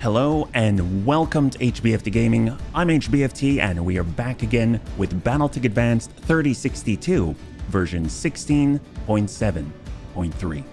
Hello and welcome to HBFT Gaming. I'm HBFT and we are back again with Battletech Advanced 3062 version 16.7.3.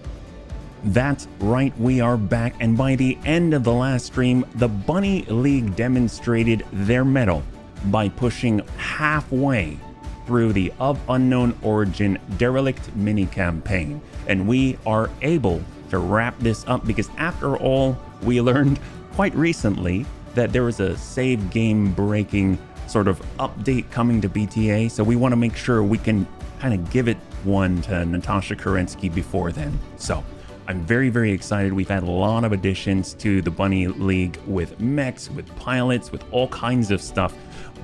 That's right, we are back, and by the end of the last stream, the Bunny League demonstrated their mettle by pushing halfway through the Of Unknown Origin Derelict mini campaign, and we are able to wrap this up because after all, we learned quite recently that there was a save game breaking sort of update coming to BTA, so we want to make sure we can kind of give it one to Natasha Kerensky before then. So I'm very excited. We've had a lot of additions to the Bunny League with mechs, with pilots, with all kinds of stuff,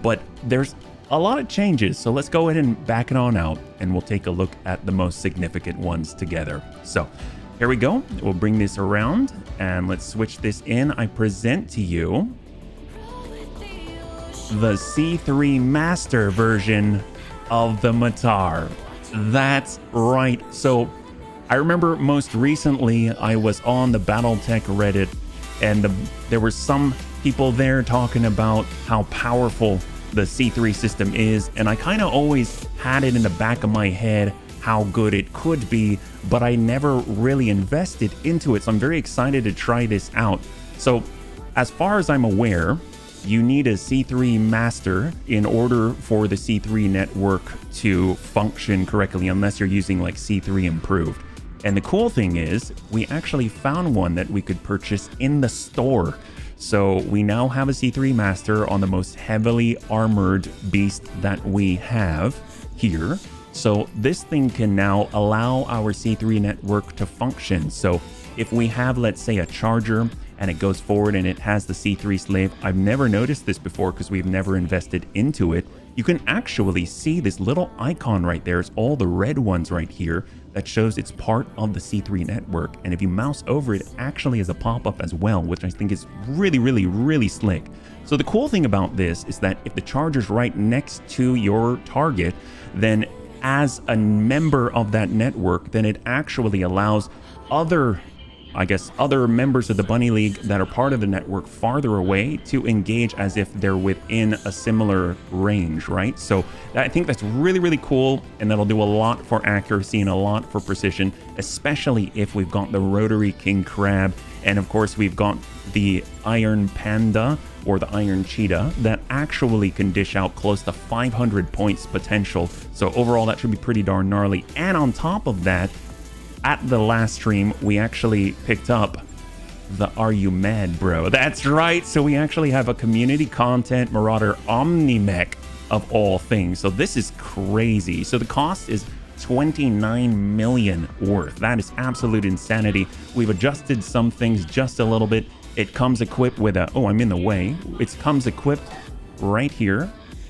but there's a lot of changes, so let's go ahead and back it on out and we'll take a look at the most significant ones together. So here we go. We'll bring this around and let's switch this in. I present to you the C3 Master version of the Matar. That's right. So I remember most recently I was on the Battletech Reddit and there were some people there talking about how powerful the C3 system is, and I kind of always had it in the back of my head how good it could be, but I never really invested into it, so I'm very excited to try this out. So as far as I'm aware, you need a C3 master in order for the C3 network to function correctly, unless you're using like C3 improved. And the cool thing is we actually found one that we could purchase in the store. So we now have a C3 master on the most heavily armored beast that we have here. So this thing can now allow our C3 network to function. So if we have, let's say, a charger and it goes forward and it has the C3 slave, I've never noticed this before because we've never invested into it. You can actually see this little icon right there. It's all the red ones right here that shows it's part of the C3 network. And if you mouse over it, it actually has a pop-up as well, which I think is really slick. So the cool thing about this is that if the charger's right next to your target, then as a member of that network, then it actually allows other members of the Bunny League that are part of the network farther away to engage as if they're within a similar range, right? So I think that's really cool, and that'll do a lot for accuracy and a lot for precision, especially if we've got the rotary king crab, and of course we've got the iron panda or the iron cheetah that actually can dish out close to 500 points potential. So overall that should be pretty darn gnarly. And on top of that, at the last stream, we actually picked up the Are You Mad Bro? That's right. So we actually have a community content Marauder Omni-Mech of all things. So this is crazy. So the cost is 29 million worth. That is absolute insanity. We've adjusted some things just a little bit. It comes equipped with a, oh, I'm in the way. It comes equipped right here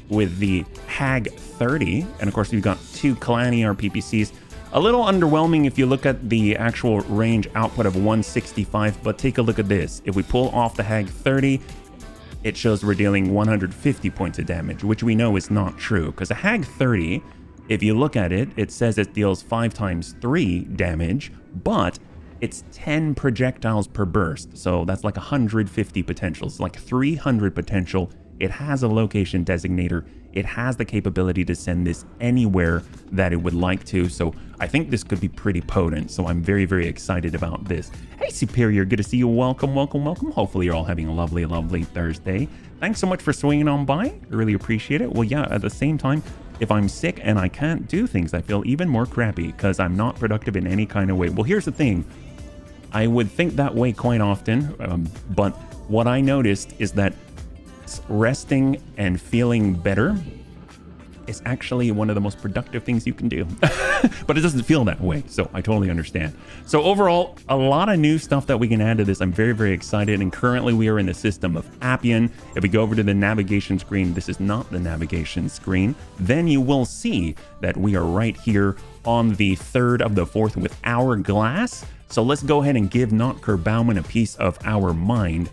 with the HAG 30. And of course, we've got two Clan ER PPCs. A little underwhelming if you look at the actual range output of 165, but take a look at this. If we pull off the HAG 30, it shows we're dealing 150 points of damage, which we know is not true, because a HAG 30, if you look at it, it says it deals 5 times 3 damage, but it's 10 projectiles per burst, so that's like 150 potential. It's like 300 potential. It has a location designator. It has the capability to send this anywhere that it would like to. So I think this could be pretty potent. So I'm very excited about this. Hey, Superior, good to see you. Welcome. Hopefully you're all having a lovely Thursday. Thanks so much for swinging on by. I really appreciate it. Well, yeah, at the same time, if I'm sick and I can't do things, I feel even more crappy because I'm not productive in any kind of way. Well, here's the thing. I would think that way quite often, but what I noticed is that resting and feeling better is actually one of the most productive things you can do. But it doesn't feel that way, so I totally understand. So overall, a lot of new stuff that we can add to this. I'm very excited, and currently we are in the system of Appian. If we go over to the navigation screen, this is not the navigation screen, then you will see that we are right here on the 3rd of the 4th with Hourglass. So let's go ahead and give Notker Bauman a piece of our mind.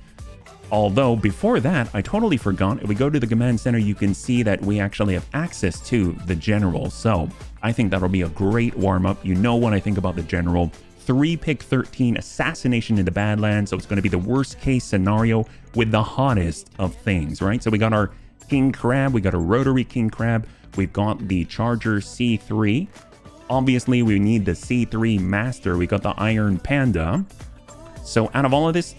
Although before that, I totally forgot. If we go to the command center, you can see that we actually have access to the general. So I think that'll be a great warm-up. You know what I think about the general. 3 pick 13 assassination in the Badlands. So it's going to be the worst case scenario with the hottest of things, right? So we got our King Crab, we got a rotary King Crab, we've got the Charger C3. Obviously, we need the C3 Master. We got the Iron Panda. So out of all of this,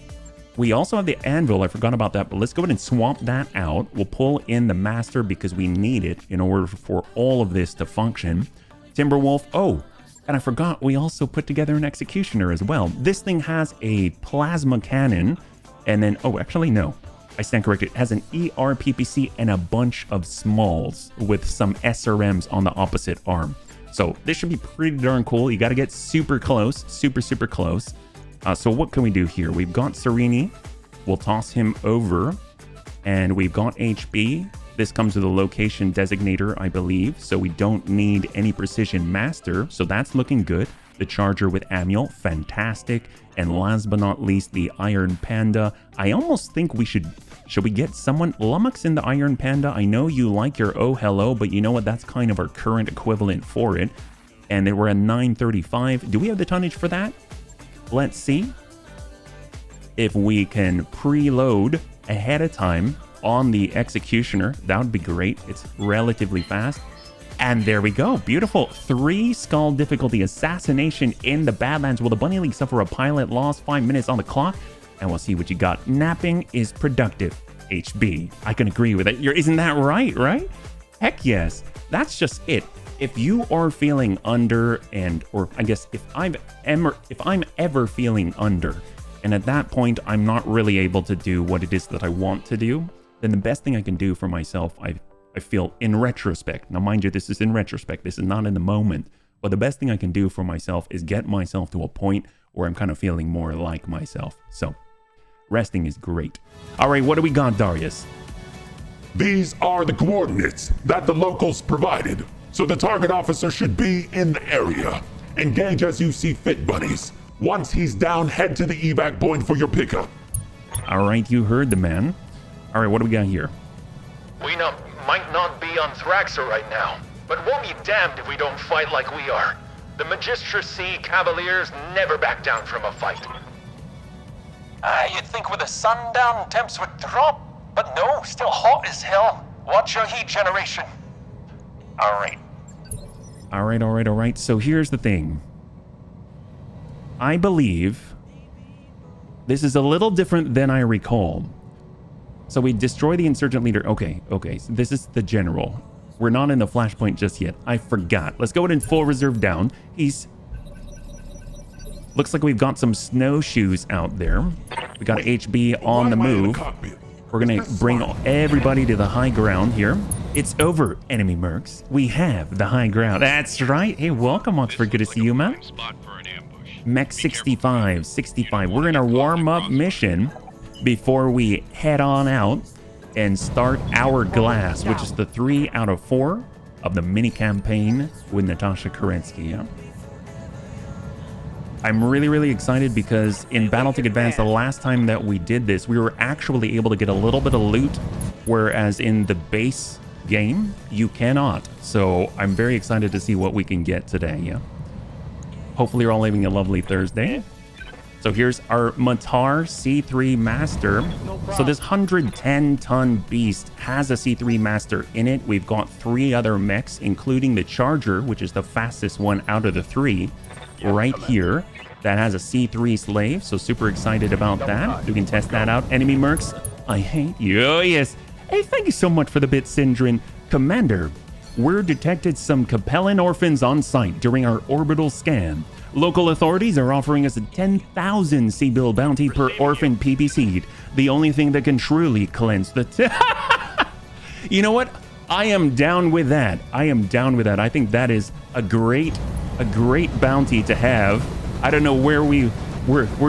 we also have the Anvil. I forgot about that, but let's go ahead and swap that out. We'll pull in the Master because we need it in order for all of this to function. Timberwolf. Oh, and I forgot we also put together an Executioner as well. This thing has a plasma cannon, and then, oh, actually, no. I stand corrected. It has an ERPPC and a bunch of smalls with some SRMs on the opposite arm. So this should be pretty darn cool. You got to get super close, super close. So what can we do here? We've got Serini. We'll toss him over. And we've got HB. This comes with a location designator, I believe. So we don't need any precision master. So that's looking good. The Charger with Amiel, fantastic. And last but not least, the Iron Panda. I almost think we should we get someone? Lummox in the Iron Panda. I know you like your oh hello, but you know what? That's kind of our current equivalent for it. And they were at 935. Do we have the tonnage for that? Let's see if we can preload ahead of time on the Executioner. That would be great. It's relatively fast. And there we go. Beautiful. 3 skull difficulty assassination in the Badlands. Will the Bunny League suffer a pilot loss? 5 minutes on the clock. And we'll see what you got. Napping is productive. HB. I can agree with it. Isn't that right? Heck yes. That's just it. If you are feeling under or I guess if I'm ever feeling under, and at that point I'm not really able to do what it is that I want to do, then the best thing I can do for myself, I feel in retrospect. Now, mind you, this is in retrospect. This is not in the moment. But the best thing I can do for myself is get myself to a point where I'm kind of feeling more like myself. So resting is great. All right, what do we got, Darius? These are the coordinates that the locals provided. So the target officer should be in the area. Engage as you see fit, buddies. Once he's down, head to the evac point for your pickup. All right, you heard the man. All right, what do we got here? We might not be on Thraxa right now, but we'll be damned if we don't fight like we are. The Magistracy Cavaliers never back down from a fight. You'd think with the sun down, temps would drop, but no, still hot as hell. Watch your heat generation. All right. So here's the thing. I believe this is a little different than I recall. So we destroy the insurgent leader. Okay. So this is the general. We're not in the flashpoint just yet. I forgot. Let's go ahead and full reserve down. Looks like we've got some snowshoes out there. We got HB on the move. We're gonna bring everybody to the high ground here. It's over, enemy mercs. We have the high ground. That's right. Hey, welcome, Oxford. Good to see you, man. Mech 65. We're in our warm-up mission before we head on out and start Hourglass, which is the 3 out of 4 of the mini campaign with Natasha Kerensky. Yeah? I'm really excited because in Battletech Advanced, the last time that we did this, we were actually able to get a little bit of loot, whereas in the base game, you cannot. So I'm very excited to see what we can get today. Yeah. Hopefully you're all having a lovely Thursday. So here's our Matar C3 Master. So this 110-ton beast has a C3 Master in it. We've got 3 other mechs, including the Charger, which is the fastest one out of the 3, right here. That has a C3 slave, so super excited about that. We can test that out. Enemy mercs, I hate you. Oh, yes. Hey, thank you so much for the bit, Syndrin. Commander, we're detected some Capellan orphans on site during our orbital scan. Local authorities are offering us a 10,000 Seabill bounty per orphan PPC'd. The only thing that can truly cleanse the... You know what? I am down with that. I think that is a great bounty to have. I don't know where we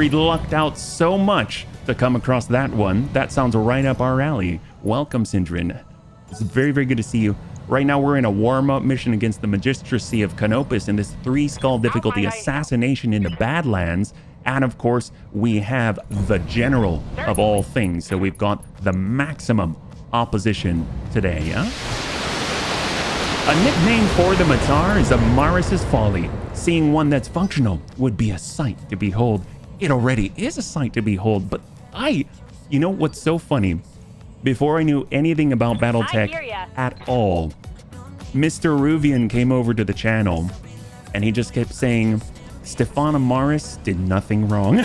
lucked out so much to come across that one. That sounds right up our alley. Welcome, Syndrin. It's very good to see you. Right now, we're in a warm-up mission against the Magistracy of Canopus in this 3-skull difficulty assassination in the Badlands. And of course, we have the general of all things. So we've got the maximum opposition today, yeah? A nickname for the Matar is Amaris's Folly. Seeing one that's functional would be a sight to behold. It already is a sight to behold, but you know what's so funny? Before I knew anything about Battletech at all, Mr. Ruvian came over to the channel and he just kept saying, Stefan Amaris did nothing wrong.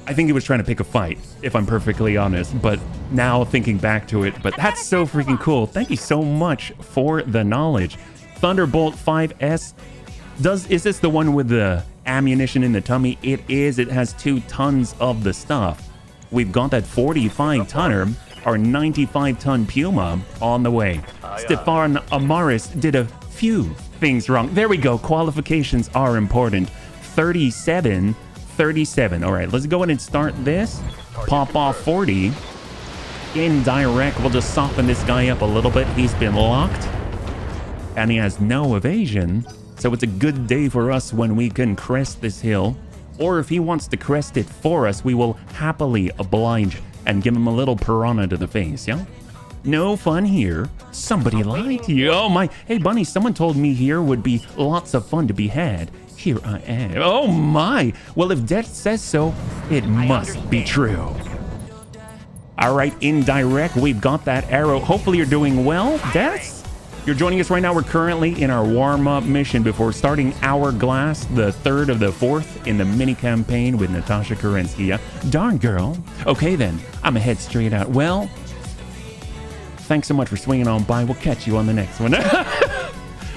I think he was trying to pick a fight, if I'm perfectly honest, but now thinking back to it, but that's so freaking cool. Thank you so much for the knowledge. Thunderbolt 5S, is this the one with the ammunition in the tummy? It is. It has 2 tons of the stuff. We've got that 45-tonner, our 95-ton Puma on the way. Stefan Amaris did a few things wrong. There we go. Qualifications are important. 37. All right, let's go ahead and start this. Pop off 40. Indirect. We'll just soften this guy up a little bit. He's been locked. And he has no evasion. So it's a good day for us when we can crest this hill. Or if he wants to crest it for us, we will happily oblige and give him a little piranha to the face, yeah? No fun here. Somebody lied to you. Oh my. Hey, Bunny, someone told me here would be lots of fun to be had. Here I am. Oh my. Well, if Death says so, it must be true. All right, indirect. We've got that arrow. Hopefully you're doing well, Death. You're joining us right now. We're currently in our warm-up mission before starting Hourglass, the 3rd of the 4th in the mini campaign with Natasha Kerensky. Darn girl. Okay then, I'm gonna head straight out. Well, thanks so much for swinging on by. We'll catch you on the next one.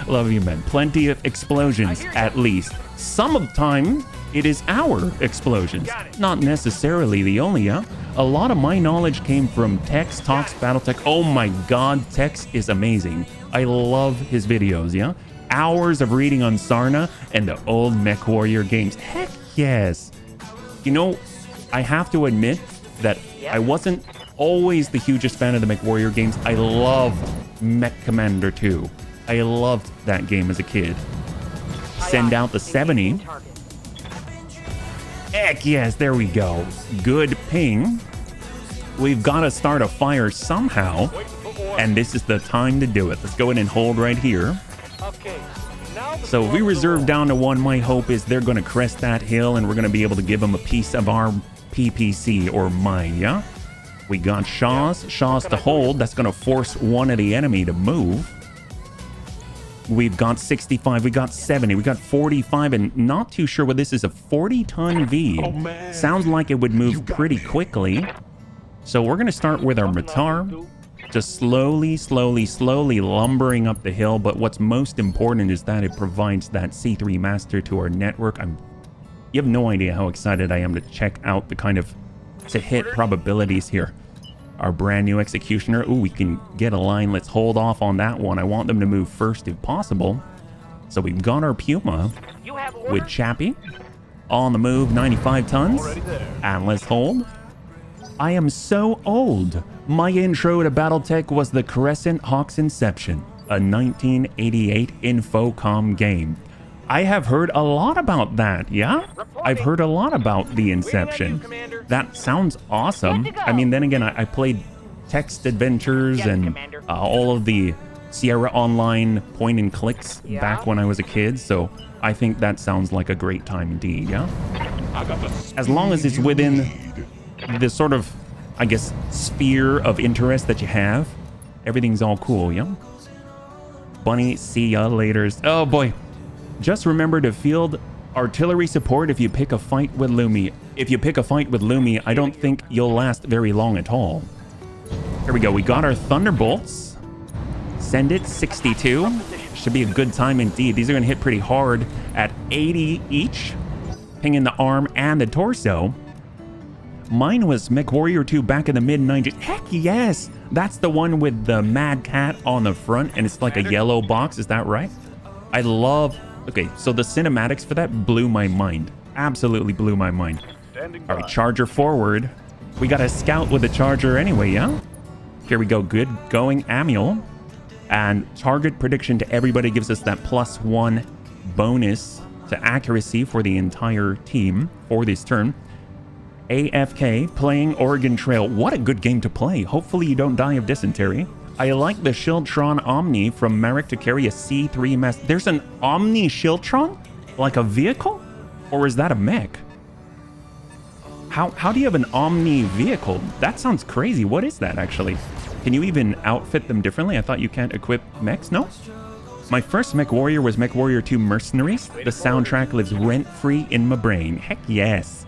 Love you, man. Plenty of explosions, at least. Some of the time, it is our explosions. Not necessarily the only, yeah? A lot of my knowledge came from Tex Talks Battletech. Oh my god, Tex is amazing. I love his videos, yeah? Hours of reading on Sarna and the old Mech Warrior games. Heck yes. You know, I have to admit that I wasn't always the hugest fan of the Mech Warrior games. I loved Mech Commander 2. I loved that game as a kid. Send out the 70. Heck yes, there we go. Good ping. We've got to start a fire somehow, and this is the time to do it. Let's go ahead and hold right here. So if we reserve down to 1, my hope is they're going to crest that hill, and we're going to be able to give them a piece of our PPC or mine, yeah? We got Shaw's to hold. That's going to force one of the enemy to move. We've got 65, we got 70, we got 45, and not too sure what this is, a 40-ton V. Oh, man. Sounds like it would move pretty quickly. So we're going to start with our Matar, just slowly lumbering up the hill, but what's most important is that it provides that C3 master to our network. You have no idea how excited I am to check out the kind of to-hit probabilities here. Our brand new executioner. Ooh, we can get a line. Let's hold off on that one. I want them to move first if possible. So we've got our Puma with Chappie on the move, 95 tons. And let's hold. I am so old. My intro to Battletech was the Crescent Hawk's Inception, a 1988 Infocom game. I have heard a lot about that, yeah? I've heard a lot about the Inception. That sounds awesome. I mean, then again, I played Text Adventures and all of the Sierra Online point and clicks back when I was a kid, so I think that sounds like a great time indeed, yeah? As long as it's within the sort of, I guess, sphere of interest that you have, everything's all cool, yeah? Bunny, see ya later. Oh boy. Just remember to field artillery support if you pick a fight with Lumi. If you pick a fight with Lumi, I don't think you'll last very long at all. Here we go. We got our Thunderbolts. Send it, 62. Should be a good time indeed. These are going to hit pretty hard at 80 each. Pinging the arm and the torso. Mine was Mech Warrior 2 back in the mid-90s. Heck yes! That's the one with the Mad Cat on the front, and it's like a yellow box. Is that right? I love... Okay, so the cinematics for that blew my mind. Absolutely blew my mind. All right, charger forward. We got a scout with a charger anyway, yeah? Here we go. Good going, Amiel. And target prediction to everybody gives us that +1 bonus to accuracy for the entire team for this turn. AFK, playing Oregon Trail. What a good game to play. Hopefully you don't die of dysentery. I like the Shieldtron Omni from Merrick to carry a C3 mess. There's an Omni Shieldtron? Like a vehicle? Or is that a mech? How do you have an Omni vehicle? That sounds crazy. What is that actually? Can you even outfit them differently? I thought you can't equip mechs, no? My first Mech Warrior was Mech Warrior 2 Mercenaries. The soundtrack lives rent-free in my brain. Heck yes.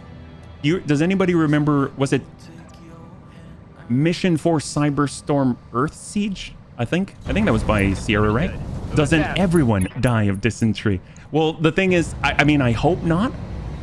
Does anybody remember, was it Mission for Cyberstorm Earth Siege? I think that was by Sierra, right? Doesn't everyone die of dysentery? Well, the thing is, I mean, I hope not,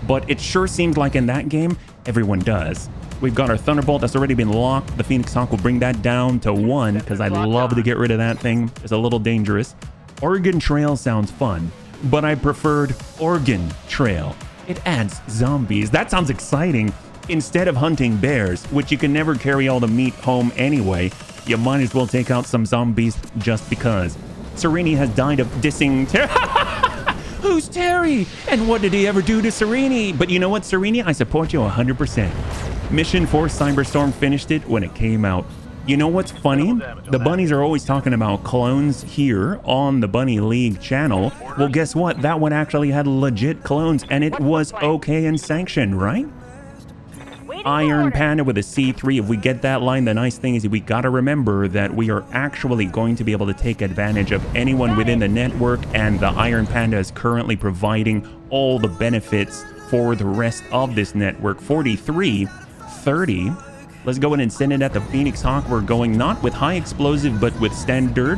but it sure seems like in that game, everyone does. We've got our Thunderbolt that's already been locked. The Phoenix Hawk will bring that down to 1 because I'd love to get rid of that thing. It's a little dangerous. Oregon Trail sounds fun, but I preferred Oregon Trail. It adds zombies. That sounds exciting. Instead of hunting bears, which you can never carry all the meat home anyway, you might as well take out some zombies just because. Serini has died of dissing Terry. Who's Terry? And what did he ever do to Serini? But you know what, Serini? I support you 100%. Mission 4 Cyberstorm finished it when it came out. You know what's funny? The bunnies are always talking about clones here on the Bunny League channel. Well, guess what? That one actually had legit clones, and it was okay and sanctioned, right? Iron Panda with a C3. If we get that line, the nice thing is we gotta remember that we are actually going to be able to take advantage of anyone within the network, and the Iron Panda is currently providing all the benefits for the rest of this network. 43, 30. Let's go in and send it at the Phoenix Hawk. We're going not with high explosive, but with standard,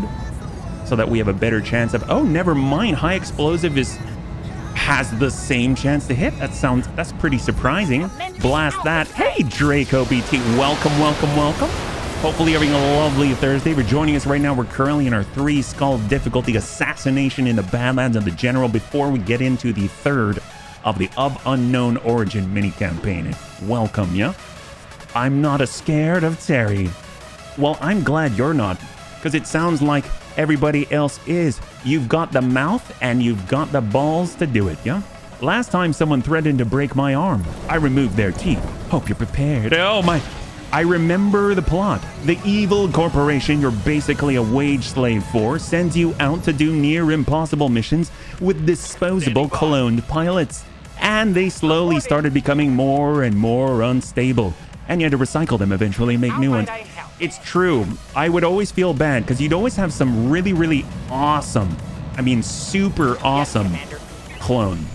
so that we have a better chance of... Oh, never mind. High explosive has the same chance to hit. That's pretty surprising. Blast that. Hey, Draco BT. Welcome. Hopefully you're having a lovely Thursday. For joining us right now, we're currently in our 3 skull difficulty assassination in the Badlands of the General before we get into the 3rd of the Of Unknown Origin mini campaign. Welcome, yeah? I'm not a scared of Terry. Well, I'm glad you're not, because it sounds like everybody else is. You've got the mouth and you've got the balls to do it, yeah? Last time someone threatened to break my arm, I removed their teeth. Hope you're prepared. Oh my, I remember the plot. The evil corporation you're basically a wage slave for sends you out to do near impossible missions with disposable cloned pilots. And they slowly started becoming more and more unstable. And you had to recycle them eventually and make new ones. It's true. I would always feel bad because you'd always have some really, really awesome, I mean, super awesome clone.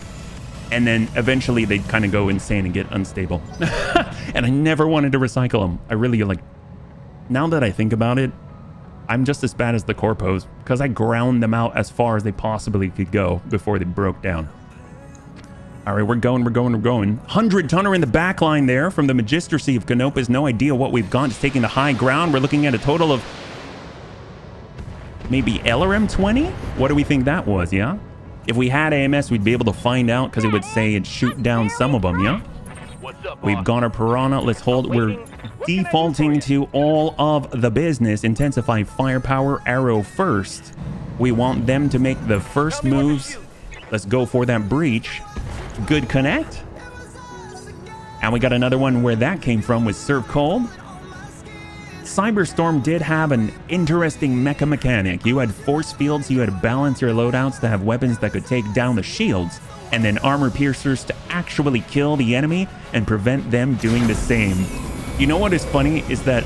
And then eventually they'd kind of go insane and get unstable. And I never wanted to recycle them. I really, like, now that I think about it, I'm just as bad as the corpos because I ground them out as far as they possibly could go before they broke down. All right, we're going. 100-tonner in the back line there from the Magistracy of Canopus. No idea what we've got. It's taking the high ground. We're looking at a total of maybe LRM 20? What do we think that was, yeah? If we had AMS, we'd be able to find out because it would say it'd shoot down some of them, yeah? We've got our Piranha. Let's hold. We're defaulting to all of the business. Intensify firepower. Arrow first. We want them to make the first moves. Let's go for that breach. Good connect. And we got another one where that came from with Serve Cold. Cyberstorm did have an interesting mecha mechanic. You had force fields, you had to balance your loadouts to have weapons that could take down the shields, and then armor piercers to actually kill the enemy and prevent them doing the same. You know what is funny is that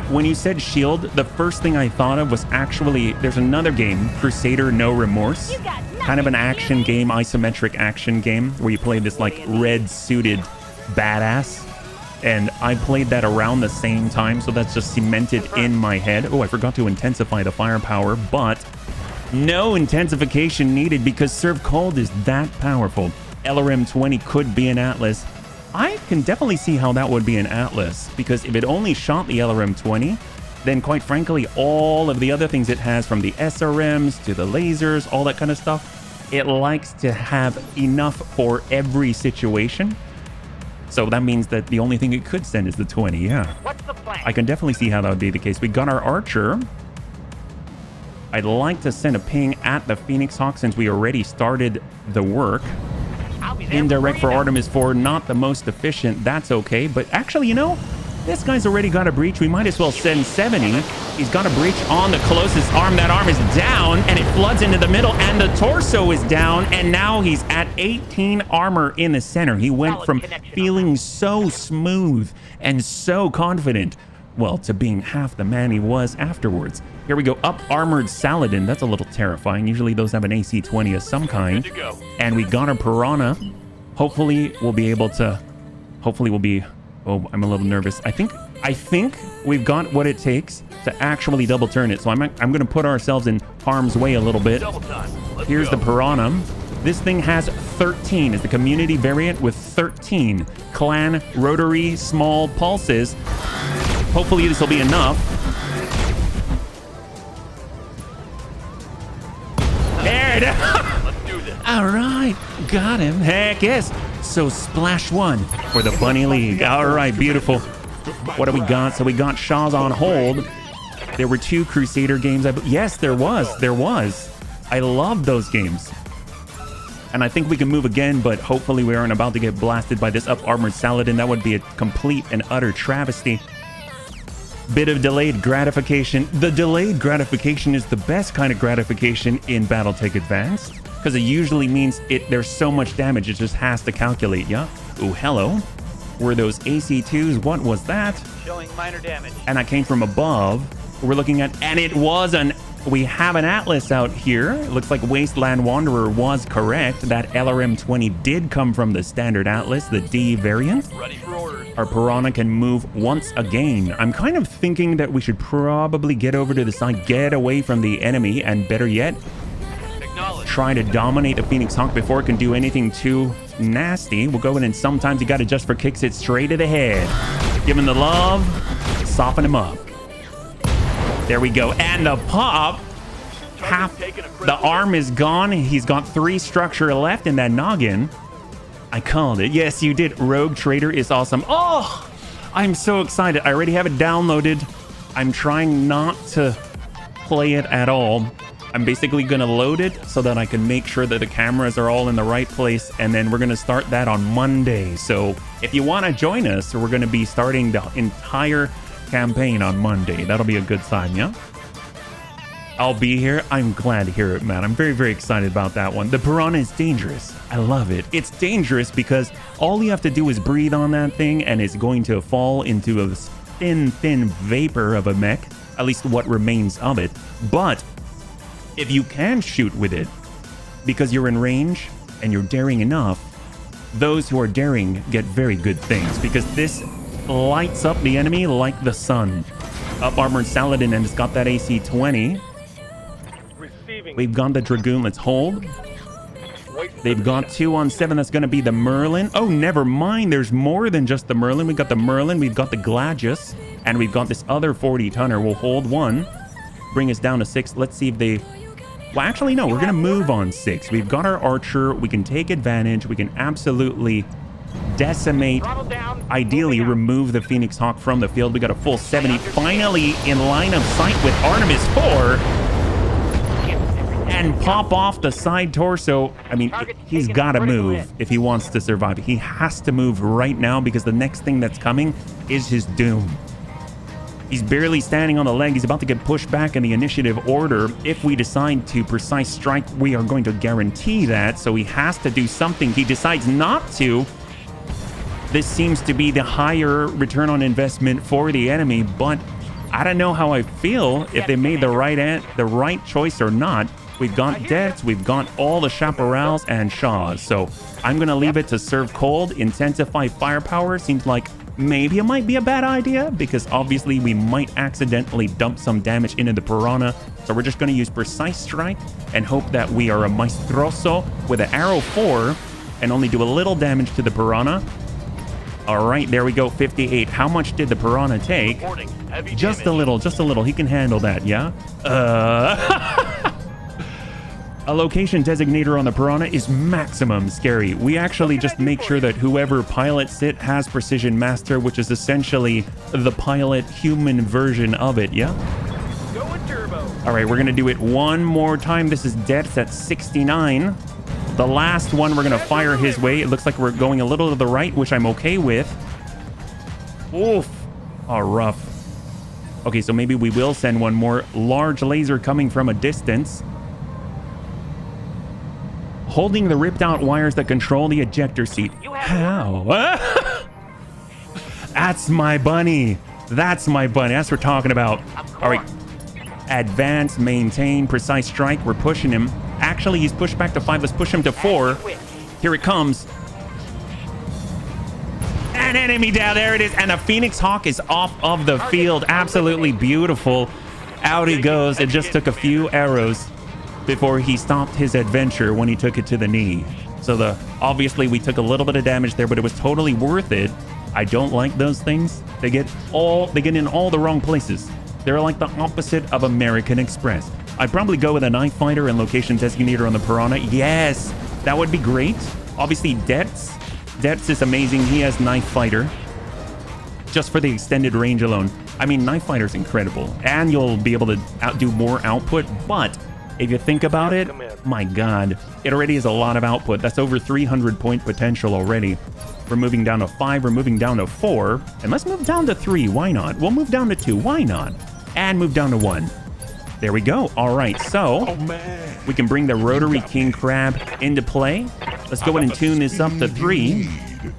when you said shield, the first thing I thought of was actually, there's another game, Crusader No Remorse. Kind of an action game, isometric action game, where you play this like red-suited badass. And I played that around the same time, so that's just cemented in my head. Oh, I forgot to intensify the firepower, but no intensification needed because Serve Cold is that powerful. LRM 20 could be an Atlas. I can definitely see how that would be an Atlas, because if it only shot the LRM 20, then quite frankly, all of the other things it has, from the SRMs to the lasers, all that kind of stuff, it likes to have enough for every situation. So that means that the only thing it could send is the 20, yeah. What's the plan? I can definitely see how that would be the case. We got our Archer. I'd like to send a ping at the Phoenix Hawk since we already started the work. I'll be there Indirect for you. Artemis 4, not the most efficient. That's okay. But actually, you know, This guy's already got a breach. We might as well send 70. He's got a breach on the closest arm. That arm is down, and it floods into the middle, and the torso is down, and now he's at 18 armor in the center. He went from feeling so smooth and so confident, well, to being half the man he was afterwards. Here we go. Up armored Saladin. That's a little terrifying. Usually those have an AC 20 of some kind. And we got a Piranha. Hopefully we'll be able to... Oh, I'm a little nervous. I think we've got what it takes to actually double turn it. So I'm going to put ourselves in harm's way a little bit. Here's the Piranha. This thing has 13. It's the community variant with 13 clan rotary small pulses. Hopefully this will be enough. There it is. Let's do this. All right, got him. Heck yes. So splash one for the Bunny League. All right, beautiful. What do we got? So we got Shaw's on hold. There were 2 Crusader games. Yes, there was. I love those games. And I think we can move again, but hopefully we aren't about to get blasted by this up armored Saladin. That would be a complete and utter travesty. Bit of delayed gratification. The delayed gratification is the best kind of gratification in Battletech Advanced, because it usually means there's so much damage it just has to calculate, yeah? Ooh, hello. Were those AC2s? What was that? Showing minor damage. And I came from above. We're looking at, and it was we have an Atlas out here. It looks like Wasteland Wanderer was correct. That LRM-20 did come from the standard Atlas, the D variant. Ready for orders. Our Piranha can move once again. I'm kind of thinking that we should probably get over to the side, get away from the enemy, and better yet, try to dominate the Phoenix Hawk before it can do anything too nasty. We'll go in, and sometimes you got to just for kicks it straight to the head. Give him the love, soften him up. There we go. And the pop, half the arm is gone. He's got 3 structure left in that noggin. I called it. Yes, you did. Rogue Trader is awesome. Oh, I'm so excited. I already have it downloaded. I'm trying not to play it at all. I'm basically going to load it so that I can make sure that the cameras are all in the right place, and then we're going to start that on Monday. So if you want to join us, we're going to be starting the entire campaign on Monday. That'll be a good sign, yeah? I'll be here. I'm glad to hear it, man. I'm very, very excited about that one. The Piranha is dangerous. I love it. It's dangerous because all you have to do is breathe on that thing, and it's going to fall into a thin vapor of a mech, at least what remains of it. But if you can shoot with it, because you're in range and you're daring enough, those who are daring get very good things, because this lights up the enemy like the sun. Up armored Saladin, and it's got that AC 20. We've got the Dragoon. Let's hold. They've got 2 on 7. That's going to be the Merlin. Oh, never mind. There's more than just the Merlin. We've got the Merlin. We've got the Gladius. And we've got this other 40-tonner. We'll hold 1. Bring us down to 6. Let's see if they... Well, actually, no. We're going to move on 6. We've got our Archer. We can take advantage. We can absolutely decimate, ideally remove the Phoenix Hawk from the field. We got a full 70. Finally in line of sight with Artemis 4. And pop off the side torso. I mean, he's got to move if he wants to survive. He has to move right now, because the next thing that's coming is his doom. He's barely standing on the leg. He's about to get pushed back in the initiative order. If we decide to precise strike, we are going to guarantee that. So he has to do something. He decides not to. This seems to be the higher return on investment for the enemy, but I don't know how I feel if they made the right choice or not. We've got deaths, we've got all the chaparrals and Shaws. So I'm going to leave it to serve cold. Intensify firepower seems like maybe it might be a bad idea, because obviously we might accidentally dump some damage into the Piranha. So we're just going to use Precise Strike and hope that we are a Maestroso with an Arrow 4 and only do a little damage to the Piranha. All right, there we go, 58. How much did the Piranha take? Just a little, just a little. He can handle that, yeah? A location designator on the Piranha is maximum scary. We actually just make sure that whoever pilots it has Precision Master, which is essentially the pilot human version of it, yeah? All right, we're going to do it one more time. This is Depth at 69. The last one we're going to fire his way. It looks like we're going a little to the right, which I'm okay with. Oof. Oh, rough. Okay, so maybe we will send one more. Large laser coming from a distance. Holding the ripped out wires that control the ejector seat. How? That's my bunny. That's my bunny. That's what we're talking about. All right. Advance, maintain, precise strike. We're pushing him. Actually, he's pushed back to 5. Let's push him to 4. Here it comes. An enemy down. There it is. And a Phoenix Hawk is off of the field. Absolutely beautiful. Out he goes. It just took a few arrows before he stopped his adventure when he took it to the knee. So obviously we took a little bit of damage there, but it was totally worth it. I don't like those things. They get in all the wrong places. They're like the opposite of American Express. I'd probably go with a knife fighter and location designator on the Piranha. Yes, that would be great. Obviously, Detz is amazing. He has knife fighter just for the extended range alone. I mean, knife fighter's incredible, and you'll be able to do more output. But if you think about it, my God, it already is a lot of output. That's over 300 point potential already. We're moving down to 5. We're moving down to 4, and let's move down to 3. Why not? We'll move down to 2. Why not? And move down to 1. There we go. All right, so we can bring the rotary king crab into play. Let's go ahead and tune this up to 3.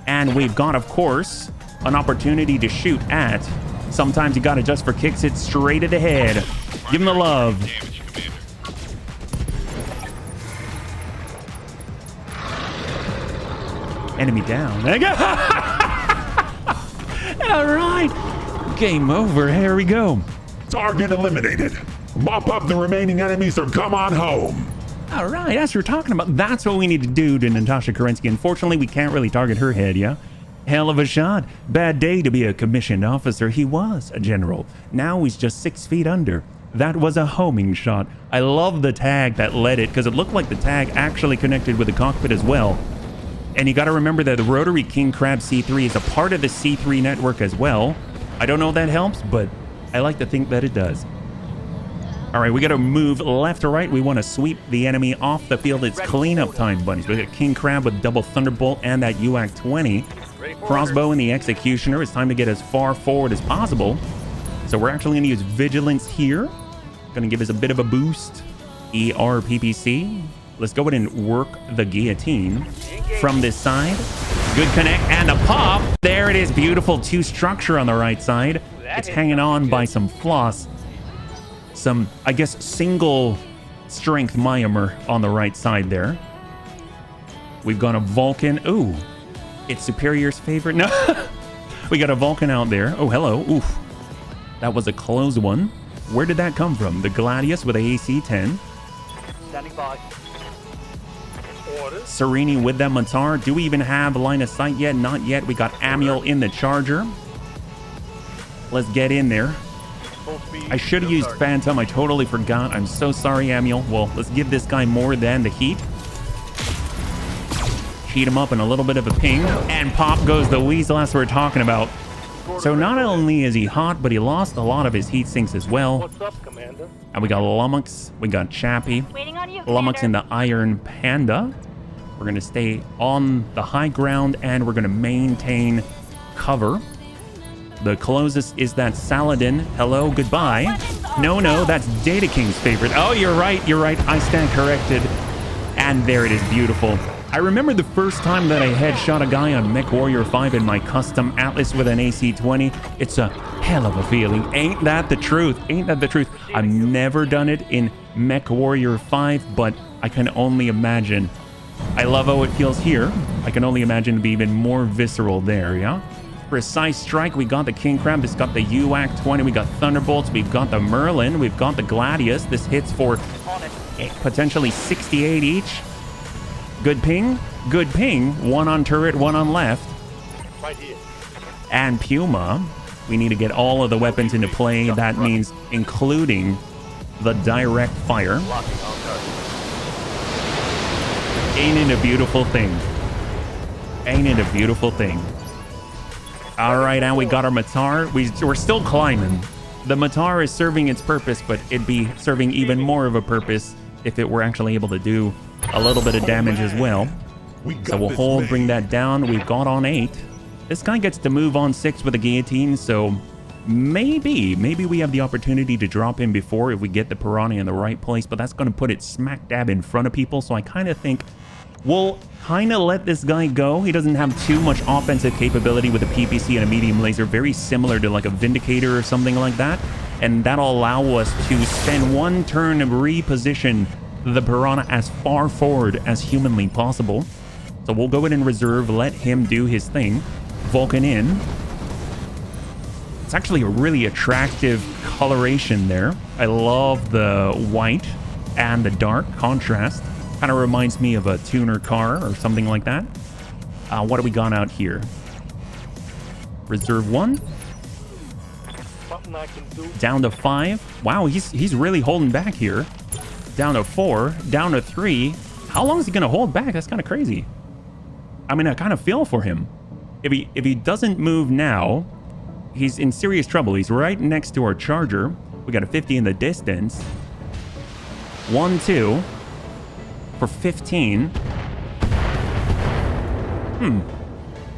And we've got, of course, an opportunity to shoot at. Sometimes you got to just for kicks it straight at the head. Give him the love. Enemy down. All right. Game over. Here we go. Target eliminated. Mop up the remaining enemies or come on home. All right, as we're talking about, that's what we need to do to Natasha Kerensky. Unfortunately, we can't really target her head, yeah? Hell of a shot. Bad day to be a commissioned officer. He was a general. Now he's just 6 feet under. That was a homing shot. I love the tag that led it because it looked like the tag actually connected with the cockpit as well. And you got to remember that the Rotary King Crab C3 is a part of the C3 network as well. I don't know if that helps, but I like to think that it does. All right, we got to move left to right. We want to sweep the enemy off the field. It's cleanup time, bunnies. We got King Crab with double Thunderbolt and that UAC 20. Crossbow and the Executioner. It's time to get as far forward as possible. So we're actually going to use Vigilance here. Going to give us a bit of a boost. ERPPC. Let's go ahead and work the guillotine from this side. Good connect and a pop. There it is. Beautiful 2 structure on the right side. It's hanging on by some floss. Some, I guess, single strength Myanmar on the right side there. We've got a Vulcan. Ooh, it's Superior's favorite. No, we got a Vulcan out there. Oh, hello. Oof, that was a close one. Where did that come from? The Gladius with a AC-10. Standing by. Orders. Serini with that Matar. Do we even have line of sight yet? Not yet. We got Amiel in the Charger. Let's get in there. I should have used Phantom. I totally forgot. I'm so sorry, Amiel. Well, let's give this guy more than the heat. Heat him up in a little bit of a ping. And pop goes the Weasel. That's what we're talking about. So not only is he hot, but he lost a lot of his heat sinks as well. What's up, Commander? And we got Lummox. We got Chappie. Waiting on you, Lummox in Commander. the Iron Panda. We're going to stay on the high ground and we're going to maintain cover. The closest is that Saladin. Hello, goodbye. No, that's Data King's favorite. Oh, you're right. I stand corrected. And there it is, beautiful. I remember the first time that I headshot a guy on Mech Warrior 5 in my custom Atlas with an AC-20. It's a hell of a feeling. Ain't that the truth? I've never done it in Mech Warrior 5, but I can only imagine. I love how it feels here. I can only imagine to be even more visceral there, yeah? Precise strike, we got the King Crab, it's got the UAC 20, we got Thunderbolts, we've got the Merlin, we've got the Gladius. This hits for potentially 68 each. Good ping. 1 on turret, 1 on left. Right here. And Puma, we need to get all of the weapons into play. That means including the direct fire. Locking on target. Ain't it a beautiful thing? All right, and we got our Matar. We're still climbing. The Matar is serving its purpose, but it'd be serving even more of a purpose if it were actually able to do a little bit of damage as well. So we'll hold, bring that down. We've got on 8. This guy gets to move on 6 with a guillotine, so maybe we have the opportunity to drop him before if we get the piranha in the right place, but that's going to put it smack dab in front of people. So I kind of think we'll kind of let this guy go. He doesn't have too much offensive capability with a PPC and a medium laser, very similar to like a Vindicator or something like that. And that'll allow us to spend one turn to reposition the piranha as far forward as humanly possible. So we'll go in and reserve, let him do his thing. Vulcan in. It's actually a really attractive coloration there. I love the white and the dark contrast. Kind of reminds me of a tuner car or something like that. What do we got out here? Reserve 1. Something I can do. Down to 5. Wow, he's really holding back here. Down to 4. Down to 3. How long is he going to hold back? That's kind of crazy. I mean, I kind of feel for him. If he doesn't move now, he's in serious trouble. He's right next to our charger. We got a 50 in the distance. 1, 2 for 15.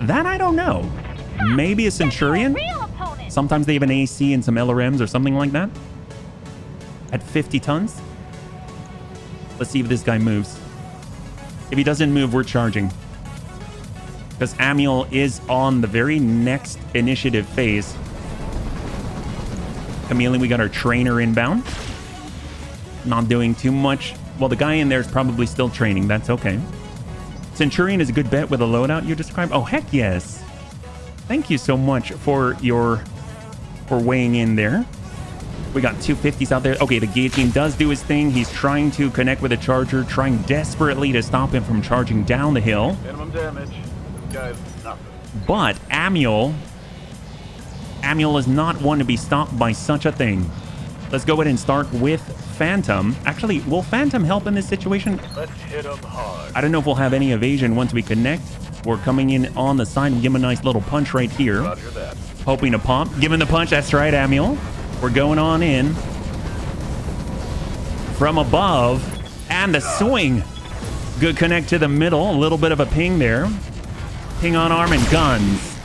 That I don't know. Maybe a Centurion? Sometimes they have an AC and some LRMs or something like that. At 50 tons. Let's see if this guy moves. If he doesn't move, we're charging. Because Amiel is on the very next initiative phase. Chameleon, we got our trainer inbound. Not doing too much. Well, the guy in there is probably still training. That's okay. Centurion is a good bet with a loadout you described. Oh, heck yes. Thank you so much for weighing in there. We got 250s out there. Okay, the guillotine does do his thing. He's trying to connect with a charger, trying desperately to stop him from charging down the hill. Minimum damage. This guy's nothing. But Amiel is not one to be stopped by such a thing. Let's go ahead and start with Phantom. Actually, will Phantom help in this situation? Let's hit him hard. I don't know if we'll have any evasion once we connect. We're coming in on the side. We give him a nice little punch right here. Roger that. Hoping to pump. Give him the punch. That's right, Amiel. We're going on in. From above. And the swing. Good connect to the middle. A little bit of a ping there. Ping on arm and guns.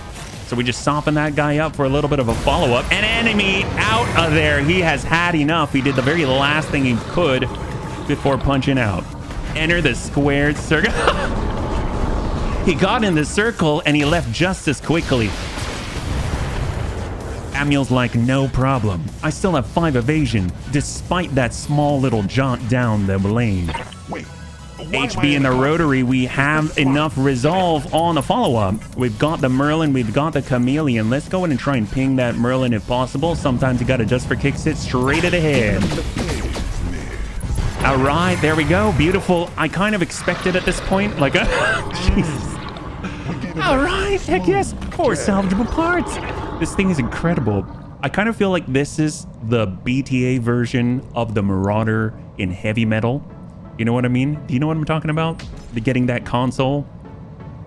So we just soften that guy up for a little bit of a follow-up. An enemy out of there. He has had enough. He did the very last thing he could before punching out. Enter the squared circle. He got in the circle and he left just as quickly. Amiel's like, no problem. I still have 5 evasion, despite that small little jaunt down the lane. Wait. HB in the rotary, we have enough resolve on the follow-up. We've got the Merlin, we've got the Chameleon. Let's go in and try and ping that Merlin if possible. Sometimes you gotta just for kicks it straight at the head. All right, there we go. Beautiful. I kind of expected at this point, like, Jesus. All right, heck yes. 4 salvageable parts. This thing is incredible. I kind of feel like this is the BTA version of the Marauder in heavy metal. You know what I mean? Do you know what I'm talking about? The getting that console.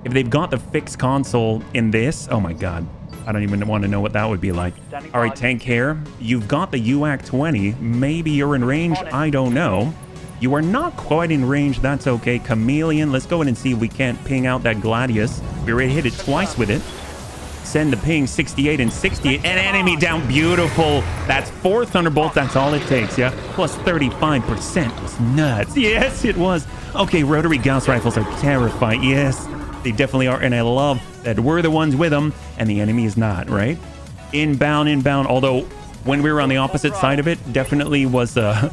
If they've got the fixed console in this, oh my God. I don't even want to know what that would be like. All right, Tank Hair, you've got the UAC 20. Maybe you're in range, I don't know. You are not quite in range, that's okay. Chameleon, let's go in and see if we can't ping out that Gladius. We already hit it twice with it. Send the ping, 68 and 68. An enemy down, beautiful. That's 4 Thunderbolts, that's all it takes, yeah? Plus 35%, was nuts. Yes, it was. Okay, rotary Gauss rifles are terrifying. Yes, they definitely are, and I love that we're the ones with them, and the enemy is not, right? Inbound, although when we were on the opposite side of it, definitely was a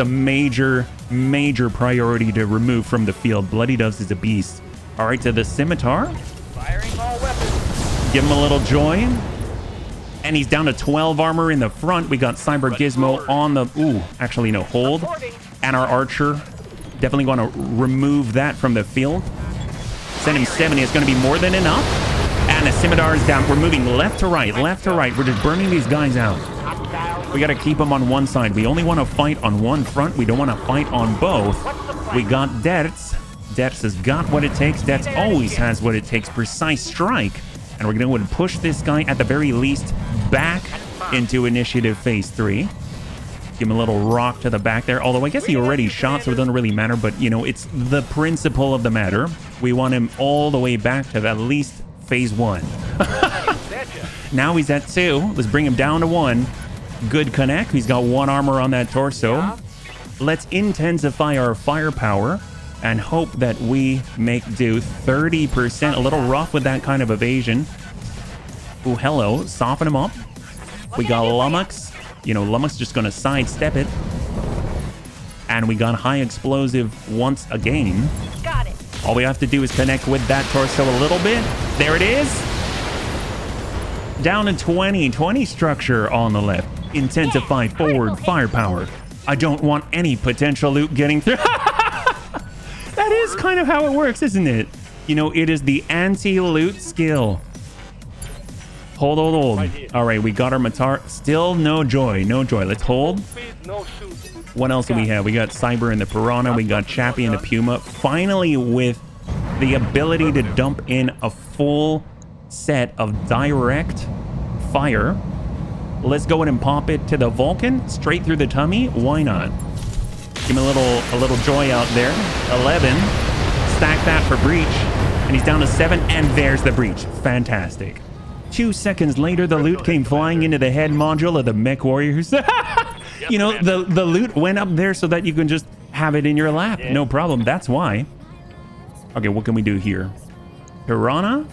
major priority to remove from the field. Bloody Doves is a beast. All right, to the Scimitar. Firing all weapons. Give him a little joy. And he's down to 12 armor in the front. We got Cyber Gizmo on the... Ooh, actually, no, hold. And our Archer. Definitely going to remove that from the field. Send him 70. It's going to be more than enough. And the Scimitar is down. We're moving left to right, left to right. We're just burning these guys out. We got to keep them on one side. We only want to fight on one front. We don't want to fight on both. We got Dertz. Dertz has got what it takes. Dertz always has what it takes. Precise strike. And we're going to push this guy, at the very least, back into Initiative Phase 3. Give him a little rock to the back there. Although I guess he already shot, so it doesn't really matter. But, you know, it's the principle of the matter. We want him all the way back to at least Phase 1. Getcha. Now he's at 2. Let's bring him down to 1. Good connect. He's got 1 armor on that torso. Yeah. Let's intensify our firepower and hope that we make do. 30%. A little rough with that kind of evasion. Ooh, hello. Soften him up. We got Lummox. You know, Lummox just going to sidestep it. And we got high explosive once again. Got it. All we have to do is connect with that torso a little bit. There it is. Down to 20. 20 structure on the left. Intensify forward firepower. I don't want any potential loot getting through. That is kind of how it works, isn't it? You know, it is the anti-loot skill. Hold. Right here. All right, we got our Matar. Still no joy. No joy. Let's hold. Speed, no shoot. What else do we have? We got Cyber and the Piranha. We got Chappie and the Puma. Finally, with the ability to dump in a full set of direct fire. Let's go ahead and pop it to the Vulcan. Straight through the tummy. Why not? Give him a little joy out there. 11. Stack that for breach. And he's down to 7. And there's the breach. Fantastic. 2 seconds later, the loot came flying into the head module of the mech warriors. You know, the loot went up there so that you can just have it in your lap. Yeah. No problem. That's why. Okay, what can we do here? Piranha?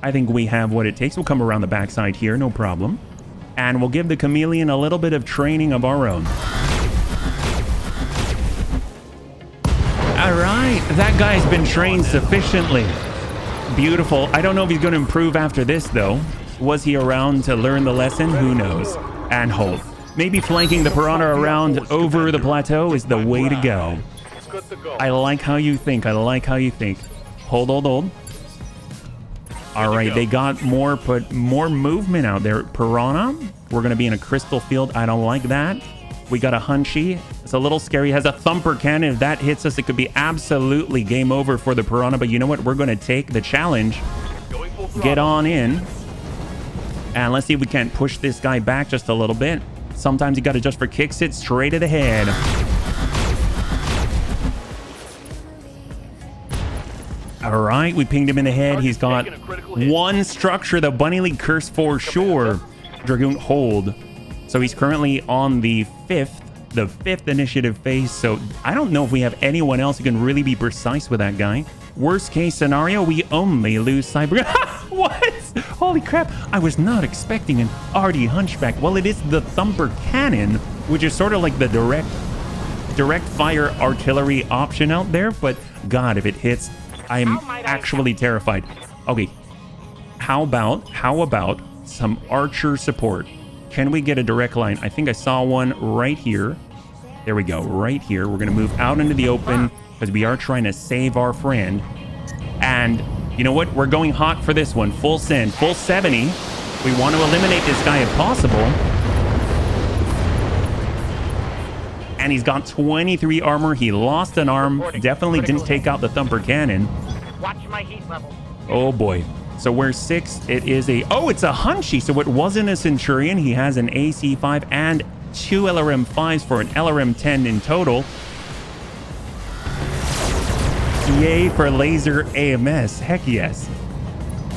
I think we have what it takes. We'll come around the backside here. No problem. And we'll give the chameleon a little bit of training of our own. All right. That guy's been trained sufficiently. Beautiful. I don't know if he's going to improve after this, though. Was he around to learn the lesson? Who knows? And hold. Maybe flanking the Piranha around over the plateau is the way to go. It's good to go. I like how you think. I like how you think. Hold. All right, they got more movement out there. Piranha, we're going to be in a crystal field. I don't like that. We got a Hunchy. It's a little scary. Has a thumper cannon. If that hits us, it could be absolutely game over for the Piranha. But you know what? We're going to take the challenge. Going full throttle. Get on in. And let's see if we can't push this guy back just a little bit. Sometimes you got to just for kicks it straight to the head. All right, we pinged him in the head. He's got 1 structure, the Bunny League Curse for sure. Dragoon hold. So he's currently on the 5th initiative phase. So I don't know if we have anyone else who can really be precise with that guy. Worst case scenario, we only lose Cyber. What? Holy crap. I was not expecting an RD Hunchback. Well, it is the Thumper Cannon, which is sort of like the direct fire artillery option out there. But God, if it hits, I'm actually terrified. Okay. How about some archer support? Can we get a direct line? I think I saw one right here. There we go, right here. We're going to move out into the open because we are trying to save our friend. And you know what? We're going hot for this one. Full send, full 70. We want to eliminate this guy if possible. And he's got 23 armor. He lost an arm. Definitely didn't take out the Thumper Cannon. Watch my heat level. Oh boy. So we're 6. It is it's a Hunchy. So it wasn't a Centurion. He has an AC5 and 2 LRM5s for an LRM10 in total. Yay for laser AMS. Heck yes.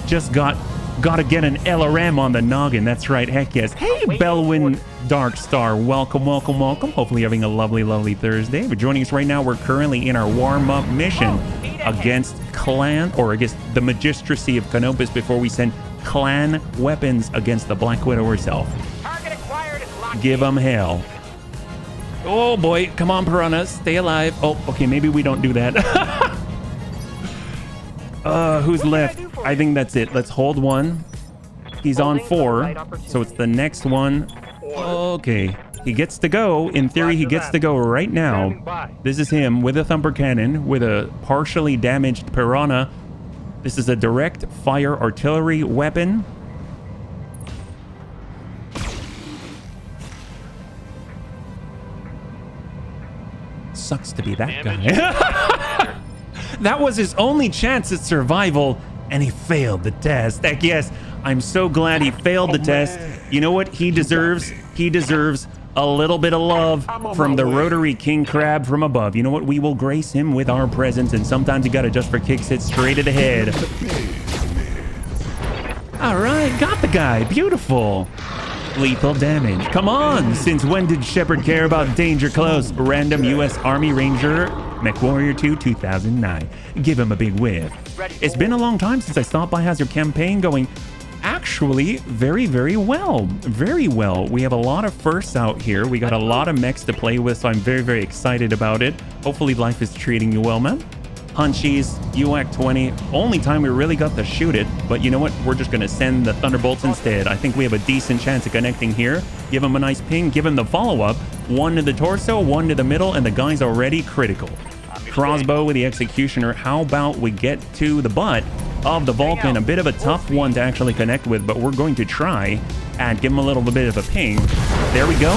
Just gotta get an LRM on the noggin. That's right. Heck yes. Hey, Belwyn Dark Star. Welcome. Hopefully having a lovely Thursday. But joining us right now, we're currently in our warm-up mission against the Magistracy of Canopus before we send clan weapons against the Black Widow herself. Target acquired is locked. Give them hell. Oh boy, come on, Piranha, stay alive. Oh, okay, maybe we don't do that. Who's left? I think that's it. Let's hold one. He's on 4, so it's the next one. Okay, he gets to go. In theory, he gets to go right now. This is him with a Thumper Cannon, with a partially damaged Piranha. This is a direct fire artillery weapon. Sucks to be that guy. That was his only chance at survival, and he failed the test. Heck yes, I'm so glad he failed the test. You know what he deserves? He deserves a little bit of love from the rotary king crab from above. You know what? We will grace him with our presence, and sometimes you gotta just for kicks it straight to the head. All right, got the guy. Beautiful. Lethal damage. Come on. Since when did Shepard care about danger close? Random U.S. Army Ranger, Mech Warrior 2, 2009. Give him a big whiff. It's been a long time since I stopped by. How's your campaign going? Actually, very, very well. Very well. We have a lot of firsts out here. We got a lot of mechs to play with, so I'm very, very excited about it. Hopefully life is treating you well, man. Hunchies, UAC 20. Only time we really got to shoot it, but you know what? We're just going to send the Thunderbolts instead. I think we have a decent chance of connecting here. Give him a nice ping. Give him the follow-up. One to the torso, one to the middle, and the guy's already critical. Crossbow with the Executioner. How about we get to the butt of the Vulcan? A bit of a tough one to actually connect with, but we're going to try and give him a little bit of a ping. There we go.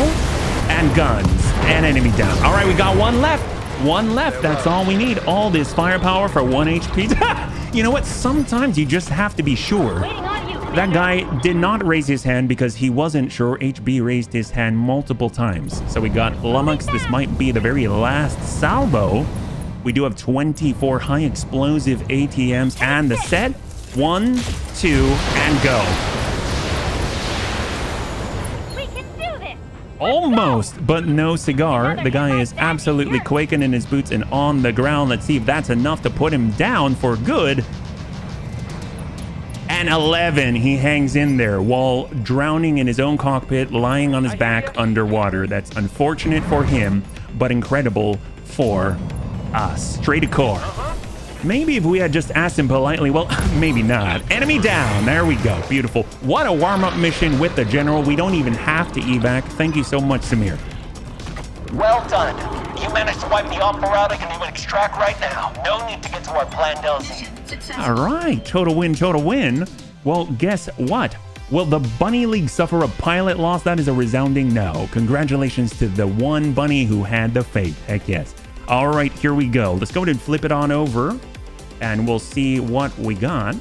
And guns. And enemy down. All right, we got one left. One left. That's all we need. All this firepower for 1 HP. You know what? Sometimes you just have to be sure. That guy did not raise his hand because he wasn't sure. HB raised his hand multiple times. So we got Lummox. This might be the very last salvo. We do have 24 high explosive ATMs and the set. 1, 2, and go. We can do this. Almost, but no cigar. The guy is absolutely quaking in his boots and on the ground. Let's see if that's enough to put him down for good. And 11, he hangs in there while drowning in his own cockpit, lying on his back underwater. That's unfortunate for him, but incredible for us. Straight to core. Maybe if we had just asked him politely, well, maybe not. Enemy down. There we go. Beautiful. What a warm-up mission with the General. We don't even have to evac. Thank you so much, Samir. Well done. You managed to wipe the operatic and you extract right now. No need to get to our planned LZ. All right. Total win, total win. Well, guess what? Will the Bunny League suffer a pilot loss? That is a resounding no. Congratulations to the one bunny who had the faith. Heck yes. All right, here we go. Let's go ahead and flip it on over and we'll see what we got.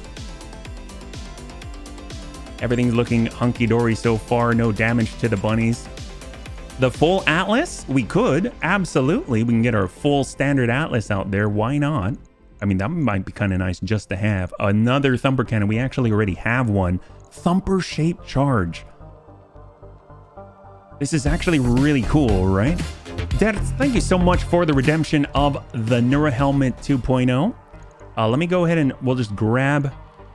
Everything's looking hunky-dory so far. No damage to the bunnies. The full Atlas? We could. Absolutely. We can get our full standard Atlas out there. Why not? I mean, that might be kind of nice just to have. Another Thumper Cannon. We actually already have one. Thumper-shaped charge. This is actually really cool, right? Dad, thank you so much for the redemption of the Neurohelmet 2.0. Let me go ahead and we'll just grab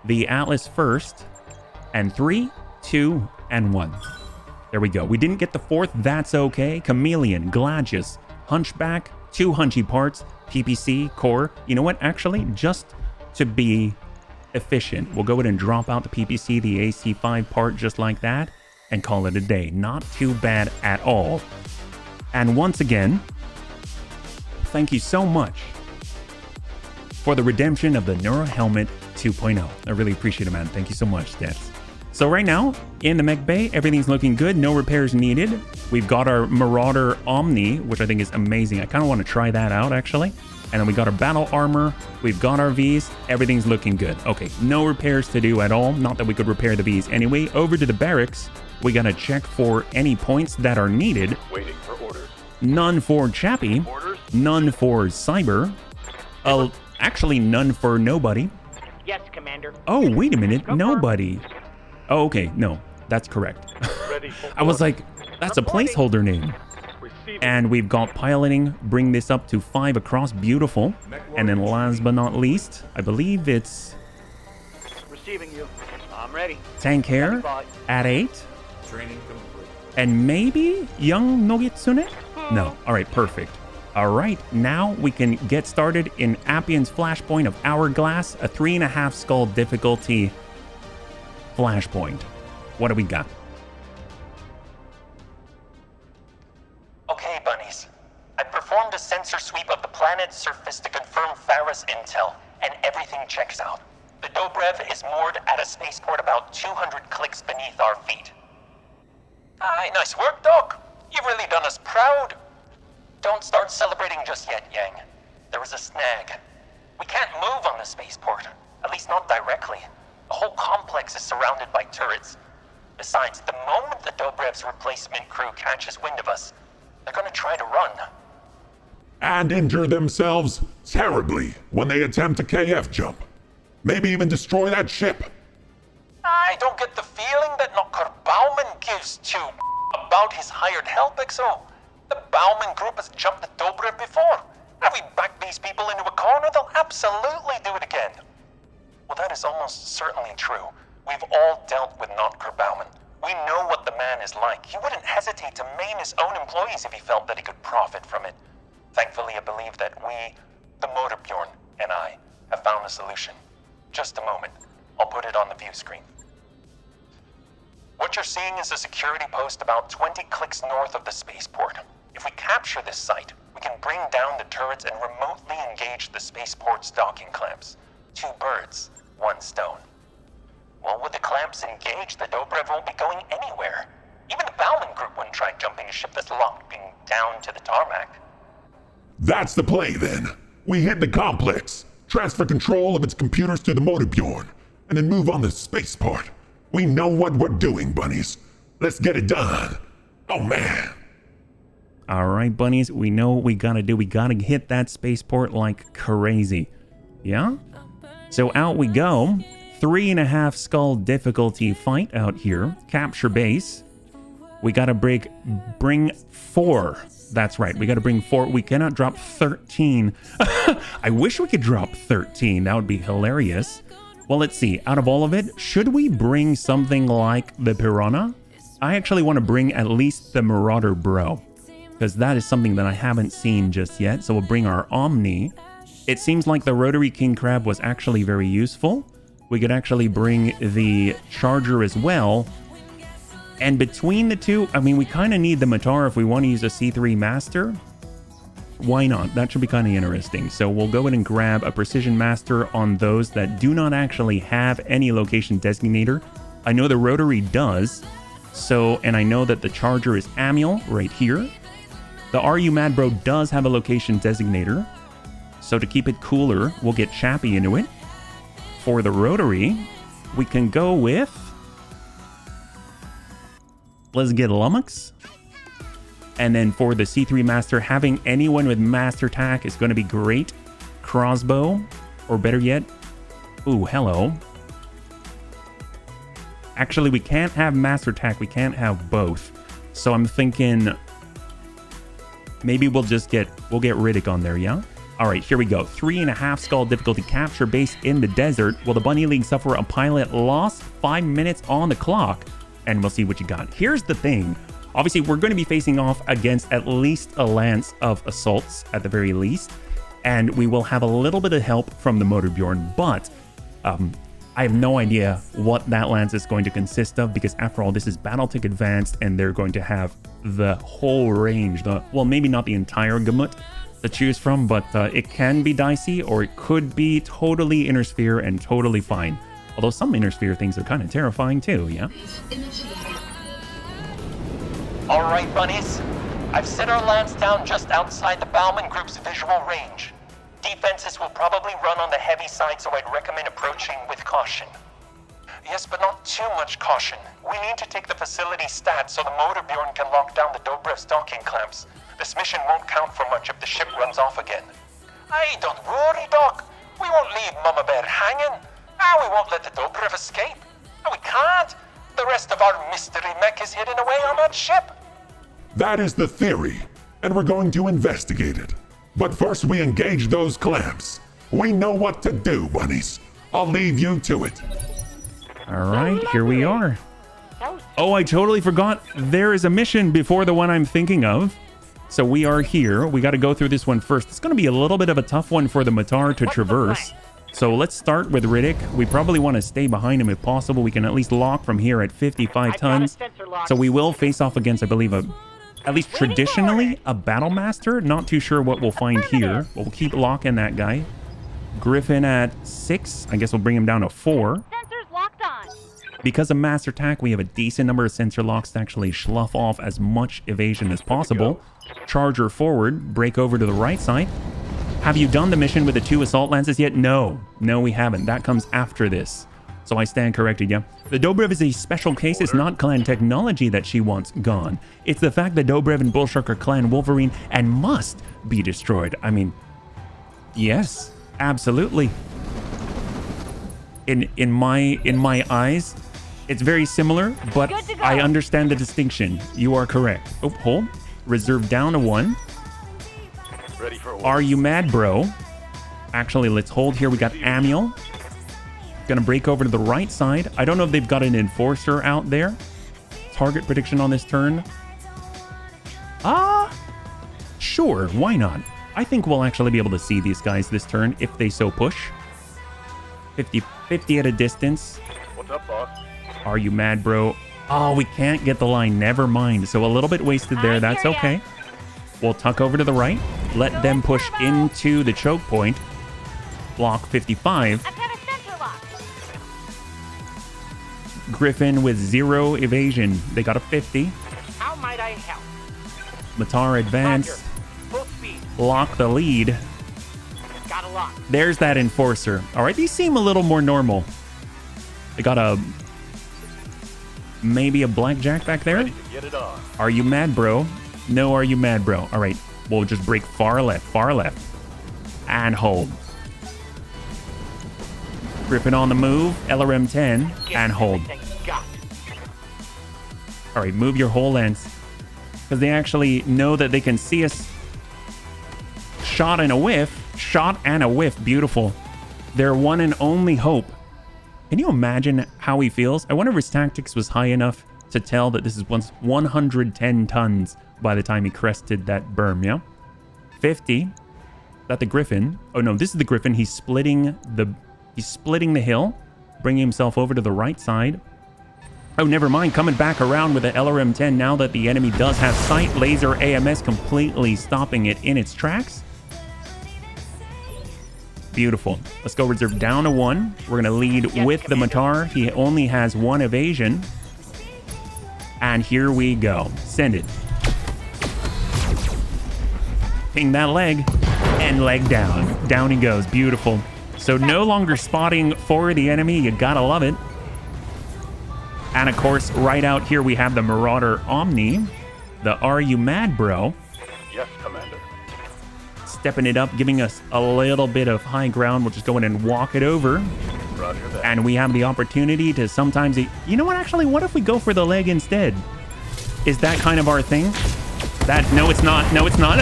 the Atlas first. And 3, 2, and 1. There we go. We didn't get the fourth. That's okay. Chameleon, Gladius, Hunchback, 2 hunchy parts, PPC, core. You know what? Actually, just to be efficient, we'll go ahead and drop out the PPC, the AC5 part just like that, and call it a day. Not too bad at all. And once again, thank you so much for the redemption of the Neurohelmet 2.0. I really appreciate it, man. Thank you so much, Dad. So right now, in the mech bay, everything's looking good. No repairs needed. We've got our Marauder Omni, which I think is amazing. I kind of want to try that out, actually. And then we got our battle armor. We've got our Vs. Everything's looking good. Okay, no repairs to do at all. Not that we could repair the Vs anyway. Over to the barracks. We got to check for any points that are needed. Waiting for orders. None for Chappie. Orders? None for Cyber. Actually, none for nobody. Yes, Commander. Oh, wait a minute. Nobody. Oh, okay. No, that's correct. Ready for I was orders. like, that's a placeholder name. Receiving. And we've got piloting. Bring this up to 5 across. Beautiful. And then last but not least, I believe it's Receiving you. I'm ready. Tank Hair at 8. Training complete. And maybe Young Nogitsune? No. All right, perfect. All right, now we can get started in Appian's Flashpoint of Hourglass, a 3.5 skull difficulty Flashpoint. What do we got? Okay, bunnies. I performed a sensor sweep of the planet's surface to confirm Faris intel, and everything checks out. The Dobrev is moored at a spaceport about 200 clicks beneath our feet. Aye, nice work, Doc. You've really done us proud. Don't start celebrating just yet, Yang. There was a snag. We can't move on the spaceport, at least not directly. The whole complex is surrounded by turrets. Besides, the moment the Dobrev's replacement crew catches wind of us, they're gonna try to run. And injure themselves terribly when they attempt a KF jump. Maybe even destroy that ship. Aye, I don't get the feeling that Dr. Bauman gives two about his hired help, XO. The Bauman group has jumped the Dobrev before. If we back these people into a corner, they'll absolutely do it again. Well, that is almost certainly true. We've all dealt with Dr. Bauman. We know what the man is like. He wouldn't hesitate to maim his own employees if he felt that he could profit from it. Thankfully, I believe that we, the Motorbjorn, and I, have found a solution. Just a moment. I'll put it on the view screen. What you're seeing is a security post about 20 clicks north of the spaceport. If we capture this site, we can bring down the turrets and remotely engage the spaceport's docking clamps. 2 birds, 1 stone. Well, with the clamps engaged, the Dobrev won't be going anywhere. Even the Bauman group wouldn't try jumping a ship that's locked being down to the tarmac. That's the play then. We hit the complex, transfer control of its computers to the Motorbjorn, and then move on the spaceport. We know what we're doing, bunnies. Let's get it done. Oh man. All right, bunnies, we know what we gotta do. We gotta hit that spaceport like crazy. Yeah? So out we go. 3.5 skull difficulty fight out here. Capture base. We gotta bring 4. That's right, we gotta bring 4. We cannot drop 13. I wish we could drop 13. That would be hilarious. Well, let's see. Out of all of it, should we bring something like the Piranha? I actually want to bring at least the Marauder Bro, because that is something that I haven't seen just yet. So we'll bring our Omni. It seems like the Rotary King Crab was actually very useful. We could actually bring the Charger as well. And between the two, I mean, we kind of need the Matar if we want to use a C3 Master. Why not? That should be kind of interesting. So we'll go ahead and grab a Precision Master on those that do not actually have any location designator. I know the Rotary does. So, and I know that the Charger is Amiel right here. The RU Mad Bro does have a location designator. So to keep it cooler, we'll get Chappie into it. For the Rotary, we can go with... Let's get Lummox. And then for the C3 Master, having anyone with Master Attack is going to be great. Crossbow, or better yet... Ooh, hello. Actually, we can't have Master Attack. We can't have both. So I'm thinking... Maybe we'll get Riddick on there, yeah? Alright, here we go. 3.5 skull difficulty capture base in the desert. Will the Bunny League suffer a pilot loss? 5 minutes on the clock. And we'll see what you got. Here's the thing. Obviously, we're going to be facing off against at least a lance of assaults, at the very least. And we will have a little bit of help from the Motorbjorn. But I have no idea what that lance is going to consist of. Because after all, this is Battletech Advanced. And they're going to have the whole range. Well, maybe not the entire gamut to choose from. But it can be dicey. Or it could be totally Inner Sphere and totally fine. Although some Inner Sphere things are kind of terrifying too, yeah? Alright, bunnies. I've set our lance down just outside the Bauman Group's visual range. Defenses will probably run on the heavy side, so I'd recommend approaching with caution. Yes, but not too much caution. We need to take the facility stats so the Motorbjorn can lock down the Dobrev's docking clamps. This mission won't count for much if the ship runs off again. Aye, don't worry, Doc. We won't leave Mama Bear hanging. We won't let the Dobrev escape. We can't. The rest of our mystery mech is hidden away on that ship. That is the theory, and we're going to investigate it. But first we engage those clamps. We know what to do, bunnies. I'll leave you to it. All right, here we are. Oh, I totally forgot. There is a mission before the one I'm thinking of. So we are here. We got to go through this one first. It's going to be a little bit of a tough one for the Matar to traverse. So let's start with Riddick. We probably want to stay behind him if possible. We can at least lock from here at 55 tons. So we will face off against, I believe, at least traditionally, a Battle Master. Not too sure what we'll find here. But we'll keep locking that guy. Griffin at 6. I guess we'll bring him down to 4. Sensors locked on. Because of Master Attack, we have a decent number of sensor locks to actually slough off as much evasion as possible. Charger forward, break over to the right side. Have you done the mission with the 2 assault lances yet? No, we haven't. That comes after this. So I stand corrected, yeah. The Dobrev is a special case. It's not clan technology that she wants gone. It's the fact that Dobrev and Bullshark are clan Wolverine and must be destroyed. I mean, yes, absolutely. In my eyes, It's very similar, but Good to go. I understand the distinction. You are correct. Oh, hold. Reserve down to 1. Ready for Are you mad, bro? Actually, let's hold here. We got Amiel. Gonna break over to the right side. I don't know if they've got an enforcer out there. Target prediction on this turn. Sure, why not? I think we'll actually be able to see these guys this turn if they so push. 50-50 at a distance. What's up, boss? Are you mad, bro? Oh, we can't get the line. Never mind. So a little bit wasted there. I That's hear ya. okay. We'll tuck over to the right. Let them push into the choke point. Block 55. I've got a sensor lock. Griffin with 0 evasion. They got a 50. How might I help? Matar advance. Full speed. Lock the lead. Got a lock. There's that enforcer. All right, these seem a little more normal. They got a... maybe a blackjack back there? Ready to get it on. Are you mad, bro? No, are you mad, bro? All right, we'll just break far left, and hold. Griffin on the move, LRM 10, and hold. Got. All right, move your whole lens, because they actually know that they can see us. Shot and a whiff, beautiful. Their one and only hope. Can you imagine how he feels? I wonder if his tactics was high enough to tell that this is once 110 tons by the time he crested that berm, yeah? 50. Is that the Griffin? Oh no, this is the Griffin. He's splitting the hill, bringing himself over to the right side. Oh, never mind. Coming back around with the LRM 10 now that the enemy does have sight. Laser AMS completely stopping it in its tracks. Beautiful. Let's go reserve down to 1. We're going to lead with the Matar. He only has 1 evasion. And here we go. Send it. Ping that leg. And leg down. Down he goes. Beautiful. So no longer spotting for the enemy. You gotta love it. And of course, right out here we have the Marauder Omni. The Are You Mad, Bro? Yes, Commander. Stepping it up, giving us a little bit of high ground. We'll just go in and walk it over. Roger that. And we have the opportunity to sometimes... You know what, actually, what if we go for the leg instead? Is that kind of our thing? No, it's not. No, it's not.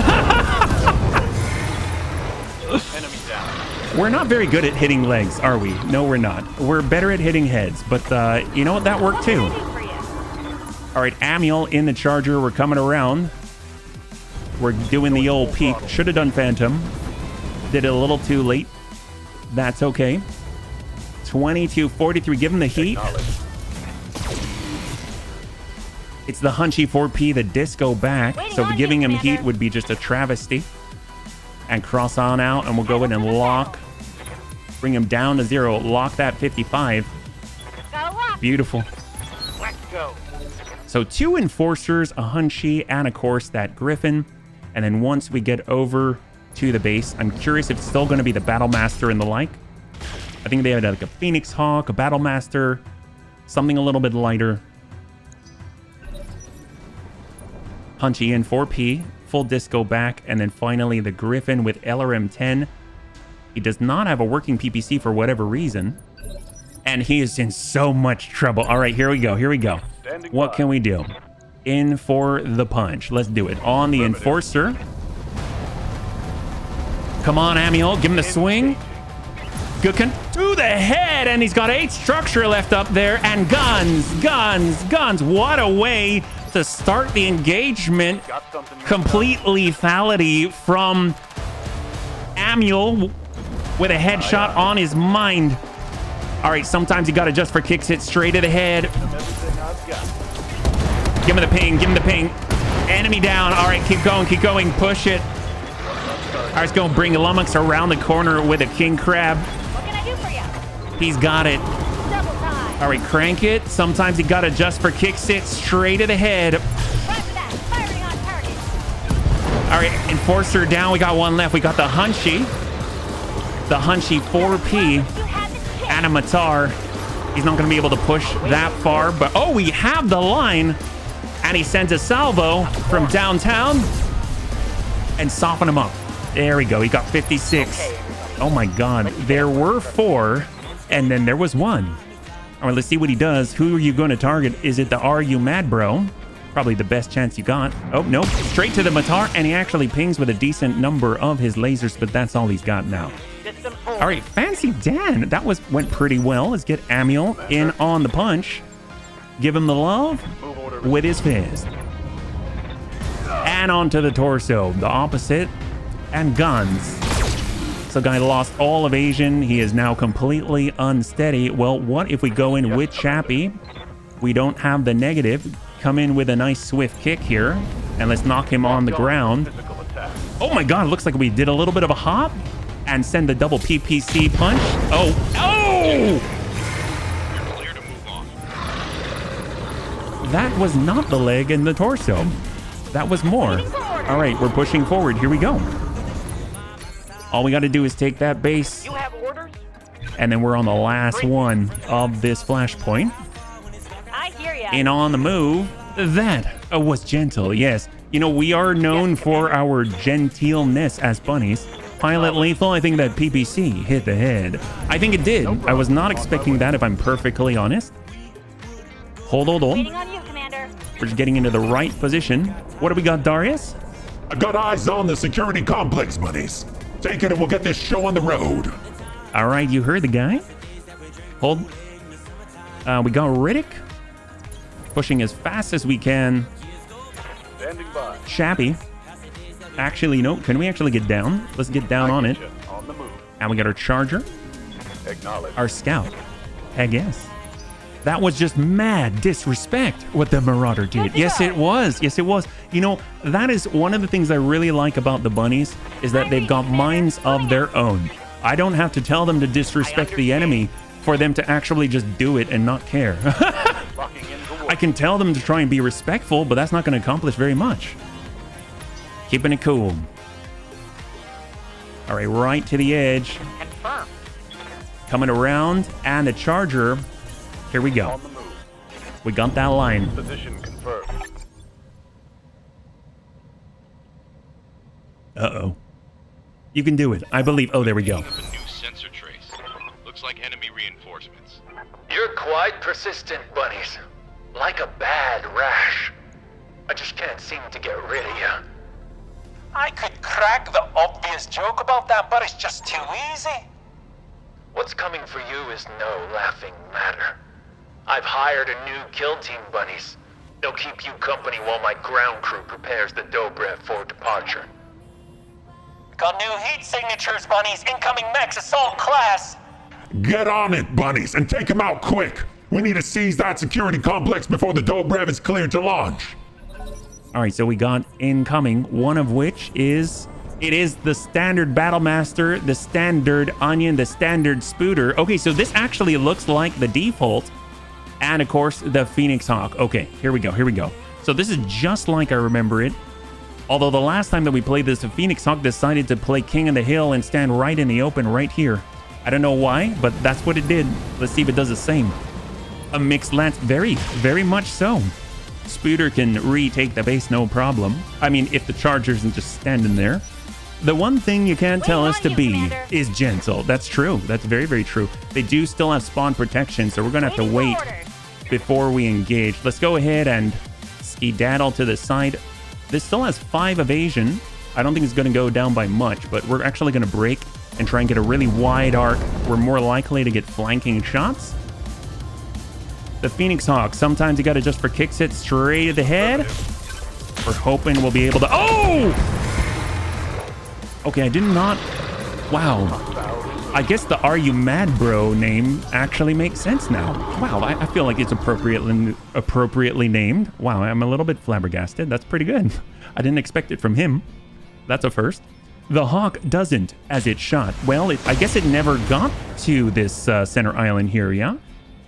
Enemy down. We're not very good at hitting legs, are we? No, we're not. We're better at hitting heads. But you know what? That worked too. All right, Amiel in the Charger. We're coming around. We're doing the old peek. Should have done Phantom. Did it a little too late. That's okay. 22-43. Give him the heat. It's the Hunchy 4P, the Disco back. So giving him heat would be just a travesty. And cross on out, and we'll go in and lock. Bring him down to 0. Lock that 55. Got a lock. Beautiful. Let's go. So 2 enforcers, a Hunchy, and of course that Griffin. And then once we get over to the base, I'm curious if it's still going to be the Battlemaster and the like. I think they had like a Phoenix Hawk, a Battlemaster, something a little bit lighter. Hunchy in 4P, full disco back, and then finally the Griffin with LRM 10. He does not have a working PPC for whatever reason. And he is in so much trouble. All right, here we go. Here we go. What can we do? In for the punch. Let's do it. On the enforcer. Come on, Amiel. Give him the swing. Good to the head. And he's got 8 structure left up there. And guns, guns, guns. What a way to start the engagement. Complete lethality from Amiel with a headshot on his mind. All right, sometimes you got to just for kicks it straight to the head. Give him the ping, give him the ping. Enemy down. All right, keep going, push it. All right, let's go bring Lummox around the corner with a King Crab. What can I do for you? He's got it. Double time. All right, crank it. Sometimes you got to just for kicks it straight to the head. Roger that. Firing on target. All right, enforcer down. We got 1 left. We got the Hunchy. The Hunchy 4P. You have this kick. And a Matar. He's not going to be able to push that far, but oh, we have the line. And he sends a salvo from downtown and soften him up. There we go. He got 56. Oh my God. There were 4, and then there was 1. All right, let's see what he does. Who are you going to target? Is it the Are You Mad Bro? Probably the best chance you got. Oh, nope. Straight to the Matar, and he actually pings with a decent number of his lasers, but that's all he's got now. All right, Fancy Dan. That went pretty well. Let's get Amiel in on the punch. Give him the love with his fist. And onto the torso. The opposite. And guns. So guy lost all evasion. He is now completely unsteady. Well, what if we go in with Chappie? We don't have the negative. Come in with a nice swift kick here. And let's knock him on the ground. Oh my god, looks like we did a little bit of a hop. And send the double PPC punch. Oh. Oh! That was not the leg and the torso. That was more. All right, we're pushing forward. Here we go. All we got to do is take that base. You have orders? And then we're on the last one of this flashpoint. I hear ya. And on the move, that was gentle. Yes. You know, we are known for our gentileness as bunnies. Pilot lethal, I think that PPC hit the head. I think it did. I was not expecting that, if I'm perfectly honest. Hold on. Waiting on you, Commander. We're just getting into the right position. What do we got, Darius? I've got eyes on the security complex, buddies. Take it and we'll get this show on the road. All right, you heard the guy. Hold. We got Riddick. Pushing as fast as we can. Standing by. Chappie. Actually, no. Can we actually get down? Let's get down on it. On the move. And we got our Charger. Acknowledge. Our Scout. Heck yes. That was just mad disrespect what the Marauder did. Yes, it was. Yes, it was. You know, that is one of the things I really like about the bunnies is that they've got minds of their own. I don't have to tell them to disrespect the enemy for them to actually just do it and not care. I can tell them to try and be respectful, but that's not going to accomplish very much. Keeping it cool. All right, right to the edge. Confirm. Coming around, and the Charger. Here we go. On the move. We got that line. Position confirmed. Uh-oh. You can do it. I believe. Oh, there we go. A new sensor trace. Looks like enemy reinforcements. You're quite persistent, bunnies. Like a bad rash. I just can't seem to get rid of you. I could crack the obvious joke about that, but it's just too easy. What's coming for you is no laughing matter. I've hired a new kill team, bunnies. They'll keep you company while my ground crew prepares the Dobrev for departure. Got new heat signatures, bunnies. Incoming mechs, assault class. Get on it, bunnies, and take him out quick. We need to seize that security complex before the Dobrev is cleared to launch. All right, so we got incoming, one of which is... It is the standard Battlemaster, the standard Onion, the standard Spooter. Okay, so this actually looks like the default. And of course, the Phoenix Hawk. Okay, here we go. So this is just like I remember it. Although the last time that we played this, the Phoenix Hawk decided to play King of the Hill and stand right in the open right here. I don't know why, but that's what it did. Let's see if it does the same. A mixed lance, very, very much so. Spooter can retake the base, no problem. I mean, if the Charger isn't just standing there. The one thing you can't tell us to be is gentle. That's true. That's very, very true. They do still have spawn protection, so we're going to have to wait before we engage. Let's go ahead and skedaddle to the side. This still has 5 evasion. I don't think it's going to go down by much, but we're actually going to break and try and get a really wide arc. We're more likely to get flanking shots. The Phoenix Hawk, sometimes you got to just for kicks it straight at the head. We're hoping we'll be able to... Oh! Okay, I did not... Wow. I guess the Are You Mad Bro name actually makes sense now. Wow, I feel like it's appropriately named. Wow, I'm a little bit flabbergasted. That's pretty good. I didn't expect it from him. That's a first. The Hawk doesn't as it shot. Well, I guess it never got to this center island here, yeah?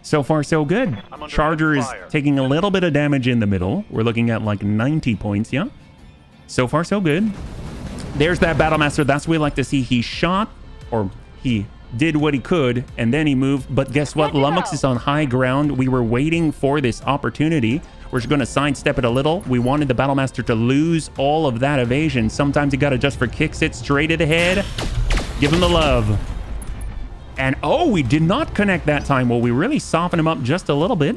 So far, so good. Charger is taking a little bit of damage in the middle. We're looking at like 90 points, yeah? So far, so good. There's that Battlemaster. That's what we like to see. He shot, or he did what he could, and then he moved. But guess what? Lummox is on high ground. We were waiting for this opportunity. We're just going to sidestep it a little. We wanted the Battlemaster to lose all of that evasion. Sometimes you got to just for kicks it straight at the head. Give him the love. And oh, we did not connect that time. Well, we really softened him up just a little bit.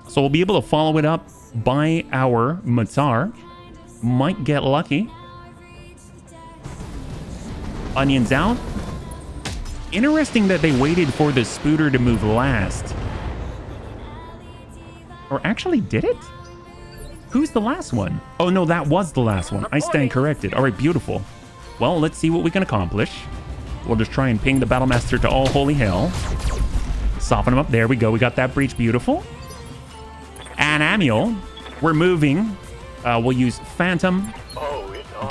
So we'll be able to follow it up by our Matar. Might get lucky. Onions out. Interesting that they waited for the Spooter to move last. Or actually, did it? Who's the last one? Oh, no, that was the last one. I stand corrected. All right, beautiful. Well, let's see what we can accomplish. We'll just try and ping the Battlemaster to all holy hell. Soften him up. There we go. We got that breach. Beautiful. And Amiel, we're moving. We'll use Phantom.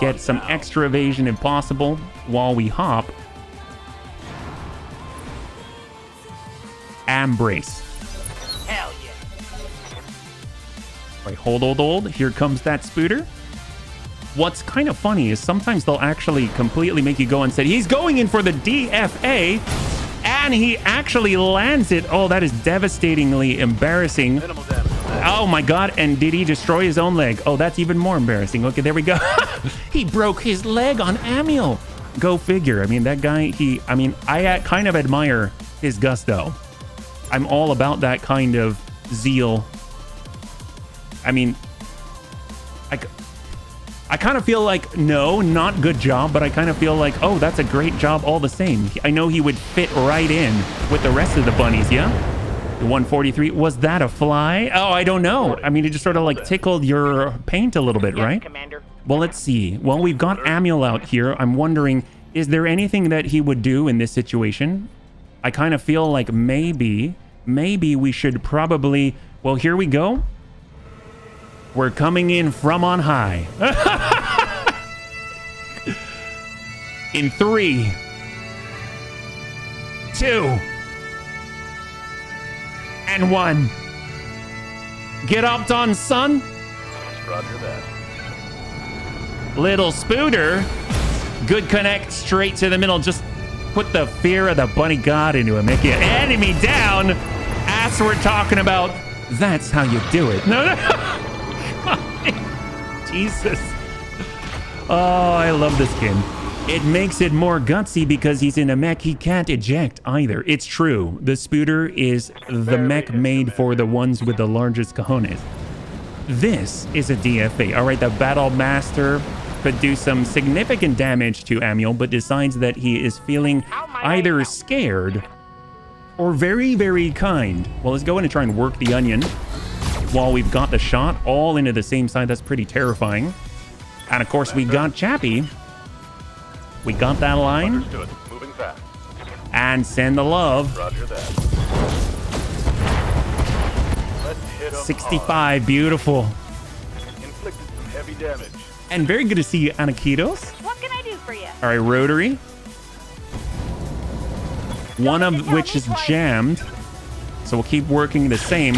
Get some extra evasion if possible while we hop. And brace. Hell yeah. All right, hold. Here comes that Spooter. What's kind of funny is sometimes they'll actually completely make you go and say, he's going in for the DFA, and he actually lands it. Oh, that is devastatingly embarrassing. Oh my God, and did he destroy his own leg? Oh, that's even more embarrassing. Okay, there we go. He broke his leg on Amiel. Go figure. I mean, that guy, I kind of admire his gusto. I'm all about that kind of zeal. I mean, I kind of feel like, no, not good job, but I kind of feel like, oh, that's a great job all the same. I know he would fit right in with the rest of the bunnies, yeah? The 143, was that a fly? Oh, I don't know. I mean, it just sort of like tickled your paint a little bit, right? Commander. Well, let's see. Well, we've got Amiel out here. I'm wondering, is there anything that he would do in this situation? I kind of feel like maybe we should probably, well, here we go. We're coming in from on high. In 3, 2, and 1. Get up, on, son. Roger that. Little Spooter. Good connect straight to the middle. Just put the fear of the bunny god into him. Make it enemy down. As we're talking about, that's how you do it. No. Jesus. Oh, I love this skin. It makes it more gutsy because he's in a mech. He can't eject either. It's true. The Spooter is the mech made for the ones with the largest cojones. This is a DFA. All right, the Battlemaster could do some significant damage to Amiel, but decides that he is feeling either scared or very, very kind. Well, let's go in and try and work the onion while we've got the shot all into the same side. That's pretty terrifying. And of course, we got Chappie. We got that line. Understood. Moving fast. And send the love. Roger that. Let's hit 'em 65, hard. beautiful. Inflicted some heavy damage. And very good to see you, Anakitos. What can I do for you? All right, rotary. One of which is jammed. So we'll keep working the same.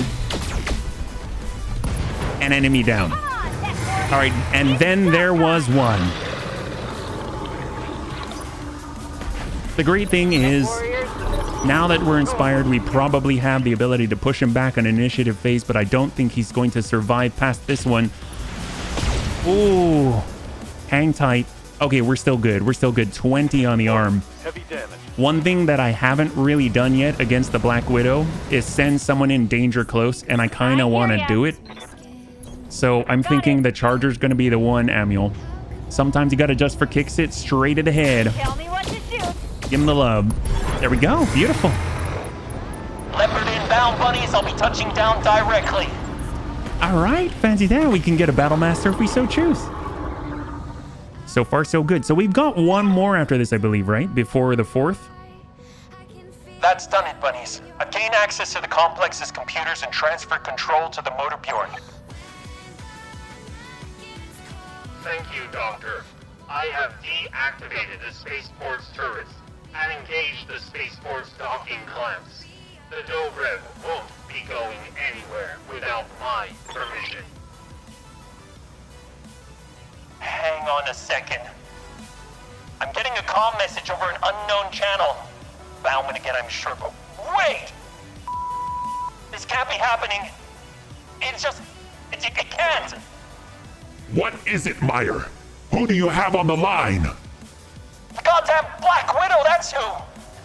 An enemy down. All right, and then there was one. The great thing is, now that we're inspired, we probably have the ability to push him back on initiative phase, but I don't think he's going to survive past this one. Ooh, hang tight. Okay, we're still good. We're still good. 20 on the arm. Heavy damage. One thing that I haven't really done yet against the Black Widow is send someone in danger close, and I kind of want to do it. So I'm thinking the Charger's going to be the one, Amiel. Sometimes you got to just for kicks it straight to the head. Tell me what to shoot. Give him the love. There we go. Beautiful. Leopard inbound, bunnies. I'll be touching down directly. All right. Fancy that. We can get a Battlemaster if we so choose. So far, so good. So we've got one more after this, I believe, right? Before the 4th. That's done it, bunnies. I've gained access to the complex's computers and transferred control to the motor Bjorn. Thank you, Doctor. I have deactivated the spaceport's turrets and engaged the spaceport's docking clamps. The Dobrev won't be going anywhere without my permission. Hang on a second. I'm getting a comm message over an unknown channel. Bauman again, I'm sure, but wait! This can't be happening. It's just... it can't! What is it, Meyer? Who do you have on the line? The goddamn Black Widow, that's who!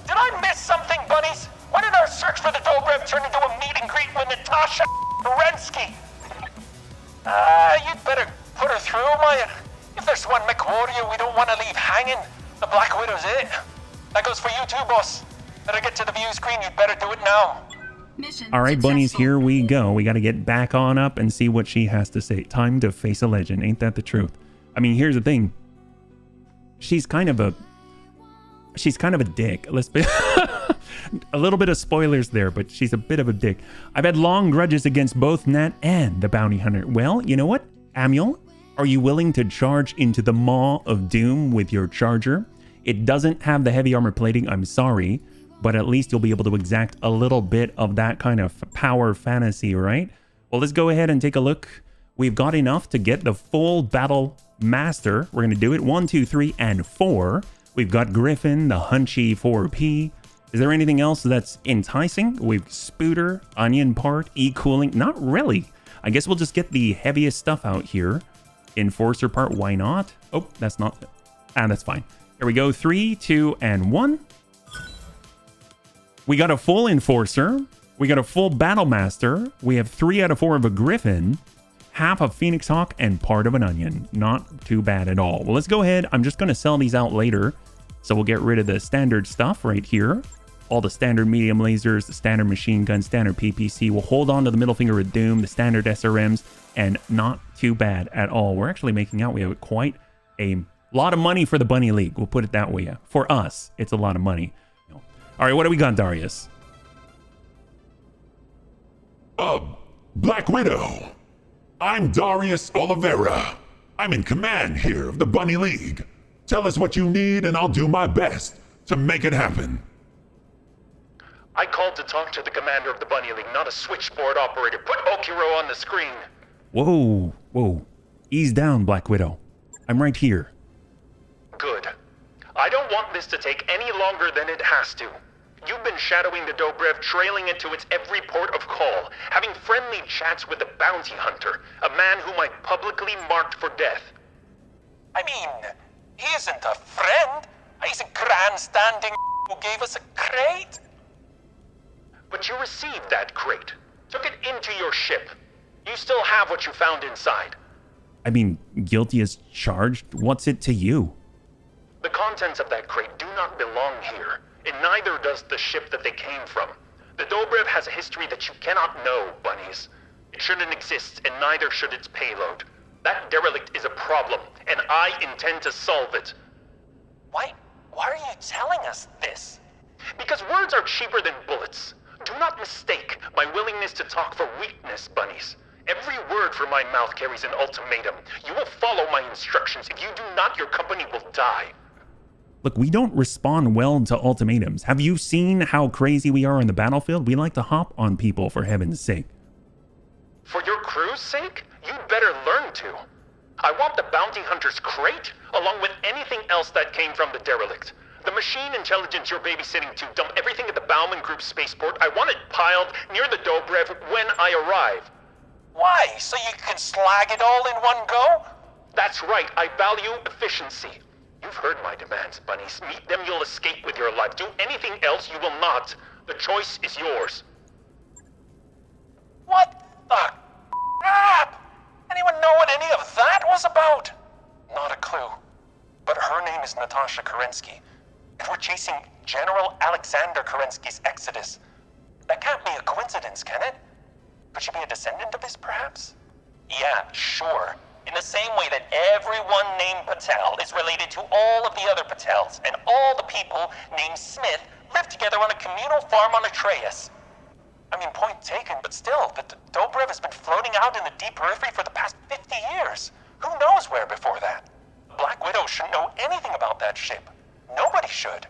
Did I miss something, bunnies? Why did our search for the Dobrev turn into a meet and greet with Natasha Kerensky? You'd better put her through, Maya. If there's one mech warrior we don't want to leave hanging, the Black Widow's it. That goes for you too, boss. Better get to the view screen. You'd better do it now. Mission All right, bunnies, successful. here we go. We got to get back on up and see what she has to say. Time to face a legend. Ain't that the truth? I mean, here's the thing. She's kind of a dick. Let's be a little bit of spoilers there, but she's a bit of a dick. I've had long grudges against both Nat and the bounty hunter. Well, you know what, Amiel? Are you willing to charge into the Maw of Doom with your charger? It doesn't have the heavy armor plating, I'm sorry, but at least you'll be able to exact a little bit of that kind of power fantasy, right? Well, let's go ahead and take a look. We've got enough to get the full Battle Master. We're going to do it 1, 2, 3, and 4. We've got Griffin, the Hunchy 4P. Is there anything else that's enticing? We've Spooter, Onion Part, E-Cooling. Not really. I guess we'll just get the heaviest stuff out here. Enforcer Part, why not? Oh, that's not... that's fine. Here we go, 3, 2, and 1. We got a full Enforcer. We got a full Battle Master. We have 3 out of 4 of a Griffin, half a Phoenix Hawk, and part of an Onion. Not too bad at all. Well, let's go ahead. I'm just going to sell these out later. So we'll get rid of the standard stuff right here. All the standard medium lasers, the standard machine gun, standard PPC. We'll hold on to the middle finger of doom, the standard SRMs, and not too bad at all. We're actually making out. We have quite a lot of money for the Bunny League. We'll put it that way. For us, it's a lot of money. All right, what do we got, Darius? Black Widow. I'm Darius Oliveira. I'm in command here of the Bunny League. Tell us what you need and I'll do my best to make it happen. I called to talk to the commander of the Bunny League, not a switchboard operator. Put Okiro on the screen. Whoa, whoa. Ease down, Black Widow. I'm right here. Good. I don't want this to take any longer than it has to. You've been shadowing the Dobrev, trailing it to its every port of call, having friendly chats with the bounty hunter, a man whom I publicly marked for death. I mean, he isn't a friend. He's a grandstanding who gave us a crate. But you received that crate, took it into your ship. You still have what you found inside. I mean, guilty as charged. What's it to you? The contents of that crate do not belong here, and neither does the ship that they came from. The Dobrev has a history that you cannot know, bunnies. It shouldn't exist, and neither should its payload. That derelict is a problem, and I intend to solve it. Why are you telling us this? Because words are cheaper than bullets. Do not mistake my willingness to talk for weakness, bunnies. Every word from my mouth carries an ultimatum. You will follow my instructions. If you do not, your company will die. Look, we don't respond well to ultimatums. Have you seen how crazy we are on the battlefield? We like to hop on people, for heaven's sake. For your crew's sake, you'd better learn to. I want the bounty hunter's crate, along with anything else that came from the derelict. The machine intelligence you're babysitting to dump everything at the Bauman Group spaceport. I want it piled near the Dobrev when I arrive. Why? So you can slag it all in one go? That's right, I value efficiency. You've heard my demands, bunnies. Meet them, you'll escape with your life. Do anything else, you will not. The choice is yours. What the crap? Anyone know what any of that was about? Not a clue. But her name is Natasha Kerensky. And we're chasing General Alexander Kerensky's exodus. That can't be a coincidence, can it? Could she be a descendant of his, perhaps? Yeah, sure. In the same way that everyone named Patel is related to all of the other Patels, and all the people named Smith live together on a communal farm on Atreus. I mean, point taken, but still, the Dobrev has been floating out in the deep periphery for the past 50 years. Who knows where before that? Black Widow shouldn't know anything about that ship. Nobody should.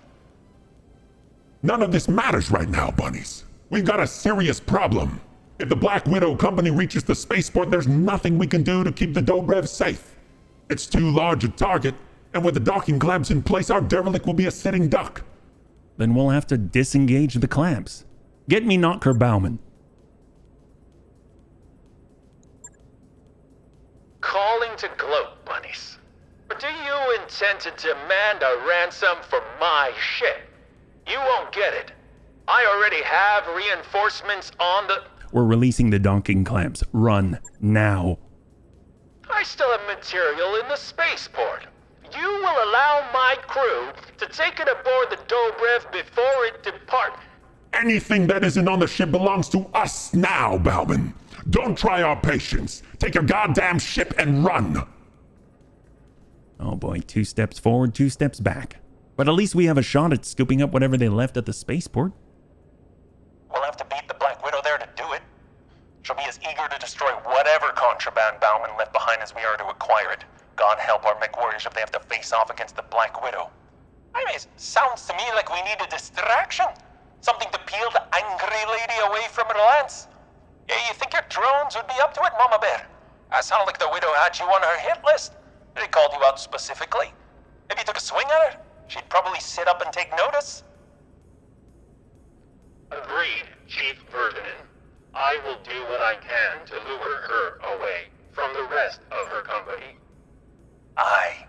None of this matters right now, bunnies. We've got a serious problem. If the Black Widow company reaches the spaceport, there's nothing we can do to keep the Dobrev safe. It's too large a target, and with the docking clamps in place, our derelict will be a sitting duck. Then we'll have to disengage the clamps. Get me Notker Bauman. Calling to gloat, bunnies. But do you intend to demand a ransom for my ship? You won't get it. I already have reinforcements on the... We're releasing the docking clamps. Run now. I still have material in the spaceport. You will allow my crew to take it aboard the Dobrev before it departs. Anything that isn't on the ship belongs to us now, Balvin. Don't try our patience. Take your goddamn ship and run. Oh boy, 2 steps forward, 2 steps back. But at least we have a shot at scooping up whatever they left at the spaceport. We'll have to beat the Black Widow there to do it. She'll be as eager to destroy whatever contraband Bauman left behind as we are to acquire it. God help our mech warriors if they have to face off against the Black Widow. I mean, it sounds to me like we need a distraction. Something to peel the angry lady away from her lance. Yeah, you think your drones would be up to it, Mama Bear? That sounded like the Widow had you on her hit list. They called you out specifically. If you took a swing at her, she'd probably sit up and take notice. Agreed, Chief Ferdinand. I will do what I can to lure her away from the rest of her company. Aye.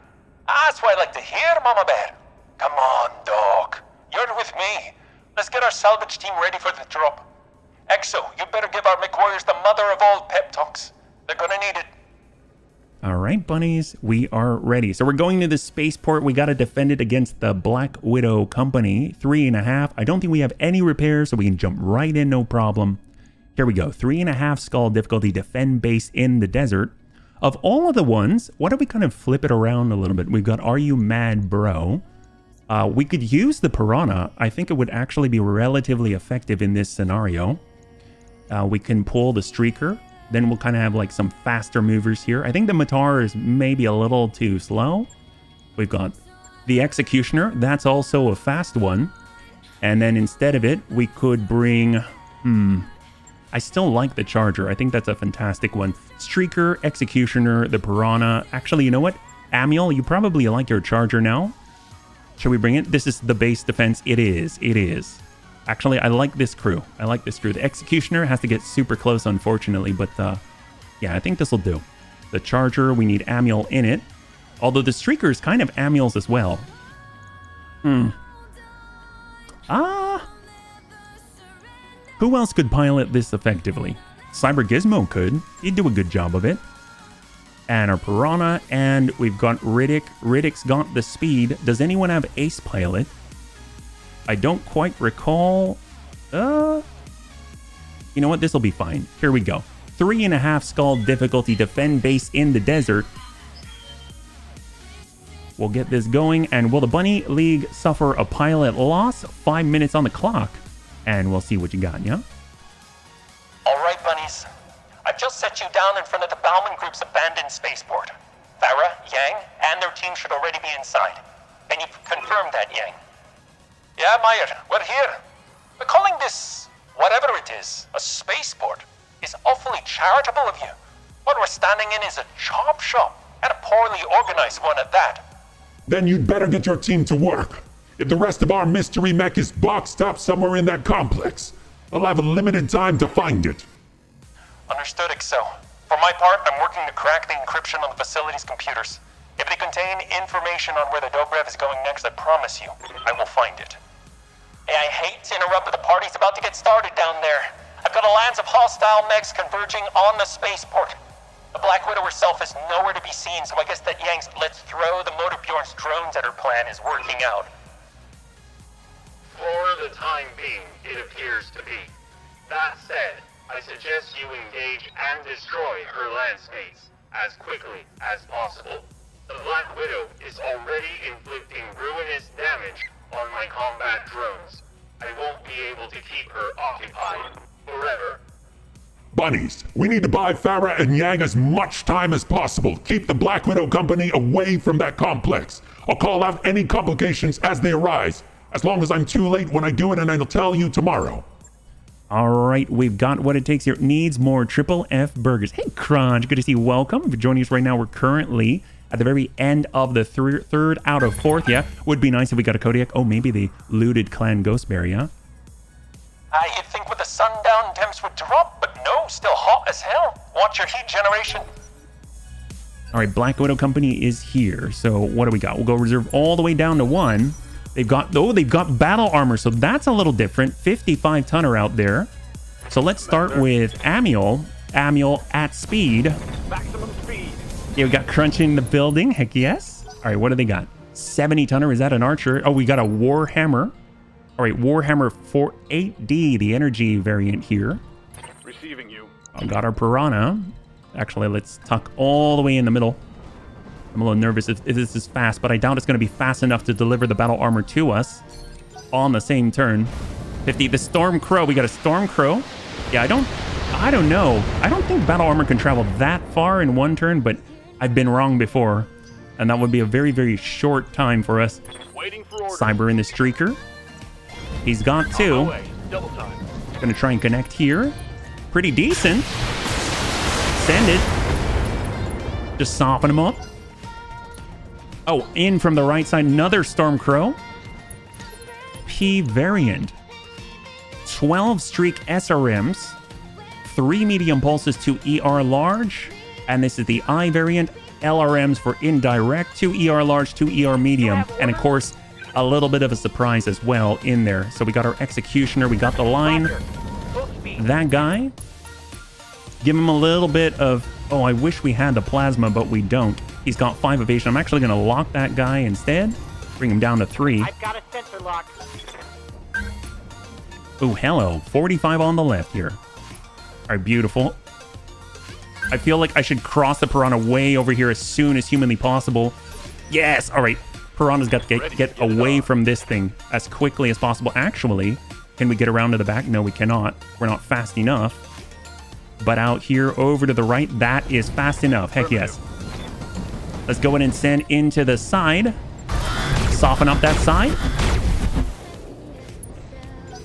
That's what I like to hear, Mama Bear. Come on, dog. You're with me. Let's get our salvage team ready for the drop. Exo, you better give our mech warriors the mother of all pep talks. They're gonna need it. All right, bunnies, we are ready. So we're going to the spaceport. We got to defend it against the Black Widow Company. 3.5. I don't think we have any repairs, so we can jump right in, no problem. Here we go. 3.5 skull difficulty, defend base in the desert. Of all of the ones, why don't we kind of flip it around a little bit? We've got Are You Mad, Bro? We could use the Piranha. I think it would actually be relatively effective in this scenario. We can pull the Streaker. Then we'll kind of have like some faster movers here. I think the Matar is maybe a little too slow. We've got the Executioner. That's also a fast one. And then instead of it, we could bring... I still like the Charger. I think that's a fantastic one. Streaker, Executioner, the Piranha. Actually, you know what? Amiel, you probably like your Charger now. Should we bring it? This is the base defense. It is. It is. Actually, I like this crew. I like this crew. The Executioner has to get super close, unfortunately, but yeah, I think this will do. The Charger, we need Amiel in it. Although the Streaker is kind of Amiel's as well. Who else could pilot this effectively? Cyber Gizmo could. He'd do a good job of it. And our Piranha, and we've got Riddick. Riddick's got the speed. Does anyone have Ace Pilot? I don't quite recall. You know what? This will be fine. Here we go. 3.5 skull difficulty, defend base in the desert. We'll get this going. And will the Bunny League suffer a pilot loss? 5 minutes on the clock. And we'll see what you got, yeah? All right, bunnies. I've just set you down in front of the Bauman Group's abandoned spaceport. Farah, Yang, and their team should already be inside. Can you confirm that, Yang? Yeah, Meyer, we're here. But calling this, whatever it is, a spaceport, is awfully charitable of you. What we're standing in is a chop shop, and a poorly organized one at that. Then you'd better get your team to work. If the rest of our mystery mech is boxed up somewhere in that complex, I'll have a limited time to find it. Understood, Exo. For my part, I'm working to crack the encryption on the facility's computers. If they contain information on where the Dobrev is going next, I promise you, I will find it. Hey, I hate to interrupt, but the party's about to get started down there. I've got a lance of hostile mechs converging on the spaceport. The Black Widow herself is nowhere to be seen, so I guess that Yang's let's throw the Motor Bjorn's drones at her plan is working out. For the time being, it appears to be. That said, I suggest you engage and destroy her land space as quickly as possible. The Black Widow is already inflicting ruinous damage on my combat drones. I won't be able to keep her occupied forever. Bunnies, we need to buy Farah and Yang as much time as possible. Keep the Black Widow Company away from that complex. I'll call out any complications as they arise, as long as I'm too late when I do it, and I'll tell you tomorrow. All right, we've got what it takes here. Needs more Triple F burgers. Hey, Crunch, good to see you. Welcome. For joining us right now, we're currently at the very end of the third out of fourth. Yeah, would be nice if we got a Kodiak. Oh, maybe the looted Clan Ghostberry, yeah? You'd think with the sundown temps would drop, but no, still hot as hell. Want your heat generation? All right, Black Widow Company is here. So what do we got? We'll go reserve all the way down to 1. They've got battle armor, so that's a little different. 55 tonner out there. So let's start with Amiel. Amiel at speed. Maximum speed. Yeah, we got Crunch in the building. Heck yes. All right, what do they got? 70 tonner. Is that an archer? Oh, we got a Warhammer. All right, Warhammer 48D, the energy variant here. Receiving you. I got our Piranha. Actually, let's tuck all the way in the middle. I'm a little nervous if this is fast, but I doubt it's going to be fast enough to deliver the battle armor to us on the same turn. 50. The Storm Crow. We got a Storm Crow. Yeah, I don't know. I don't think battle armor can travel that far in one turn, but I've been wrong before. And that would be a very, very short time for us. Waiting for orders. Cyber in the Streaker. He's got two. On my way. Double time. Gonna try and connect here. Pretty decent. Send it. Just soften him up. Oh, in from the right side, another Storm Crow. P variant. 12 streak SRMs. 3 medium pulses to ER large. And this is the I variant. LRMs for indirect, 2 ER large, 2 ER medium. And of course, a little bit of a surprise as well in there. So we got our Executioner, we got the line. That guy. Give him a little bit of, oh, I wish we had the plasma, but we don't. He's got 5 evasion. I'm actually going to lock that guy instead. Bring him down to 3. I've got a sensor lock. Oh, hello. 45 on the left here. All right, beautiful. I feel like I should cross the Piranha way over here as soon as humanly possible. Yes. All right. Piranha's got to get away from this thing as quickly as possible. Actually, can we get around to the back? No, we cannot. We're not fast enough. But out here over to the right, that is fast enough. Heck yes. Let's go in and send into the side. Soften up that side.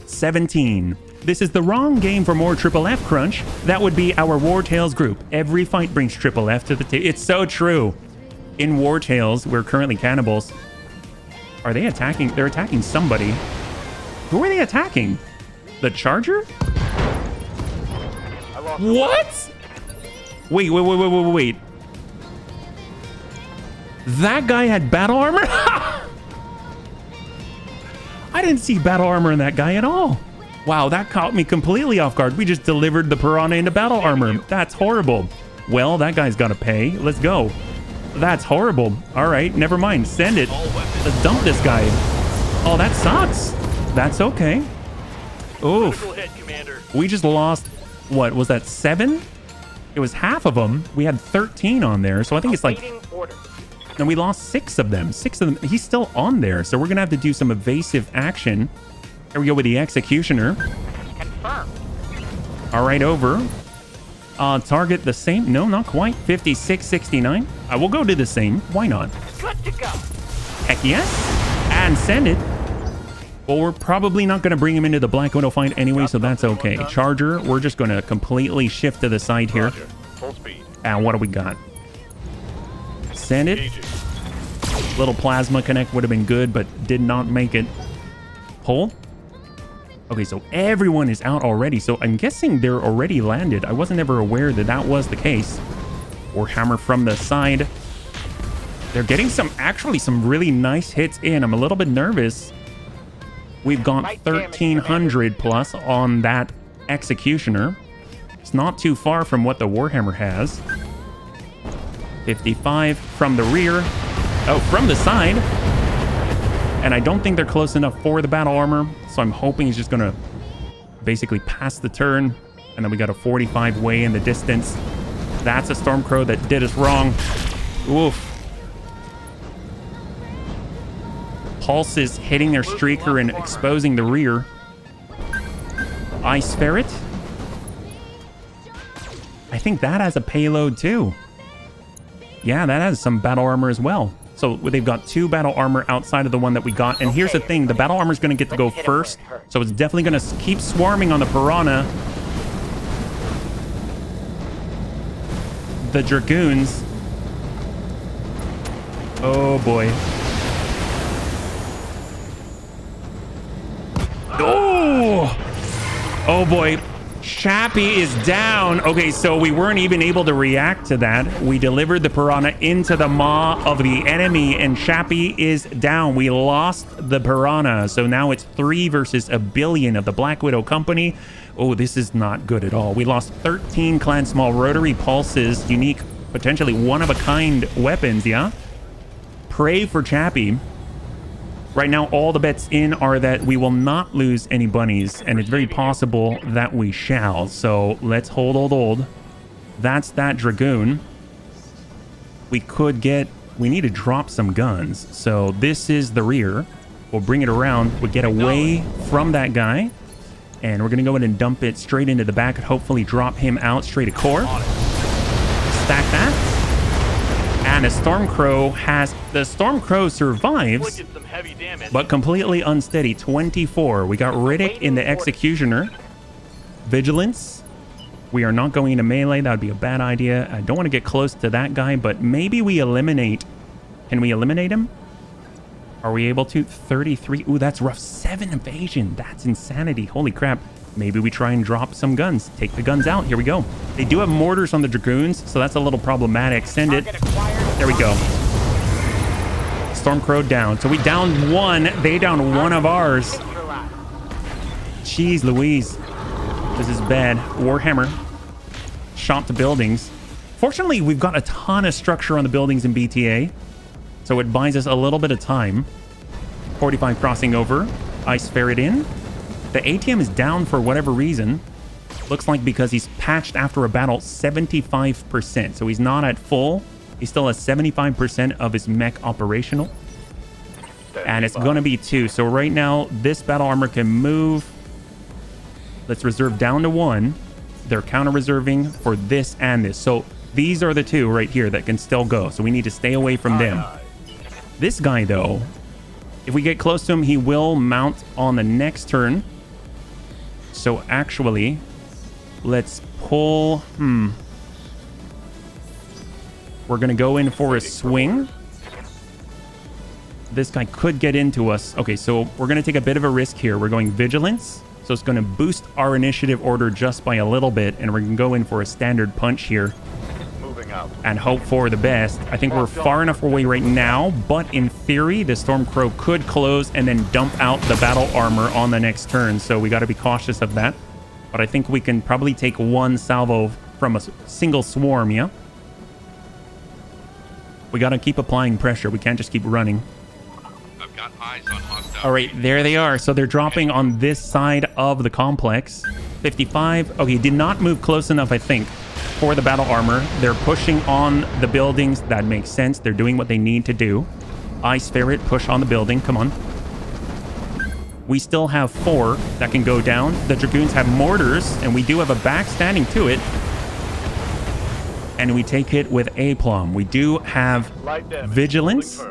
17. This is the wrong game for more Triple F Crunch. That would be our War Tales group. Every fight brings Triple F to the table. It's so true. In War Tales, we're currently cannibals. Are they attacking? They're attacking somebody. Who are they attacking? The Charger? What? Wait. That guy had battle armor? I didn't see battle armor in that guy at all. Wow, that caught me completely off guard. We just delivered the Piranha into battle armor. That's horrible. Well, that guy's got to pay. Let's go. That's horrible. All right, never mind. Send it. Let's dump this guy. Oh, that sucks. That's okay. Oof. We just lost, what, was that 7? It was half of them. We had 13 on there, so I think it's like... And we lost 6 of them. 6 of them. He's still on there, so we're going to have to do some evasive action. Here we go with the Executioner. Confirm. All right, over. Target the same. No, not quite. 56, 69. I will go to the same. Why not? Good to go. Heck yes. And send it. Well, we're probably not going to bring him into the Black Widow fight anyway, so that's okay. Charger, we're just going to completely shift to the side here. Full speed. And what do we got? Send it. Little plasma connect would have been good, but did not make it. Pull. Okay, so everyone is out already. So I'm guessing they're already landed. I wasn't ever aware that that was the case. Warhammer from the side. They're getting actually some really nice hits in. I'm a little bit nervous. We've got 1,300 plus on that Executioner. It's not too far from what the Warhammer has. 55 from the rear. Oh, from the side. And I don't think they're close enough for the battle armor. So I'm hoping he's just going to basically pass the turn. And then we got a 45 way in the distance. That's a Stormcrow that did us wrong. Oof. Pulses hitting their Streaker and exposing the rear. Ice Ferret. I think that has a payload too. Yeah, that has some battle armor as well. So they've got 2 battle armor outside of the one that we got. And here's the thing, the battle armor is going to get to go first. So it's definitely going to keep swarming on the Piranha. The Dragoons. Oh boy. Oh! Oh boy. Chappie is down. Okay, so we weren't even able to react to that. We delivered the piranha into the maw of the enemy, and Chappie is down. We lost the piranha. So now it's 3 versus 1 billion of the Black Widow Company. Oh, this is not good at all. We lost 13 Clan Small rotary pulses, unique, potentially one-of-a-kind weapons, yeah? Pray for Chappie. Right now, all the bets in are that we will not lose any bunnies, and it's very possible that we shall. So let's hold. That's that Dragoon. We need to drop some guns. So this is the rear. We'll bring it around. We'll get away from that guy, and we're going to go in and dump it straight into the back and hopefully drop him out straight to core. Stack that. And the Stormcrow survives, but completely unsteady. 24. We got Riddick in the Executioner. Vigilance. We are not going into melee. That would be a bad idea. I don't want to get close to that guy, but maybe we eliminate. Can we eliminate him? Are we able to? 33. Ooh, that's rough. 7 evasion. That's insanity. Holy crap. Maybe we try and drop some guns. Take the guns out. Here we go. They do have mortars on the Dragoons, so that's a little problematic. Send it. There we go. Stormcrow down. So we downed 1. They downed 1 of ours. Jeez Louise. This is bad. Warhammer. Shot to buildings. Fortunately, we've got a ton of structure on the buildings in BTA, so it buys us a little bit of time. 45 crossing over. Ice ferret in. The ATM is down for whatever reason. Looks like because he's patched after a battle 75%. So he's not at full. He still has 75% of his mech operational. And it's going to be 2. So right now, this battle armor can move. Let's reserve down to 1. They're counter-reserving for this and this. So these are the 2 right here that can still go. So we need to stay away from them. This guy, though, if we get close to him, he will mount on the next turn. So actually, let's pull... We're going to go in for a swing. This guy could get into us. Okay, so we're going to take a bit of a risk here. We're going Vigilance. So it's going to boost our initiative order just by a little bit. And we're going to go in for a standard punch here. And hope for the best. I think we're far enough away right now, but in theory, the Stormcrow could close and then dump out the battle armor on the next turn. So we got to be cautious of that. But I think we can probably take 1 salvo from a single swarm, yeah? We got to keep applying pressure. We can't just keep running. I've got eyes on hostile. All right, there they are. So they're dropping on this side of the complex. 55. Okay, did not move close enough, I think, for the battle armor. They're pushing on the buildings. That makes sense. They're doing what they need to do. Ice Ferret, push on the building. Come on. We still have 4 that can go down. The Dragoons have mortars, and we do have a back standing to it. And we take it with aplomb. We do have Vigilance.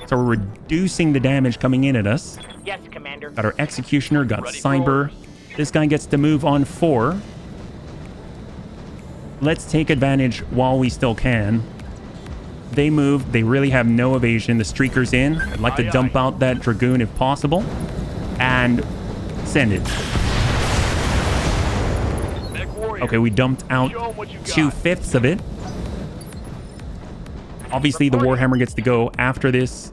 So we're reducing the damage coming in at us. Yes, Commander. Got our Executioner, got Cyber. This guy gets to move on 4. Let's take advantage while we still can. They move. They really have no evasion. The Streaker's in. I'd like to dump out that Dragoon if possible. And send it. Okay, we dumped out 2/5 of it. Obviously, the Warhammer gets to go after this.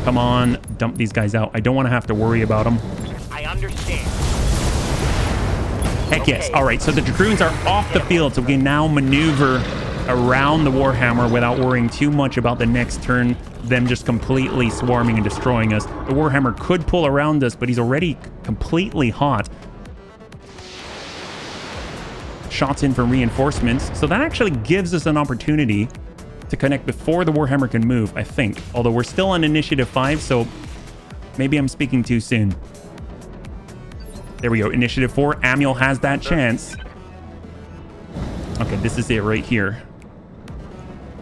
Come on, dump these guys out. I don't want to have to worry about them. I understand. Heck yes. All right, so the Dragoons are off the field, so we can now maneuver around the Warhammer without worrying too much about the next turn, them just completely swarming and destroying us. The Warhammer could pull around us, but he's already completely hot. Shots in for reinforcements. So that actually gives us an opportunity to connect before the Warhammer can move, I think. Although we're still on initiative 5, so maybe I'm speaking too soon. There we go. Initiative 4. Amiel has that chance. Okay, this is it right here.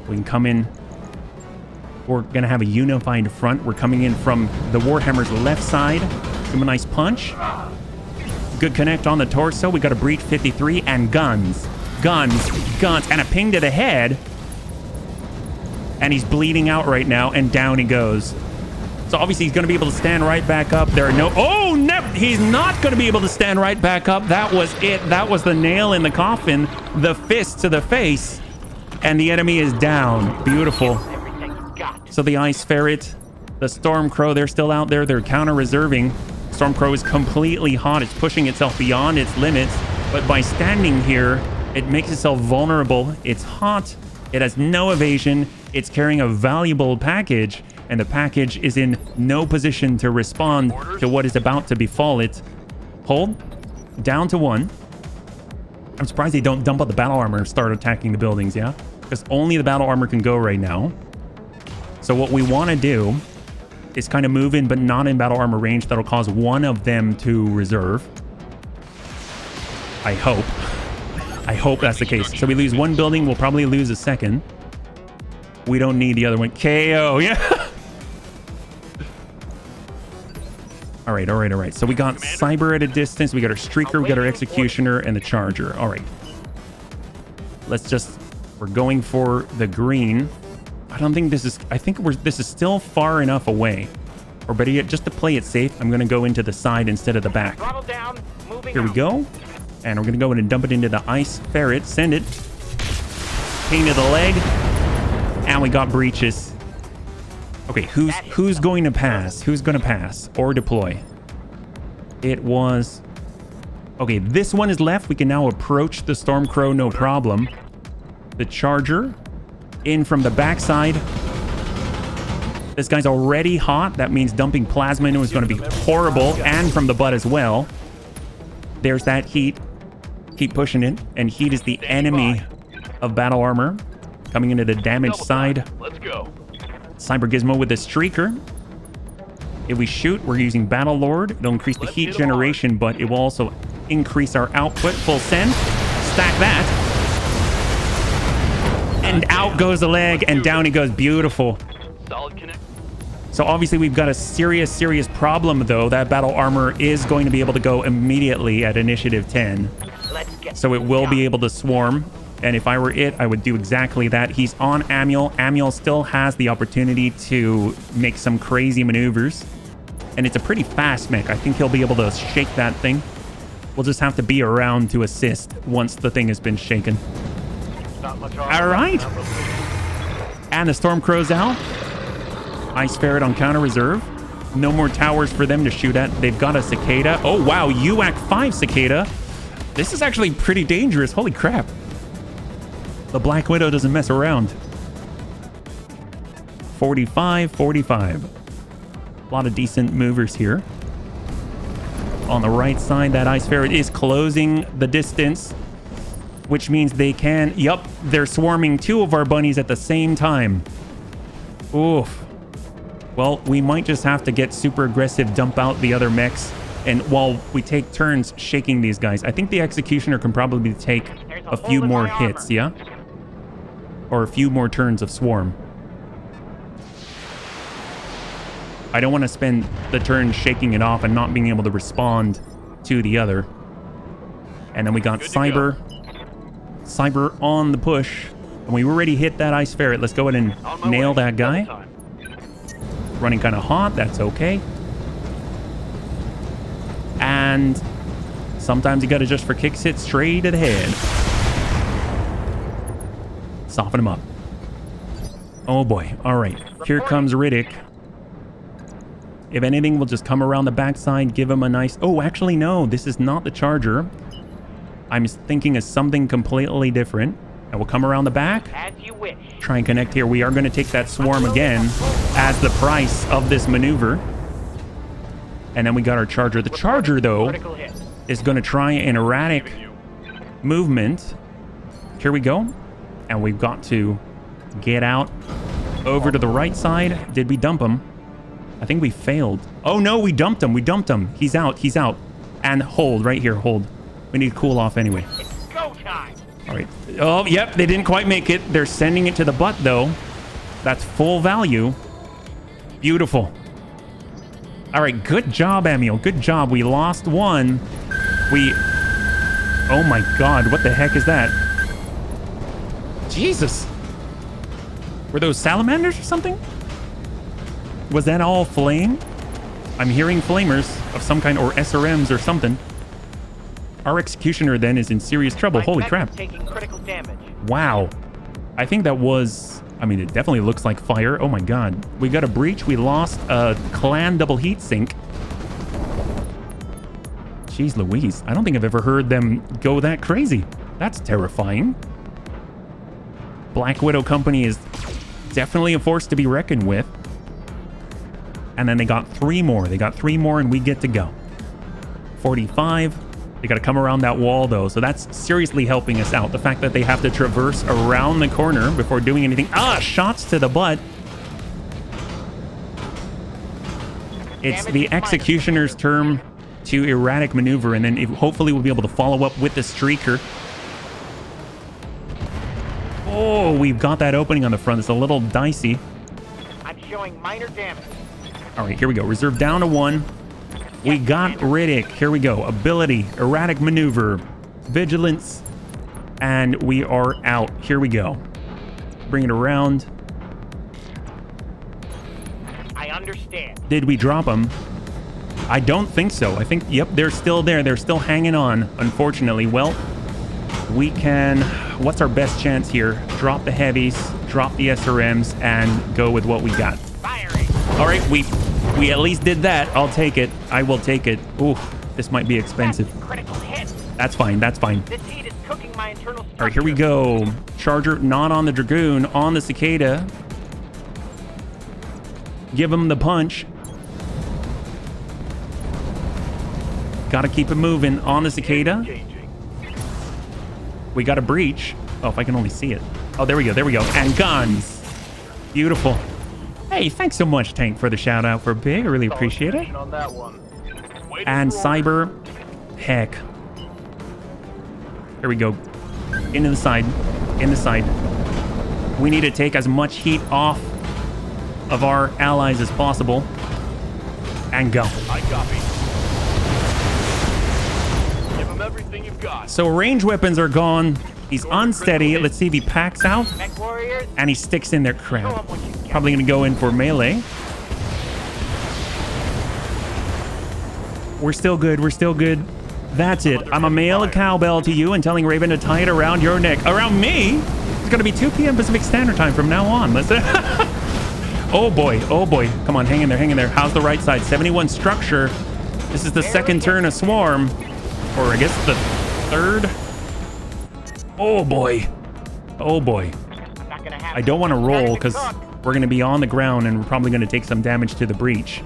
We can come in. We're going to have a unified front. We're coming in from the Warhammer's left side. Give him a nice punch. Good connect on the torso. We got a breach 53 and guns. Guns. Guns. And a ping to the head. And he's bleeding out right now. And down he goes. So obviously he's going to be able to stand right back up. There are no... Oh, no! Yep, he's not going to be able to stand right back up. That was it. That was the nail in the coffin. The fist to the face. And the enemy is down. Beautiful. So the Ice Ferret, the Storm Crow, they're still out there. They're counter-reserving. Storm Crow is completely hot. It's pushing itself beyond its limits. But by standing here, it makes itself vulnerable. It's hot. It has no evasion. It's carrying a valuable package. And the package is in no position to respond to what is about to befall it. Hold. Down to 1. I'm surprised they don't dump out the battle armor and start attacking the buildings, yeah? Because only the battle armor can go right now. So what we want to do is kind of move in, but not in battle armor range. That'll cause one of them to reserve. I hope. I hope that's the case. So we lose one building. We'll probably lose a second. We don't need the other one. KO, yeah. All right, all right, all right. So we got Cyber at a distance. We got our Streaker, we got our Executioner, and the Charger. All right. Let's just... We're going for the green. I don't think this is... I think this is still far enough away. Or better yet, just to play it safe, I'm going to go into the side instead of the back. Here we go. And we're going to go in and dump it into the Ice Ferret. Send it. Pain to the leg. And we got breaches. Okay, who's going to pass? Who's going to pass or deploy? It was... Okay, this one is left. We can now approach the Storm Crow, no problem. The Charger in from the backside. This guy's already hot. That means dumping plasma into is going to be horrible, and from the butt as well. There's that heat. Keep pushing it, and heat is the enemy of battle armor. Coming into the damaged side. Let's go. Cyber Gizmo with the Streaker. If we shoot, we're using Battle Lord. It'll increase the heat generation, but it will also increase our output. Full send. Stack that. And out goes the leg, and down he goes. Beautiful. Solid connect. So obviously we've got a serious problem, though. That battle armor is going to be able to go immediately at initiative 10. So it will be able to swarm. And if I were it, I would do exactly that. He's on Amiel. Amiel still has the opportunity to make some crazy maneuvers. And it's a pretty fast mech. I think he'll be able to shake that thing. We'll just have to be around to assist once the thing has been shaken. All right. And the Storm Crow's out. Ice Ferret on counter reserve. No more towers for them to shoot at. They've got a Cicada. Oh, wow. UAC 5 Cicada. This is actually pretty dangerous. Holy crap. The Black Widow doesn't mess around. 45, 45. A lot of decent movers here. On the right side, that Ice Ferret is closing the distance, which means they can... Yup, they're swarming 2 of our bunnies at the same time. Oof. Well, we might just have to get super aggressive, dump out the other mechs, and while we take turns shaking these guys. I think the Executioner can probably take a few more hits, yeah? Or a few more turns of swarm. I don't want to spend the turn shaking it off and not being able to respond to the other. And then we got Cyber. Cyber on the push. And we already hit that Ice Ferret. Let's go ahead and nail that guy. Running kind of hot. That's okay. And sometimes you got to just for kicks hit straight to the head. Soften him up. Oh boy. All right. Here comes Riddick. If anything, we'll just come around the backside, give him a nice... Oh, actually, no. This is not the Charger. I'm thinking of something completely different. And we'll come around the back. As you wish. Try and connect here. We are going to take that swarm again as the price of this maneuver. And then we got our Charger. The Charger, though, is going to try an erratic movement. Here we go. And we've got to get out over to the right side. Did we dump him? I think we failed. Oh, no, we dumped him. We dumped him. He's out. He's out. And hold right here. Hold. We need to cool off anyway. It's go time. All right. Oh, yep. They didn't quite make it. They're sending it to the butt, though. That's full value. Beautiful. All right. Good job, Amiel. Good job. We lost one. Oh, my God. What the heck is that? Jesus. Were those salamanders or something? Was that all flame? I'm hearing flamers. of some kind, or SRMs or something. Our executioner then is in serious trouble. Holy crap. Taking critical damage. Wow. I think that was... I mean, it definitely looks like fire. Oh my god. We got a breach. We lost a clan double heat sink. Jeez Louise. I don't think I've ever heard them go that crazy. That's terrifying. Black Widow Company is definitely a force to be reckoned with. And then they got 3 more. They got 3 more and we get to go. 45. They got to come around that wall though. So that's seriously helping us out. The fact that they have to traverse around the corner before doing anything. Ah, shots to the butt. It's the executioner's term to erratic maneuver. And then hopefully we'll be able to follow up with the streaker. Oh, we've got that opening on the front. It's a little dicey. I'm showing minor damage. All right, here we go. Reserve down to 1. We got Riddick. Here we go. Ability, erratic maneuver, vigilance, and we are out. Here we go. Bring it around. I understand. Did we drop them? I don't think so. I think, yep, they're still there. They're still hanging on, unfortunately. Well, we can... What's our best chance here? Drop the heavies, drop the SRMs, and go with what we got. Firing. All right, we at least did that. I'll take it. I will take it. Ooh, this might be expensive. Critical hit. That's fine. That's fine. This heat is cooking my internal structure. All right, here we go. Charger not on the Dragoon, on the Cicada. Give him the punch. Gotta keep it moving on the Cicada. We got a breach. Oh, if I can only see it. Oh, there we go. There we go. And guns. Beautiful. Hey, thanks so much, Tank, for the shout out for Big. I really appreciate it. On that one. And Cyber. Heck. Here we go. Into the side. In the side. We need to take as much heat off of our allies as possible. And go. I copy. Give him everything you've got. So range weapons are gone. He's unsteady. Let's see if he packs out. Mech warriors. And he sticks in there. Show Crap. 'em what you got. Probably going to go in for melee. We're still good. We're still good. That's it. I'm a mail a cowbell to you and telling Raven to tie it around your neck. Around me? It's going to be 2 p.m. Pacific Standard Time from now on. Let's... Oh boy. Oh boy. Come on. Hang in there. Hang in there. How's the right side? 71 structure. This is the second turn of Swarm. Or I guess the third. Oh boy. Oh boy. I'm not gonna have I don't want to roll because cook. we're going to be on the ground and we're probably going to take some damage to the breach.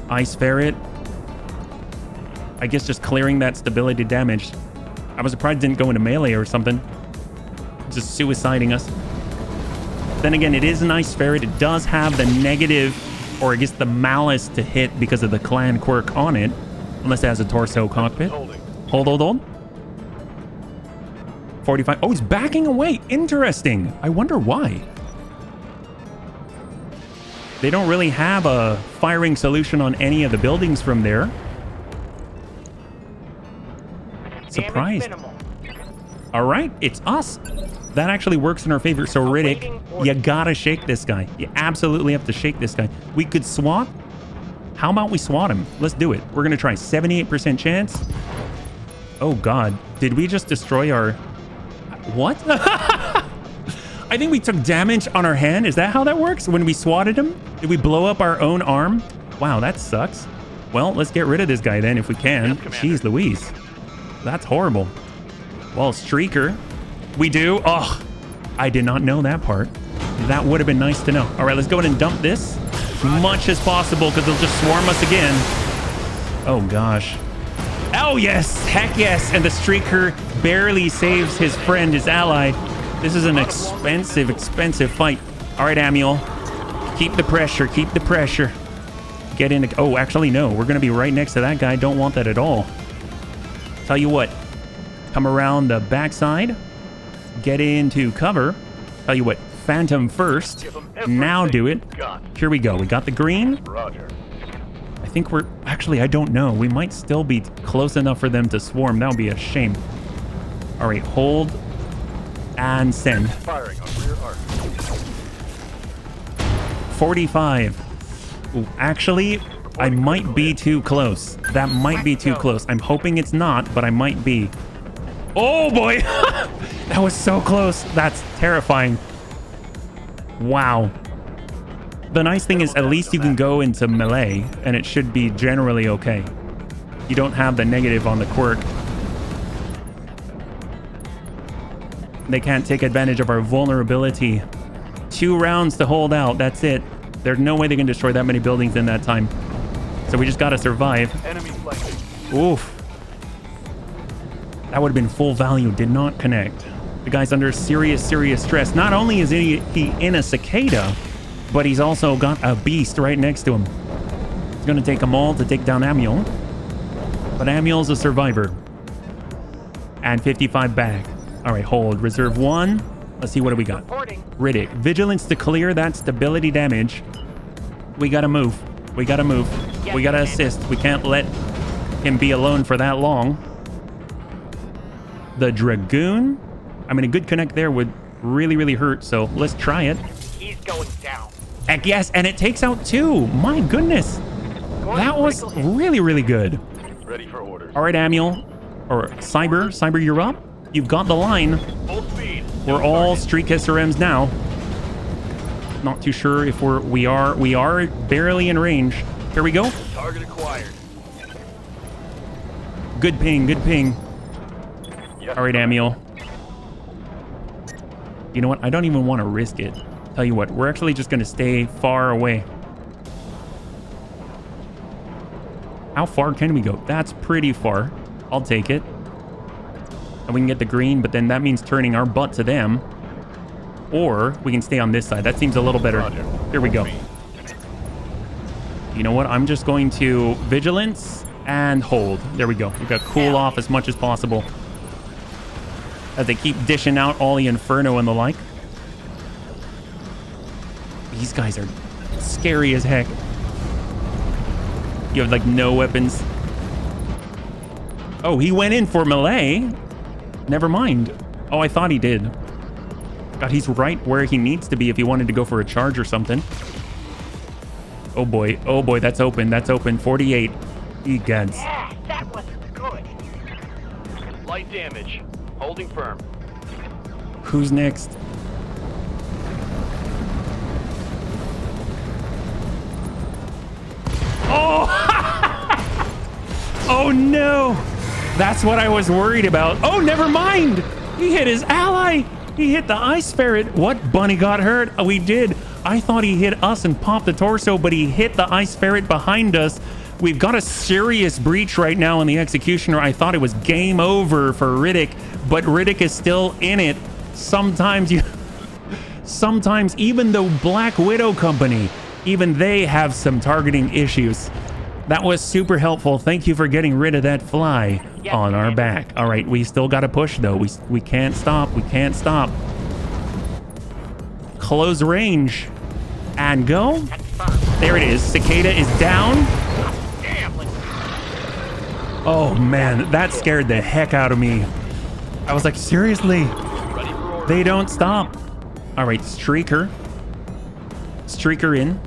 Ice Ferret. I guess just clearing that stability damage. I was surprised it didn't go into melee or something. Just suiciding us. Then again, it is an Ice Ferret. It does have the negative, or I guess the malice to hit because of the clan quirk on it. Unless it has a torso cockpit. Hold. 45. Oh, he's backing away. Interesting. I wonder why. They don't really have a firing solution on any of the buildings from there. Surprised. All right, it's us. That actually works in our favor. So Riddick, you gotta shake this guy. You absolutely have to shake this guy. We could swat. How about we swat him? Let's do it. We're gonna try 78% chance. Oh God, did we just destroy our... What? I think we took damage on our hand. Is that how that works? When we swatted him? Did we blow up our own arm? Wow, that sucks. Well, let's get rid of this guy then if we can. Jeez Louise. That's horrible. Well, Streaker. We do. Oh, I did not know that part. That would have been nice to know. All right, let's go ahead and dump this as much as possible because they'll just swarm us again. Oh, gosh. Oh, yes. Heck yes. And the Streaker barely saves his friend, his ally. This is an expensive, expensive fight. All right, Amiel. Keep the pressure. Keep the pressure. Get in. Oh, actually, no. We're going to be right next to that guy. Don't want that at all. Tell you what. Come around the backside. Get into cover. Tell you what. Phantom first. Now do it. Here we go. We got the green. Roger. I think we're... Actually, I don't know. We might still be close enough for them to swarm. That would be a shame. All right. Hold. And send. Firing on rear arc. 45. Ooh, actually, I might be too close. That might be too close. I'm hoping it's not, but I might be. Oh boy! That was so close. That's terrifying. Wow. The nice thing is at least you can go into melee and it should be generally okay. You don't have the negative on the quirk. They can't take advantage of our vulnerability. 2 rounds to hold out. That's it. There's no way they can destroy that many buildings in that time. So we just gotta survive. Enemy flanking. Oof. That would have been full value. Did not connect. The guy's under serious stress. Not only is he in a cicada, but he's also got a beast right next to him. It's gonna take them all to take down Amiel. But Amiel's a survivor. And 55 back. All right, hold. Reserve 1. Let's see, what do we got? Reporting. Riddick. Vigilance to clear that stability damage. We gotta move. We gotta move. We gotta assist. We can't let him be alone for that long. The Dragoon. I mean, a good connect there would really hurt, so let's try it. He's going down. Heck yes, and it takes out 2. My goodness. That was really good. Ready for orders. All right, Amiel. Or Cyber, you're up. You've got the line. Full speed. We're all Street SRMs now. Not too sure if we are barely in range. Here we go. Target acquired. Good ping. Yes, All right, Amiel. You know what? I don't even want to risk it. Tell you what, we're actually just going to stay far away. How far can we go? That's pretty far. I'll take it. And we can get the green, but then that means turning our butt to them. Or we can stay on this side. That seems a little better. Roger. Here we go. You know what? I'm just going to vigilance and hold. There we go. We got cool off as much as possible. As they keep dishing out all the Inferno and the like. These guys are scary as heck. You have like no weapons. Oh, he went in for melee. Never mind. Oh, I thought he did. God, he's right where he needs to be if he wanted to go for a charge or something. Oh boy, that's open. 48. Egads. Yeah, that was good. Light damage. Holding firm. Who's next? Oh! Oh no! That's what I was worried about. Oh, never mind! He hit his ally! He hit the ice ferret. What? Bunny got hurt? Oh, he did. I thought he hit us and popped the torso, but he hit the ice ferret behind us. We've got a serious breach right now in the Executioner. I thought it was game over for Riddick, but Riddick is still in it. Sometimes even the Black Widow Company, even they have some targeting issues. That was super helpful. Thank you for getting rid of that fly on our back. All right, we still got to push though. We can't stop. We can't stop. Close range and go. There it is. Cicada is down. Oh man, that scared the heck out of me. I was like, seriously? They don't stop. All right, Streaker. Streaker in.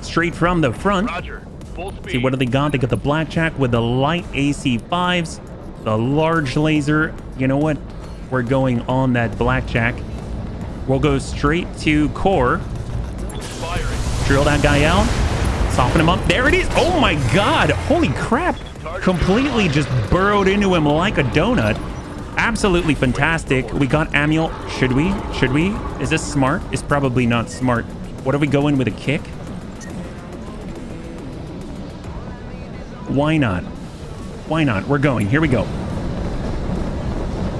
Straight from the front. Roger. Full speed. See, what do they got? They got the blackjack with the light AC5s, the large laser. You know what? We're going on that blackjack. We'll go straight to core. Firing. Drill that guy out. Soften him up. There it is. Oh my God. Holy crap. Completely just burrowed into him like a donut. Absolutely fantastic. We got Amiel. Should we? Is this smart? It's probably not smart. What are we going with a kick? Why not? Why not? We're going. Here we go.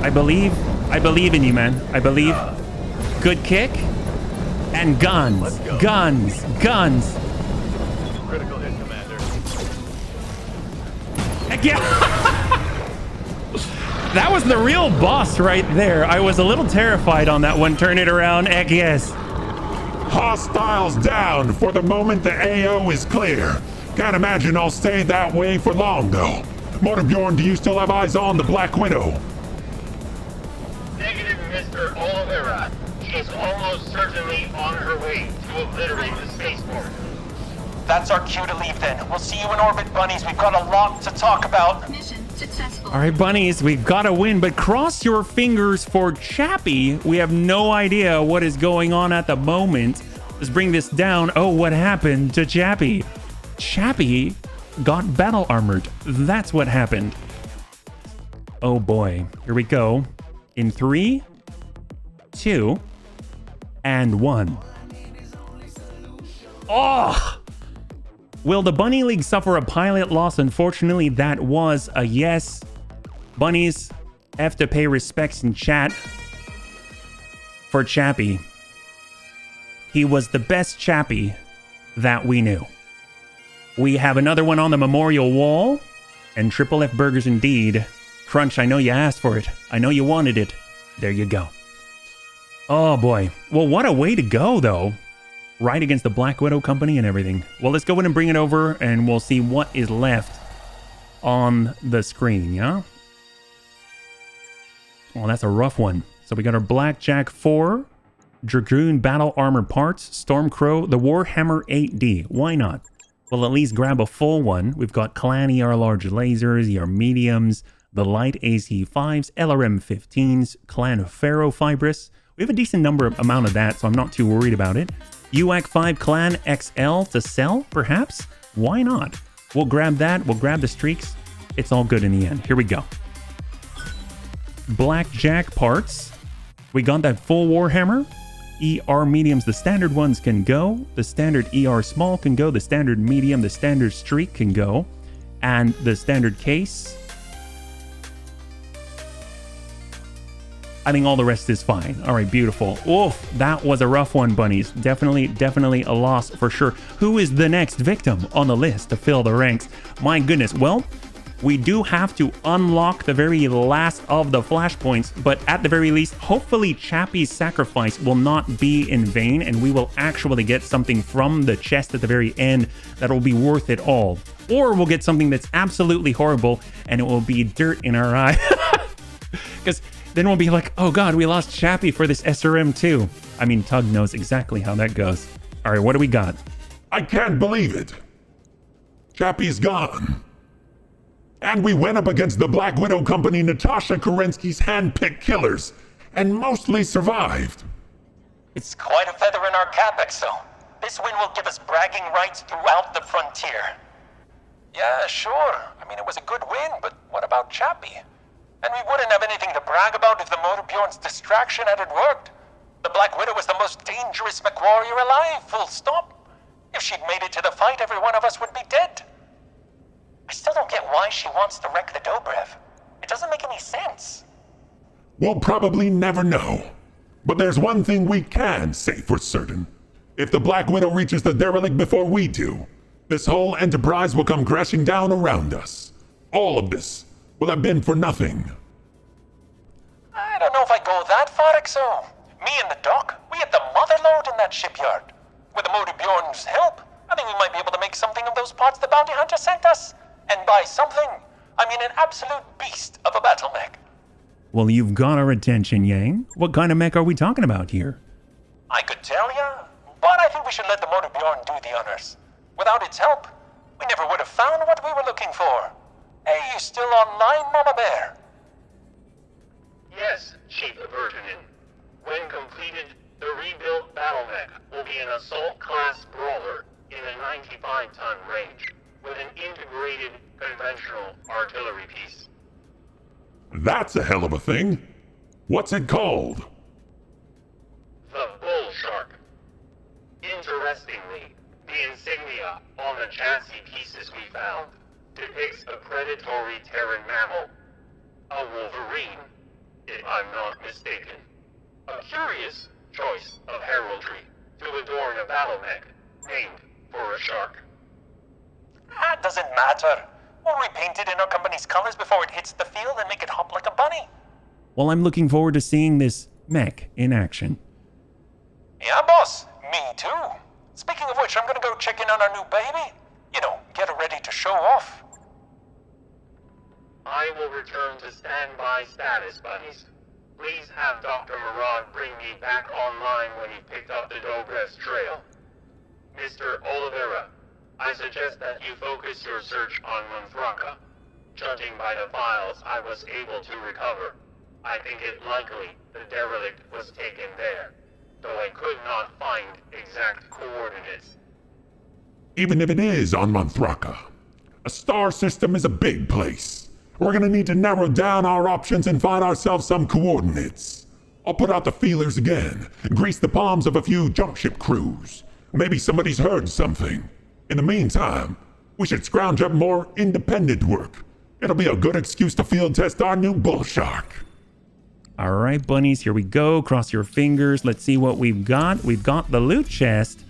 I believe in you, man. I believe. Good kick. And guns. Guns. Critical hit, Commander. Heck yeah. That was the real boss right there. I was a little terrified on that one. Turn it around. Heck yes. Hostiles down. For the moment, the AO is clear. Can't imagine I'll stay that way for long, though. Motorbjorn, do you still have eyes on the Black Widow? Negative, Mr. Oliveira. She is almost certainly on her way to obliterate the spaceport. That's our cue to leave then. We'll see you in orbit, bunnies. We've got a lot to talk about. Mission successful. All right, bunnies, we've got to win, but cross your fingers for Chappie. We have no idea what is going on at the moment. Let's bring this down. Oh, what happened to Chappie? Chappie got battle armored. That's what happened. Oh boy. Here we go. In 3, 2, and 1. Oh! Will the Bunny League suffer a pilot loss? Unfortunately, that was a yes. Bunnies have to pay respects in chat for Chappie. He was the best Chappie that we knew. We have another one on the memorial wall. And Triple F Burgers indeed. Crunch, I know you asked for it. I know you wanted it. There you go. Oh boy. Well, what a way to go, though. Right against the Black Widow company and everything. Well, let's go ahead and bring it over and we'll see what is left on the screen, yeah? Well, that's a rough one. So we got our Blackjack 4, Dragoon Battle Armor Parts, Stormcrow, the Warhammer 8D. Why not? We'll at least grab a full one. We've got Clan ER Large Lasers, ER Mediums, the Light AC5s, LRM 15s, Clan Ferrofibrous. We have a decent amount of that, so I'm not too worried about it. UAC 5 Clan XL to sell, perhaps? Why not? We'll grab that. We'll grab the streaks. It's all good in the end. Here we go. Blackjack parts. We got that full Warhammer. ER mediums, the standard ones can go. The standard ER small can go. The standard medium, the standard streak can go. And the standard case. I think all the rest is fine. All right, beautiful. Oof, that was a rough one, bunnies. Definitely a loss for sure. Who is the next victim on the list to fill the ranks? My goodness. Well, we do have to unlock the very last of the flashpoints, but at the very least, hopefully Chappie's sacrifice will not be in vain, and we will actually get something from the chest at the very end that will be worth it all. Or we'll get something that's absolutely horrible, and it will be dirt in our eye. Because then we'll be like, oh god, we lost Chappie for this SRM too. I mean, Tug knows exactly how that goes. All right, what do we got? I can't believe it. Chappie's gone. And we went up against the Black Widow Company, Natasha Kerensky's hand-picked killers, and mostly survived. It's quite a feather in our cap, XO. This win will give us bragging rights throughout the frontier. Yeah, sure. I mean, it was a good win, but what about Chappie? And we wouldn't have anything to brag about if the Motor Bjorn's distraction hadn't worked. The Black Widow was the most dangerous mech warrior alive, full stop. If she'd made it to the fight, every one of us would be dead. I still don't get why she wants to wreck the Dobrev. It doesn't make any sense. We'll probably never know. But there's one thing we can say for certain. If the Black Widow reaches the derelict before we do, this whole enterprise will come crashing down around us. All of this will have been for nothing. I don't know if I go that far, XO. Me and the Doc, we had the mother load in that shipyard. With the Motor Bjorn's help, I think we might be able to make something of those parts the bounty hunter sent us. And by something, I mean an absolute beast of a battle mech. Well, you've got our attention, Yang. What kind of mech are we talking about here? I could tell ya, but I think we should let the Motor Bjorn do the honors. Without its help, we never would have found what we were looking for. Hey, you still online, Mama Bear? Yes, Chief Avertinin. When completed, the rebuilt battle mech will be an assault-class brawler in a 95-ton range, with an integrated conventional artillery piece. That's a hell of a thing. What's it called? The Bull Shark. Interestingly, the insignia on the chassis pieces we found depicts a predatory Terran mammal, a wolverine, if I'm not mistaken. A curious choice of heraldry to adorn a battle mech named for a shark. That doesn't matter. We'll repaint it in our company's colors before it hits the field and make it hop like a bunny. Well, I'm looking forward to seeing this mech in action. Yeah, boss. Me too. Speaking of which, I'm gonna go check in on our new baby. You know, get her ready to show off. I will return to standby status, bunnies. Please have Dr. Murad bring me back online when he picked up the Dobrev's trail. Mr. Oliveira, I suggest that you focus your search on Monthraka. Judging by the files I was able to recover, I think it likely the derelict was taken there, though I could not find exact coordinates. Even if it is on Monthraka, a star system is a big place. We're gonna need to narrow down our options and find ourselves some coordinates. I'll put out the feelers again, grease the palms of a few jump ship crews. Maybe somebody's heard something. In the meantime, we should scrounge up more independent work. It'll be a good excuse to field test our new bull shark. All right, bunnies, here we go. Cross your fingers. Let's see what we've got. We've got the loot chest.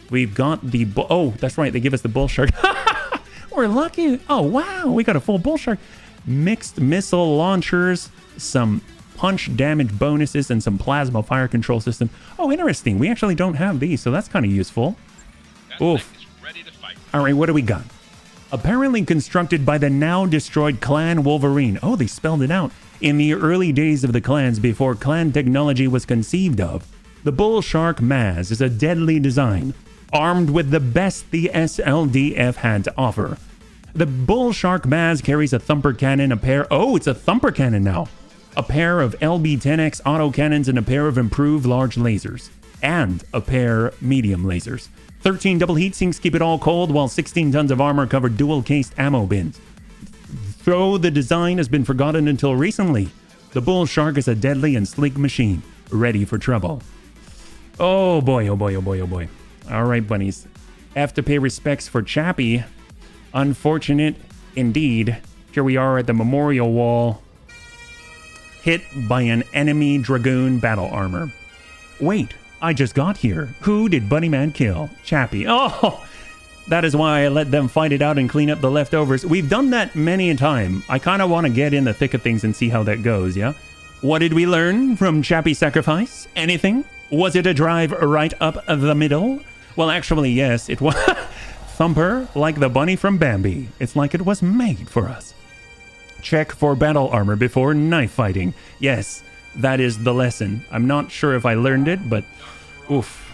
We've got the... Oh, that's right. They give us the bull shark. We're lucky. Oh, wow. We got a full bull shark. Mixed missile launchers, some punch damage bonuses, and some plasma fire control system. Oh, interesting. We actually don't have these, so that's kind of useful. Oof. Ready to fight. All right, what do we got? Apparently constructed by the now destroyed Clan Wolverine. Oh, they spelled it out. In the early days of the clans before clan technology was conceived of, the Bull Shark Maz is a deadly design, armed with the best the SLDF had to offer. The Bull Shark Maz carries a thumper cannon, a pair... Oh, it's a thumper cannon now. A pair of LB-10X autocannons and a pair of improved large lasers. And a pair medium lasers. 13 double heat sinks keep it all cold, while 16 tons of armor cover dual-cased ammo bins. Though the design has been forgotten until recently, the Bull Shark is a deadly and sleek machine, ready for trouble. Oh boy, oh boy, oh boy, oh boy. All right, bunnies. Have to pay respects for Chappie. Unfortunate indeed. Here we are at the memorial wall, hit by an enemy Dragoon battle armor. Wait, I just got here. Who did Bunnyman kill? Chappie. Oh, that is why I let them fight it out and clean up the leftovers. We've done that many a time. I kind of want to get in the thick of things and see how that goes, yeah? What did we learn from Chappie's sacrifice? Anything? Was it a drive right up the middle? Well, actually, yes, it was. Thumper, like the bunny from Bambi. It's like it was made for us. Check for battle armor before knife fighting. Yes, that is the lesson. I'm not sure if I learned it, but oof.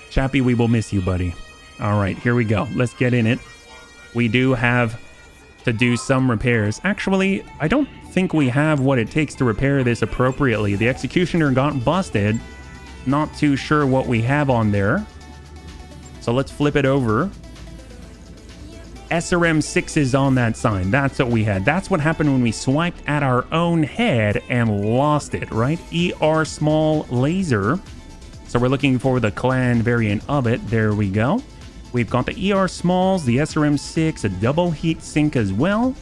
Chappie, we will miss you, buddy. All right, here we go. Let's get in it. We do have to do some repairs. Actually, I don't think we have what it takes to repair this appropriately. The executioner got busted. Not too sure what we have on there. So let's flip it over. SRM 6 is on that sign. That's what we had. That's what happened when we swiped at our own head and lost it, right? ER small laser. So we're looking for the clan variant of it. There we go. We've got the ER smalls, the SRM 6, a double heat sink as well.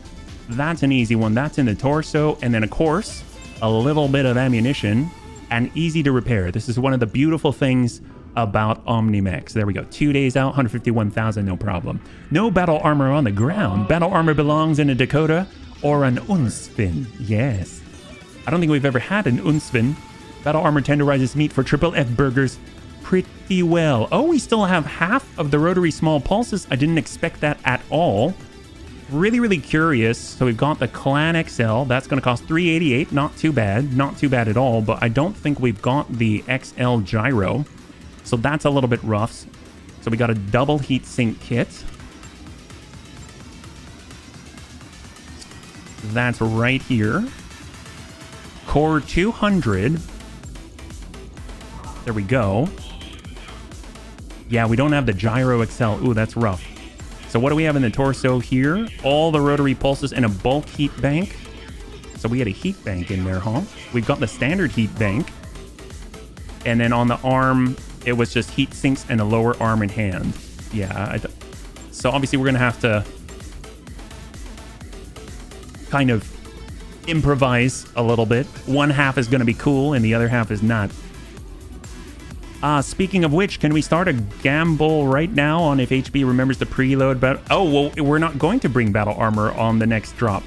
That's an easy one. That's in the torso. And then, of course, a little bit of ammunition and easy to repair. This is one of the beautiful things about Omnimex. There we go. 2 days out, 151,000, no problem. No battle armor on the ground. Battle armor belongs in a Dakota or an Unsvin. Yes. I don't think we've ever had an Unsvin. Battle armor tenderizes meat for triple F burgers pretty well. Oh, we still have half of the rotary small pulses. I didn't expect that at all. Really, really curious. So we've got the Clan XL. That's going to cost $388. Not too bad. Not too bad at all. But I don't think we've got the XL gyro. So that's a little bit rough. So we got a double heat sink kit. That's right here. Core 200. There we go. Yeah, we don't have the gyro XL. Ooh, that's rough. So what do we have in the torso here? All the rotary pulses and a bulk heat bank. So we had a heat bank in there, huh? We've got the standard heat bank. And then on the arm, it was just heat sinks and a lower arm and hand. Yeah. So obviously we're going to have to kind of improvise a little bit. One half is going to be cool and the other half is not. Speaking of which, can we start a gamble right now on if HB remembers the preload? But oh, well, we're not going to bring battle armor on the next drop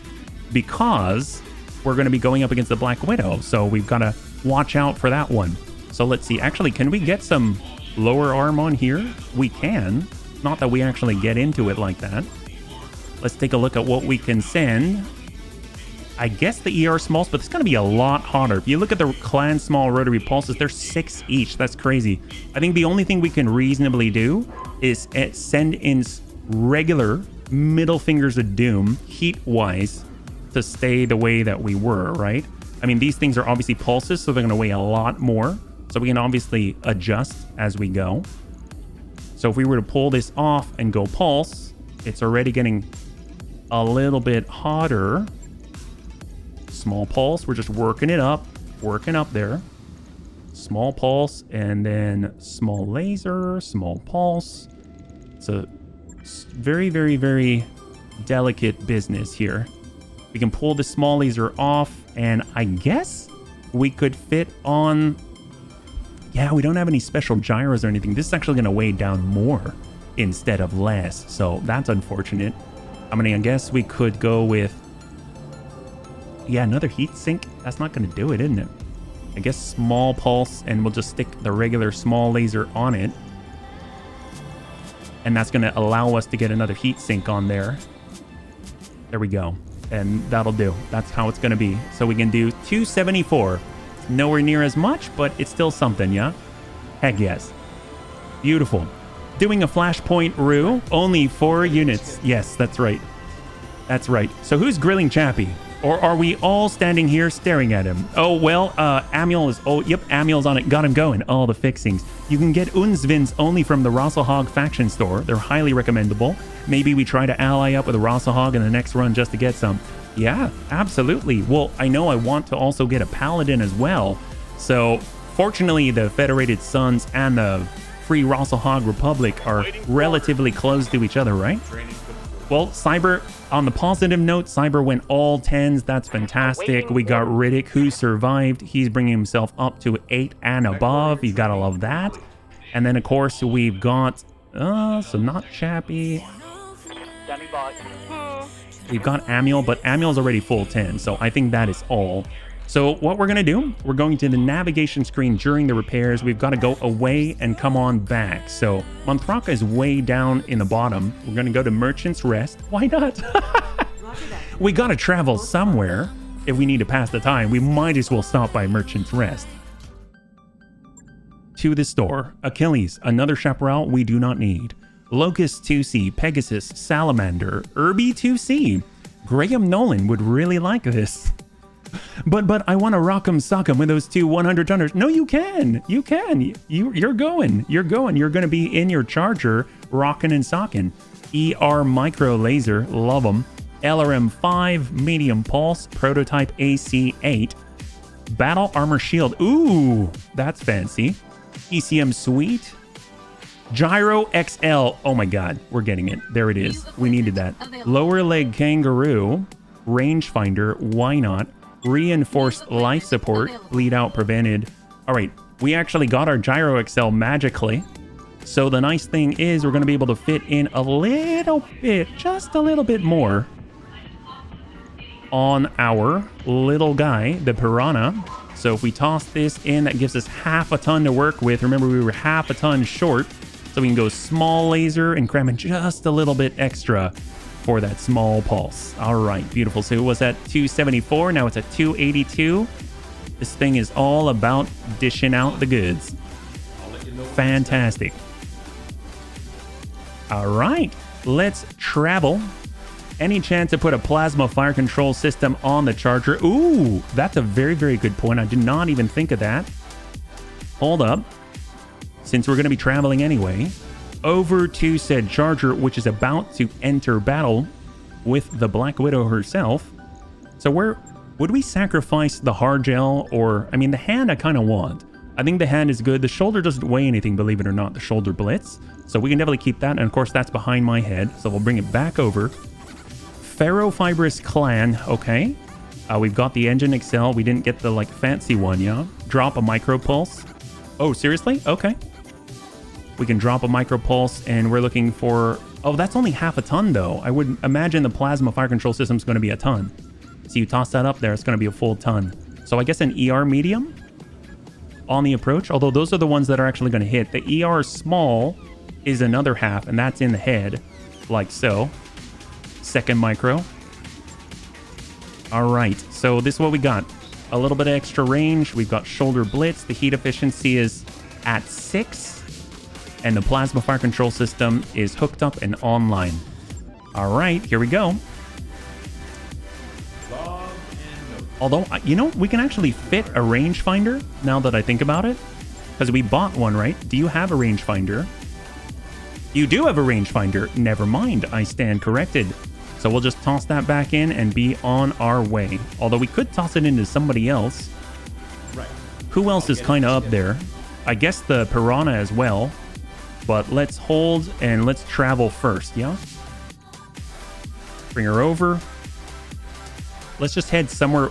because we're going to be going up against the Black Widow. So we've got to watch out for that one. So let's see. Actually, can we get some lower arm on here? We can. Not that we actually get into it like that. Let's take a look at what we can send. I guess the ER smalls, but it's going to be a lot hotter. If you look at the clan small rotary pulses, they're 6 each. That's crazy. I think the only thing we can reasonably do is send in regular middle fingers of doom, heat-wise, to stay the way that we were, right? I mean, these things are obviously pulses, so they're going to weigh a lot more. So we can obviously adjust as we go. So if we were to pull this off and go pulse, it's already getting a little bit hotter. Small pulse, we're just working it up, working up there. Small pulse, and then small laser, small pulse. It's a very, very, very delicate business here. We can pull the small laser off, and I guess we could fit on... Yeah, we don't have any special gyros or anything. This is actually going to weigh down more instead of less, so that's unfortunate. I mean, I guess we could go with... Yeah, another heat sink. That's not going to do it, isn't it? I guess small pulse, and we'll just stick the regular small laser on it. And that's going to allow us to get another heat sink on there. There we go. And that'll do. That's how it's going to be. So we can do 274. Nowhere near as much, but it's still something, yeah? Heck yes. Beautiful. Doing a flashpoint Rue. Only 4 units. Yes, that's right. That's right. So who's grilling Chappie? Or are we all standing here staring at him? Oh, well, Amiel is... Oh, yep, Amiel's on it. Got him going. All the fixings. You can get Unsvins only from the Rosselhog faction store. They're highly recommendable. Maybe we try to ally up with a Rosselhog in the next run just to get some. Yeah, absolutely. Well, I know I want to also get a Paladin as well. So, fortunately, the Federated Sons and the Free Rosselhog Republic are relatively close to each other, right? Well, Cyber, on the positive note, Cyber went all 10s. That's fantastic. We got Riddick, who survived. He's bringing himself up to 8 and above. You gotta love that. And then, of course, we've got... so not Chappie. We've got Amiel, but Amiel's already full 10, so I think that is all. So what we're going to do, we're going to the navigation screen during the repairs. We've got to go away and come on back. So Monthraka is way down in the bottom. We're going to go to Merchant's Rest. Why not? We got to travel somewhere. If we need to pass the time, we might as well stop by Merchant's Rest. To the store. Achilles, another chaparral we do not need. Locust 2C, Pegasus, Salamander, Irby 2C. Graham Nolan would really like this. But I want to rock 'em sock 'em with those 2 100-tonners. No, you can. You can. You're going. You're going. You're going to be in your charger rocking and socking. ER Micro Laser. Love them. LRM 5, Medium Pulse, Prototype AC8. Battle Armor Shield. Ooh, that's fancy. ECM Suite. Gyro XL. Oh my god, we're getting it. There it is. We needed that. Lower leg kangaroo. Rangefinder. Why not? Reinforced life support. Bleed out prevented. Alright, we actually got our Gyro XL magically. So the nice thing is we're going to be able to fit in a little bit, just a little bit more on our little guy, the Piranha. So if we toss this in, that gives us half a ton to work with. Remember, we were half a ton short. So we can go small laser and cram in just a little bit extra for that small pulse. All right, beautiful. So it was at 274. Now it's at 282. This thing is all about dishing out the goods. Fantastic. All right, let's travel. Any chance to put a plasma fire control system on the charger? Ooh, that's a very, very good point. I did not even think of that. Hold up. Since we're going to be traveling anyway, over to said charger, which is about to enter battle with the Black Widow herself. So where would we sacrifice the hard gel? Or, I mean, the hand I kind of want. I think the hand is good. The shoulder doesn't weigh anything, believe it or not, the shoulder blitz. So we can definitely keep that. And of course, that's behind my head. So we'll bring it back over. Ferrofibrous Clan, okay. We've got the Engine Excel. We didn't get the, like, fancy one, yeah? Drop a micro pulse. Oh, seriously? Okay. We can drop a micro pulse, and we're looking for... Oh, that's only half a ton, though. I would imagine the plasma fire control system is going to be a ton. So you toss that up there, it's going to be a full ton. So I guess an ER medium on the approach, although those are the ones that are actually going to hit. The ER small is another half, and that's in the head, like so. Second micro. All right, so this is what we got. A little bit of extra range. We've got shoulder blitz. The heat efficiency is at 6. And the plasma fire control system is hooked up and online. All right, here we go. Although, you know, we can actually fit a rangefinder now that I think about it. Because we bought one, right? Do you have a rangefinder? You do have a rangefinder. Never mind, I stand corrected. So we'll just toss that back in and be on our way. Although we could toss it into somebody else. Right. Who else is kind of up there? I guess the Piranha as well. But let's hold and let's travel first, yeah? Bring her over. Let's just head somewhere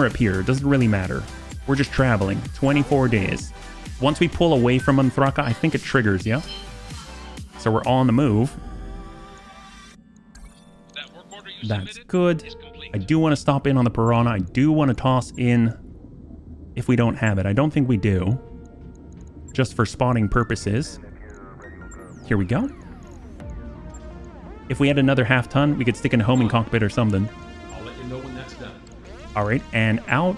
up here. It doesn't really matter. We're just traveling. 24 days. Once we pull away from Anthraka, I think it triggers, yeah? So we're on the move. That's good. I do want to stop in on the Piranha. I do want to toss in if we don't have it. I don't think we do. Just for spotting purposes. Here we go. If we had another half ton, we could stick in a homing cockpit or something. I'll let you know when that's done. All right, and out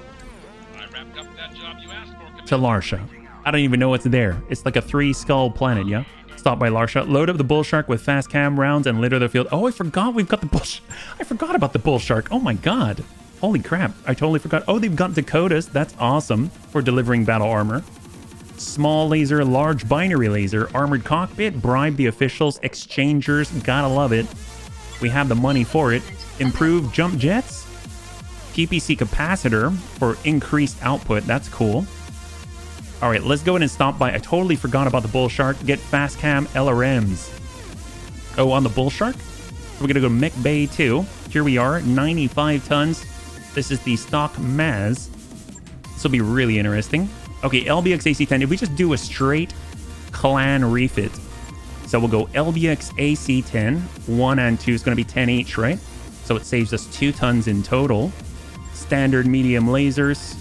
I wrapped up that job you asked for, to Larsha. I don't even know what's there. It's like a 3-skull planet, yeah? Stop by Larsha. Load up the bull shark with fast cam rounds and litter the field. Oh, I forgot we've got the bull. I forgot about the bull shark. Oh my god. Holy crap. I totally forgot. Oh, they've got Dakotas. That's awesome for delivering battle armor. Small laser, large binary laser, armored cockpit, bribe the officials, exchangers. Gotta love it. We have the money for it. Improved jump jets. PPC capacitor for increased output. That's cool. All right, let's go in and stop by. I totally forgot about the bull shark. Get fast cam LRMs. Oh, on the bull shark? We're gonna go to Mech Bay 2. Here we are, 95 tons. This is the stock Maz. This will be really interesting. Okay, LBX AC-10. If we just do a straight clan refit. So we'll go LBX AC-10. 1 and 2 is gonna be 10 each, right? So it saves us 2 tons in total. Standard medium lasers,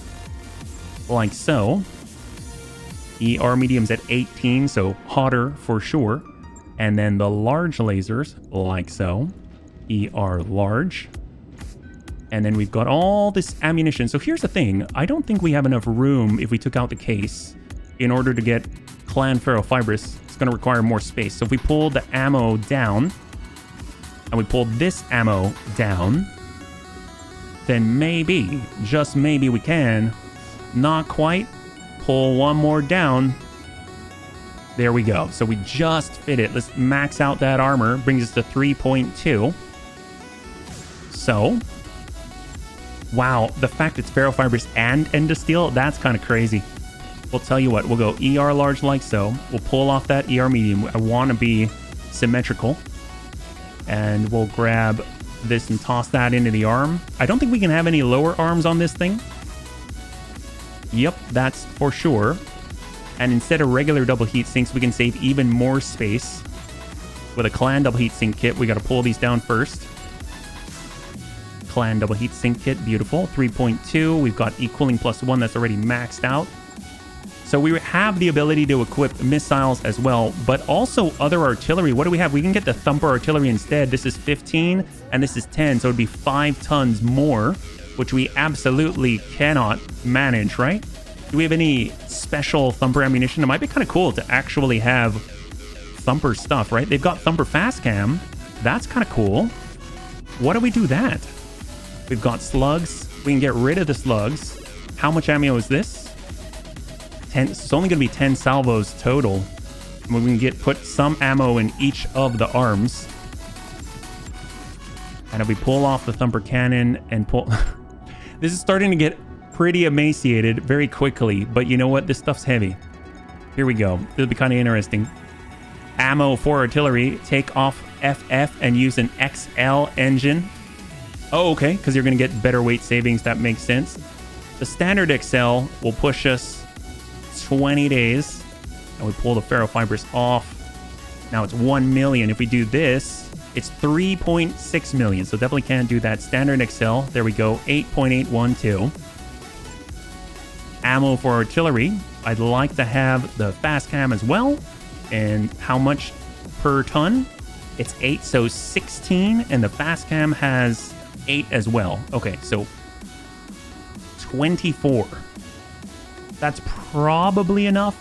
like so. ER medium's at 18, so hotter for sure. And then the large lasers, like so. ER large. And then we've got all this ammunition. So here's the thing. I don't think we have enough room if we took out the case in order to get Clan Ferrofibrous. It's going to require more space. So if we pull the ammo down, and we pull this ammo down, then maybe, just maybe we can, not quite, pull one more down. There we go. So we just fit it. Let's max out that armor. Brings us to 3.2. So, wow, the fact it's ferrofibrous and endosteel, that's kind of crazy. We'll tell you what, we'll go ER large like so. We'll pull off that ER medium. I want to be symmetrical. And we'll grab this and toss that into the arm. I don't think we can have any lower arms on this thing. Yep, that's for sure. And instead of regular double heat sinks, we can save even more space. With a clan double heat sink kit, we got to pull these down first. Clan double heat sink kit, beautiful. 3.2, we've got E-cooling +1 that's already maxed out. So we have the ability to equip missiles as well, but also other artillery. What do we have? We can get the Thumper artillery instead. This is 15 and this is 10, so it'd be 5 tons more, which we absolutely cannot manage, right? Do we have any special Thumper ammunition? It might be kind of cool to actually have Thumper stuff, right? They've got Thumper fast cam. That's kind of cool. What do we do that? We've got slugs. We can get rid of the slugs. How much ammo is this? 10. It's only going to be 10 salvos total. We can put some ammo in each of the arms. And if we pull off the Thumper cannon and pull... This is starting to get pretty emaciated very quickly, but you know what? This stuff's heavy. Here we go. This will be kind of interesting. Ammo for artillery. Take off FF and use an XL engine. Oh, okay, because you're going to get better weight savings. That makes sense. The standard XL will push us 20 days. And we pull the ferrofibrous off. Now it's 1 million. If we do this, it's 3.6 million. So definitely can't do that. Standard XL. There we go. 8.812. Ammo for artillery. I'd like to have the fast cam as well. And how much per ton? It's 8, so 16. And the fast cam has 8 as well. Okay, so 24. That's probably enough.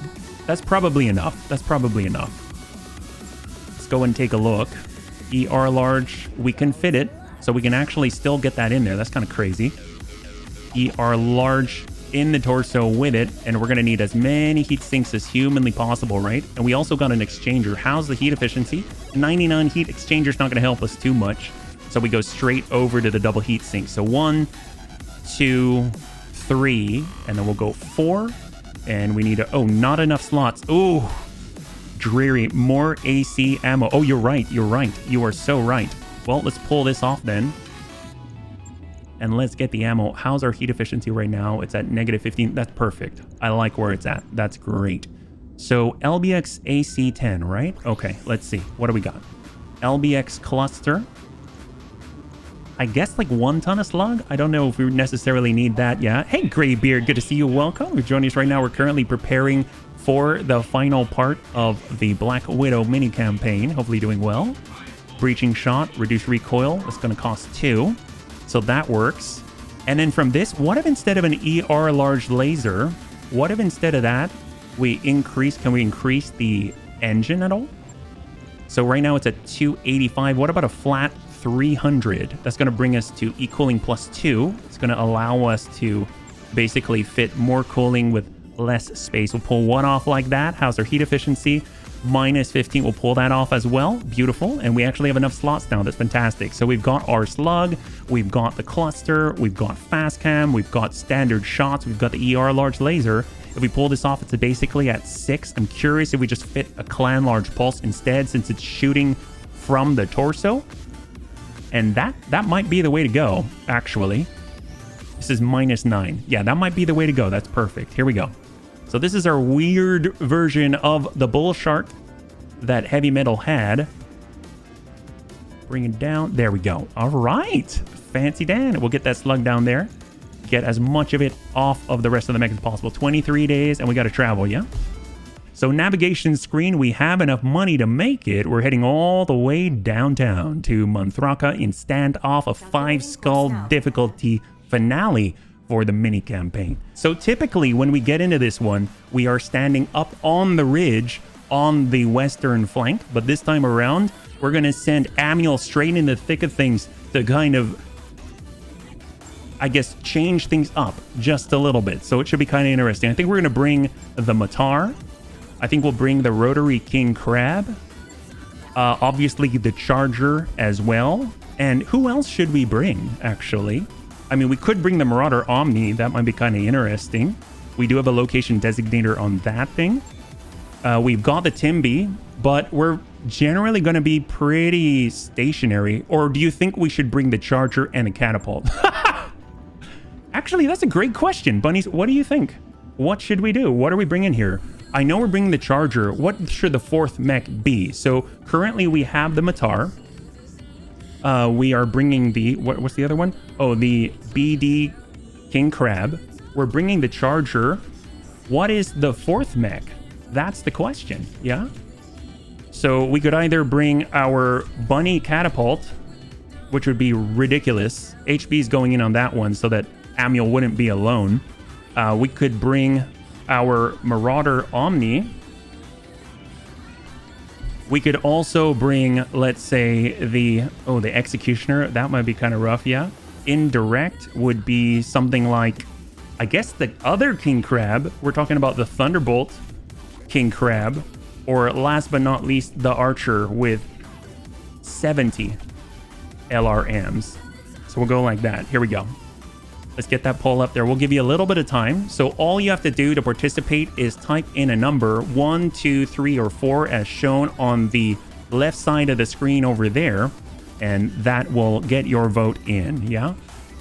That's probably enough. Let's go and take a look. ER large, we can fit it. So we can actually still get that in there. That's kind of crazy. ER large in the torso with it. And we're going to need as many heat sinks as humanly possible, right? And we also got an exchanger. How's the heat efficiency? 99 heat exchanger's not going to help us too much. So we go straight over to the double heat sink. So 1, 2, 3, and then we'll go 4. And we need not enough slots. Ooh, dreary. More AC ammo. Oh, you're right. You are so right. Well, let's pull this off then. And let's get the ammo. How's our heat efficiency right now? It's at -15. That's perfect. I like where it's at. That's great. So LBX AC10, right? Okay, let's see. What do we got? LBX cluster. I guess like 1 ton of slug. I don't know if we necessarily need that. Yeah. Hey, Greybeard, good to see you. Welcome. You're joining us right now. We're currently preparing for the final part of the Black Widow mini campaign. Hopefully doing well. Breaching shot, reduce recoil. That's going to cost 2. So that works. And then from this, what if instead of an ER large laser, what if instead of that, can we increase the engine at all? So right now it's at 285. What about a flat 300? That's going to bring us to E-cooling +2. It's going to allow us to basically fit more cooling with less space. We'll pull one off like that. How's our heat efficiency? -15. We'll pull that off as well. Beautiful. And we actually have enough slots now. That's fantastic. So we've got our slug, we've got the cluster, we've got fast cam, we've got standard shots, we've got the ER large laser. If we pull this off, it's basically at 6. I'm curious if we just fit a clan large pulse instead, since it's shooting from the torso. And that might be the way to go, actually. This is -9. Yeah, that might be the way to go. That's perfect. Here we go. So this is our weird version of the bull shark that Heavy Metal had. Bring it down. There we go. All right. Fancy Dan. We'll get that slug down there. Get as much of it off of the rest of the mech as possible. 23 days, and we got to travel, yeah? So navigation screen, we have enough money to make it. We're heading all the way downtown to Monthraka in standoff, a 5-skull difficulty finale for the mini campaign. So typically when we get into this one, we are standing up on the ridge on the western flank, but this time around, we're going to send Amiel straight in the thick of things to kind of, I guess, change things up just a little bit. So it should be kind of interesting. I think we're going to bring the Matar. I think we'll bring the Rotary King Crab. Obviously the Charger as well. And who else should we bring, actually? I mean, we could bring the Marauder Omni. That might be kind of interesting. We do have a location designator on that thing. We've got the Timby, but we're generally going to be pretty stationary. Or do you think we should bring the Charger and the Catapult? Actually, that's a great question. Bunnies, what do you think? What should we do? What are we bringing here? I know we're bringing the Charger. What should the 4th mech be? So currently we have the Matar. We are bringing the... What's the other one? Oh, the BD King Crab. We're bringing the Charger. What is the 4th mech? That's the question, yeah? So we could either bring our Bunny Catapult, which would be ridiculous. HB's going in on that one so that Amiel wouldn't be alone. We could bring our Marauder Omni. We could also bring, let's say, the Executioner. That might be kind of rough, yeah? Indirect would be something like, I guess, the other King Crab. We're talking about the Thunderbolt King Crab. Or last but not least, the Archer with 70 LRMs. So we'll go like that. Here we go. Let's get that poll up there. We'll give you a little bit of time. So all you have to do to participate is type in a number 1, 2, 3, or 4 as shown on the left side of the screen over there. And that will get your vote in, yeah?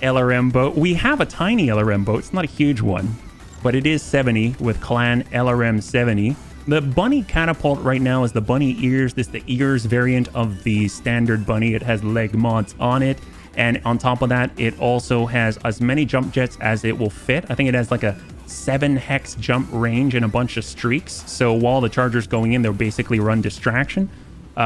LRM boat. We have a tiny LRM boat. It's not a huge one, but it is 70 with Clan LRM 70. The Bunny Catapult right now is the Bunny Ears. This is the Ears variant of the standard Bunny. It has leg mods on it. And on top of that, it also has as many jump jets as it will fit. I think it has like a 7 hex jump range and a bunch of streaks. So while the Charger's going in, they'll basically run distraction.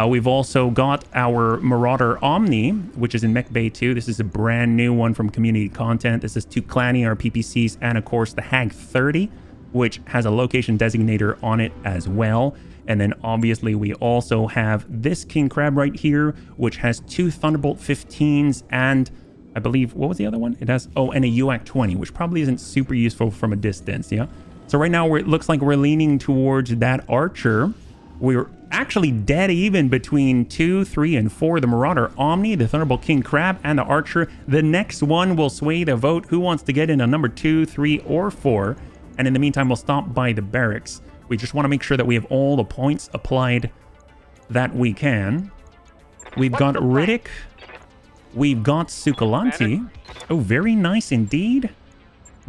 We've also got our Marauder Omni, which is in Mech Bay 2. This is a brand new one from community content. This is 2 Clanny, our PPCs, and of course the Hag 30, which has a location designator on it as well. And then obviously we also have this King Crab right here, which has 2 Thunderbolt 15s and I believe, what was the other one? It has, oh, and a UAC 20, which probably isn't super useful from a distance, yeah? So right now it looks like we're leaning towards that Archer. We're actually dead even between 2, 3, and 4. The Marauder Omni, the Thunderbolt King Crab, and the Archer. The next one will sway the vote. Who wants to get in on number 2, 3, or 4? And in the meantime, we'll stop by the barracks. We just want to make sure that we have all the points applied that we can. We've got Riddick. We've got Sukalanti. Oh, very nice indeed.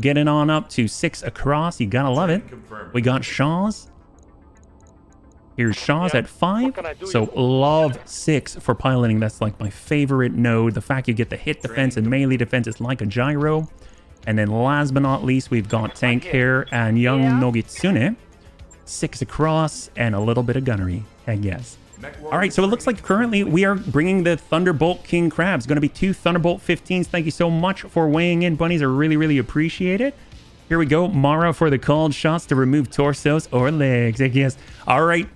Getting on up to 6 across. You gotta love it. We got Shaw's. Here's Shaw's at 5. So love 6 for piloting. That's like my favorite node. The fact you get the hit defense and melee defense is like a gyro. And then last but not least, we've got Tank Hair and Young Nogitsune. 6 across and a little bit of gunnery. Heck yes. All right, so it looks like currently we are bringing the Thunderbolt King Crabs. Going to be 2 Thunderbolt 15s. Thank you so much for weighing in, bunnies. I really, really appreciate it. Here we go. Mara for the called shots to remove torsos or legs. Heck yes. All right,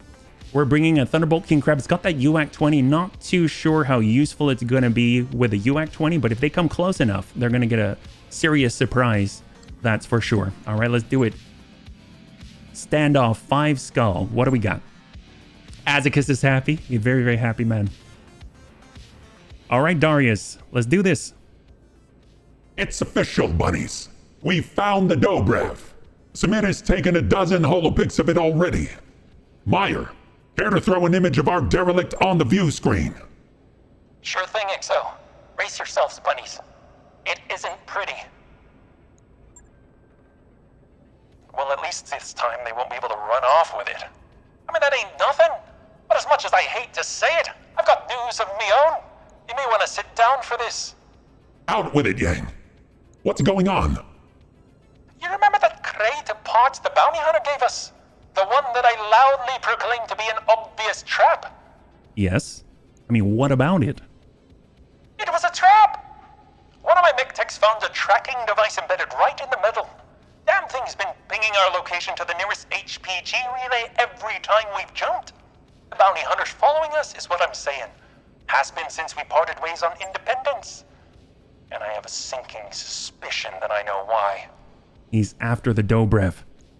we're bringing a Thunderbolt King Crab. It's got that UAC 20. Not too sure how useful it's going to be with a UAC 20, but if they come close enough, they're going to get a serious surprise. That's for sure. All right, let's do it. Standoff 5 skull. What do we got? Azicus is happy. You're very, very happy, man. All right, Darius, let's do this. It's official, bunnies. We found the Dobrev. Samir has taken a dozen holopics of it already. Meyer, care to throw an image of our derelict on the view screen? Sure thing, XO. Brace yourselves, bunnies. It isn't pretty. Well, at least this time they won't be able to run off with it. I mean, that ain't nothing. But as much as I hate to say it, I've got news of me own. You may want to sit down for this. Out with it, Yang. What's going on? You remember that crate of parts the bounty hunter gave us? The one that I loudly proclaimed to be an obvious trap? Yes. I mean, what about it? It was a trap! One of my mech techs found a tracking device embedded right in the middle. Damn thing's been pinging our location to the nearest HPG relay every time we've jumped. The bounty hunter's following us is what I'm saying. Has been since we parted ways on Independence. And I have a sinking suspicion that I know why. He's after the Dobrev.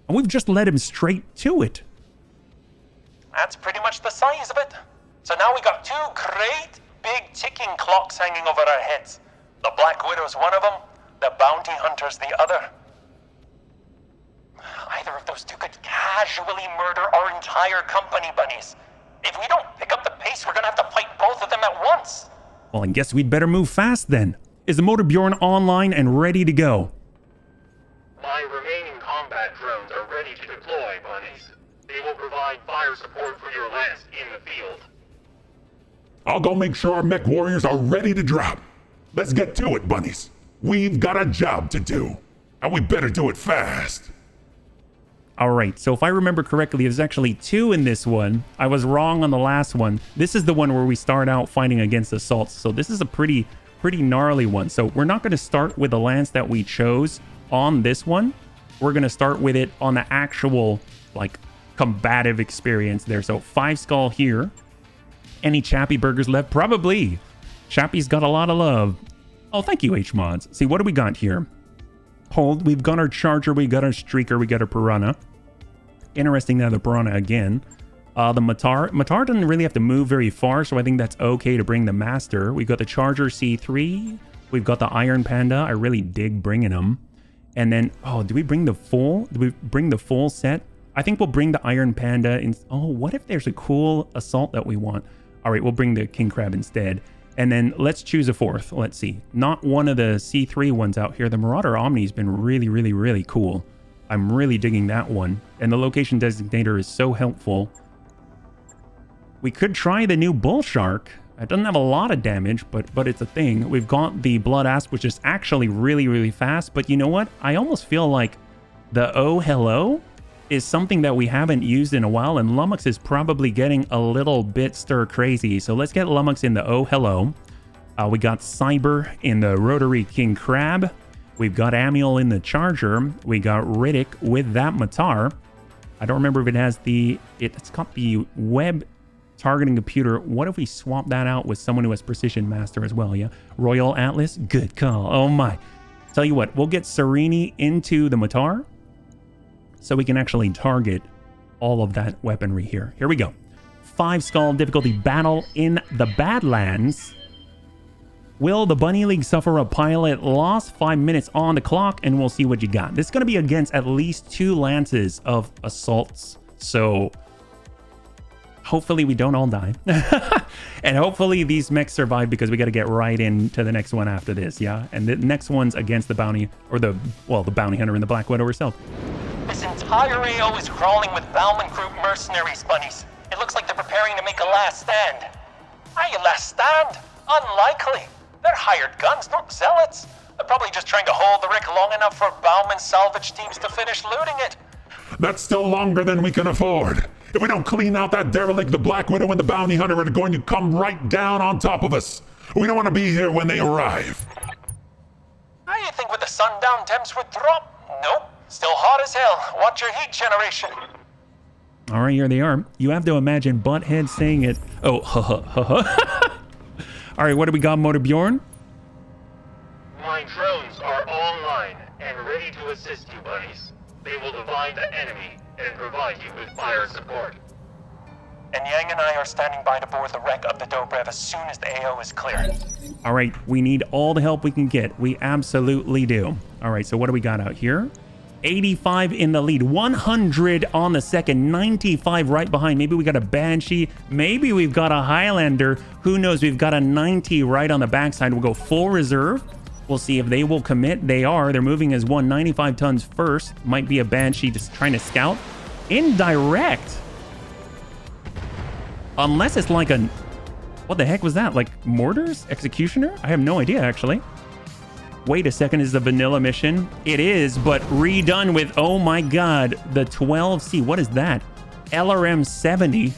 And we've just led him straight to it. That's pretty much the size of it. So now we got 2 great big ticking clocks hanging over our heads. The Black Widow's one of them, the bounty hunter's the other. Either of those 2 could casually murder our entire company, bunnies. If we don't pick up the pace, we're gonna have to fight both of them at once. Well, I guess we'd better move fast then. Is the Motor Bjorn online and ready to go? My remaining combat drones are ready to deploy, bunnies. They will provide fire support for your last in the field. I'll go make sure our mech warriors are ready to drop. Let's get to it, bunnies. We've got a job to do, and we better do it fast. All right, so if I remember correctly, there's actually 2 in this one. I was wrong on the last one. This is the one where we start out fighting against assaults. So this is a pretty gnarly one. So we're not going to start with the lance that we chose on this one. We're going to start with it on the actual, like, combative experience there. So 5 skull here. Any Chappie burgers left? Probably. Chappie's got a lot of love. Oh, thank you, H-Mods. See, what do we got here? Hold, we've got our Charger, we got our Streaker, we got our Piranha. Interesting that the Piranha again. The Matar doesn't really have to move very far, so I think that's okay to bring the Master. We've got the Charger C3. We've got the Iron Panda. I really dig bringing them. And then, oh, do we bring the full? Do we bring the full set? I think we'll bring the Iron Panda. Oh, what if there's a cool assault that we want? All right, we'll bring the King Crab instead. And then let's choose a 4th. Let's see. Not one of the C3 ones out here. The Marauder Omni's been really, really, really cool. I'm really digging that one. And the location designator is so helpful. We could try the new Bull Shark. It doesn't have a lot of damage, but it's a thing. We've got the Blood Asp, which is actually really, really fast. But you know what? I almost feel like the Oh Hello is something that we haven't used in a while, and Lummox is probably getting a little bit stir crazy. So let's get Lummox in the Oh Hello. We got Cyber in the Rotary King Crab. We've got Amiel in the Charger. We got Riddick with that Matar. I don't remember if it has it's got the web targeting computer. What if we swap that out with someone who has Precision Master as well? Yeah. Royal Atlas. Good call. Oh my. Tell you what, we'll get Serini into the Matar so we can actually target all of that weaponry here. Here we go. 5 skull difficulty battle in the Badlands. Will the Bunny League suffer a pilot loss? 5 minutes on the clock, and we'll see what you got. This is going to be against at least 2 lances of assaults. So hopefully we don't all die. And hopefully these mechs survive, because we got to get right into the next one after this, yeah? And the next one's against the bounty, or the bounty hunter and the Black Widow herself. This entire AO is crawling with Bauman Group mercenaries, bunnies. It looks like they're preparing to make a last stand. Aye, a last stand? Unlikely. They're hired guns, not zealots. They're probably just trying to hold the Rick long enough for Bauman's salvage teams to finish looting it. That's still longer than we can afford. If we don't clean out that derelict, the Black Widow and the Bounty Hunter are going to come right down on top of us. We don't want to be here when they arrive. I think with the sundown temps would drop. Nope, still hot as hell. Watch your heat generation. All right, here they are. You have to imagine Butthead saying it. Oh, All right, what do we got, Motor Bjorn? My drones are online and ready to assist you, buddies. They will divine the enemy and provide you with fire support. And Yang and I are standing by to board the wreck of the Dobrev as soon as the AO is clear. All right, we need all the help we can get. We absolutely do. All right, so what do we got out here? 85 in the lead, 100 on the second, 95 right behind. Maybe we got a Banshee. Maybe we've got a Highlander. Who knows? We've got a 90 right on the backside. We'll go full reserve. We'll see if they will commit. They are. They're moving as 195 tons first. Might be a Banshee just trying to scout. Indirect. Unless it's like a... What the heck was that? Like mortars? Executioner? I have no idea, actually. Wait a second, is the vanilla mission? It is, but redone with, oh my god, the 12C. What is that? LRM 70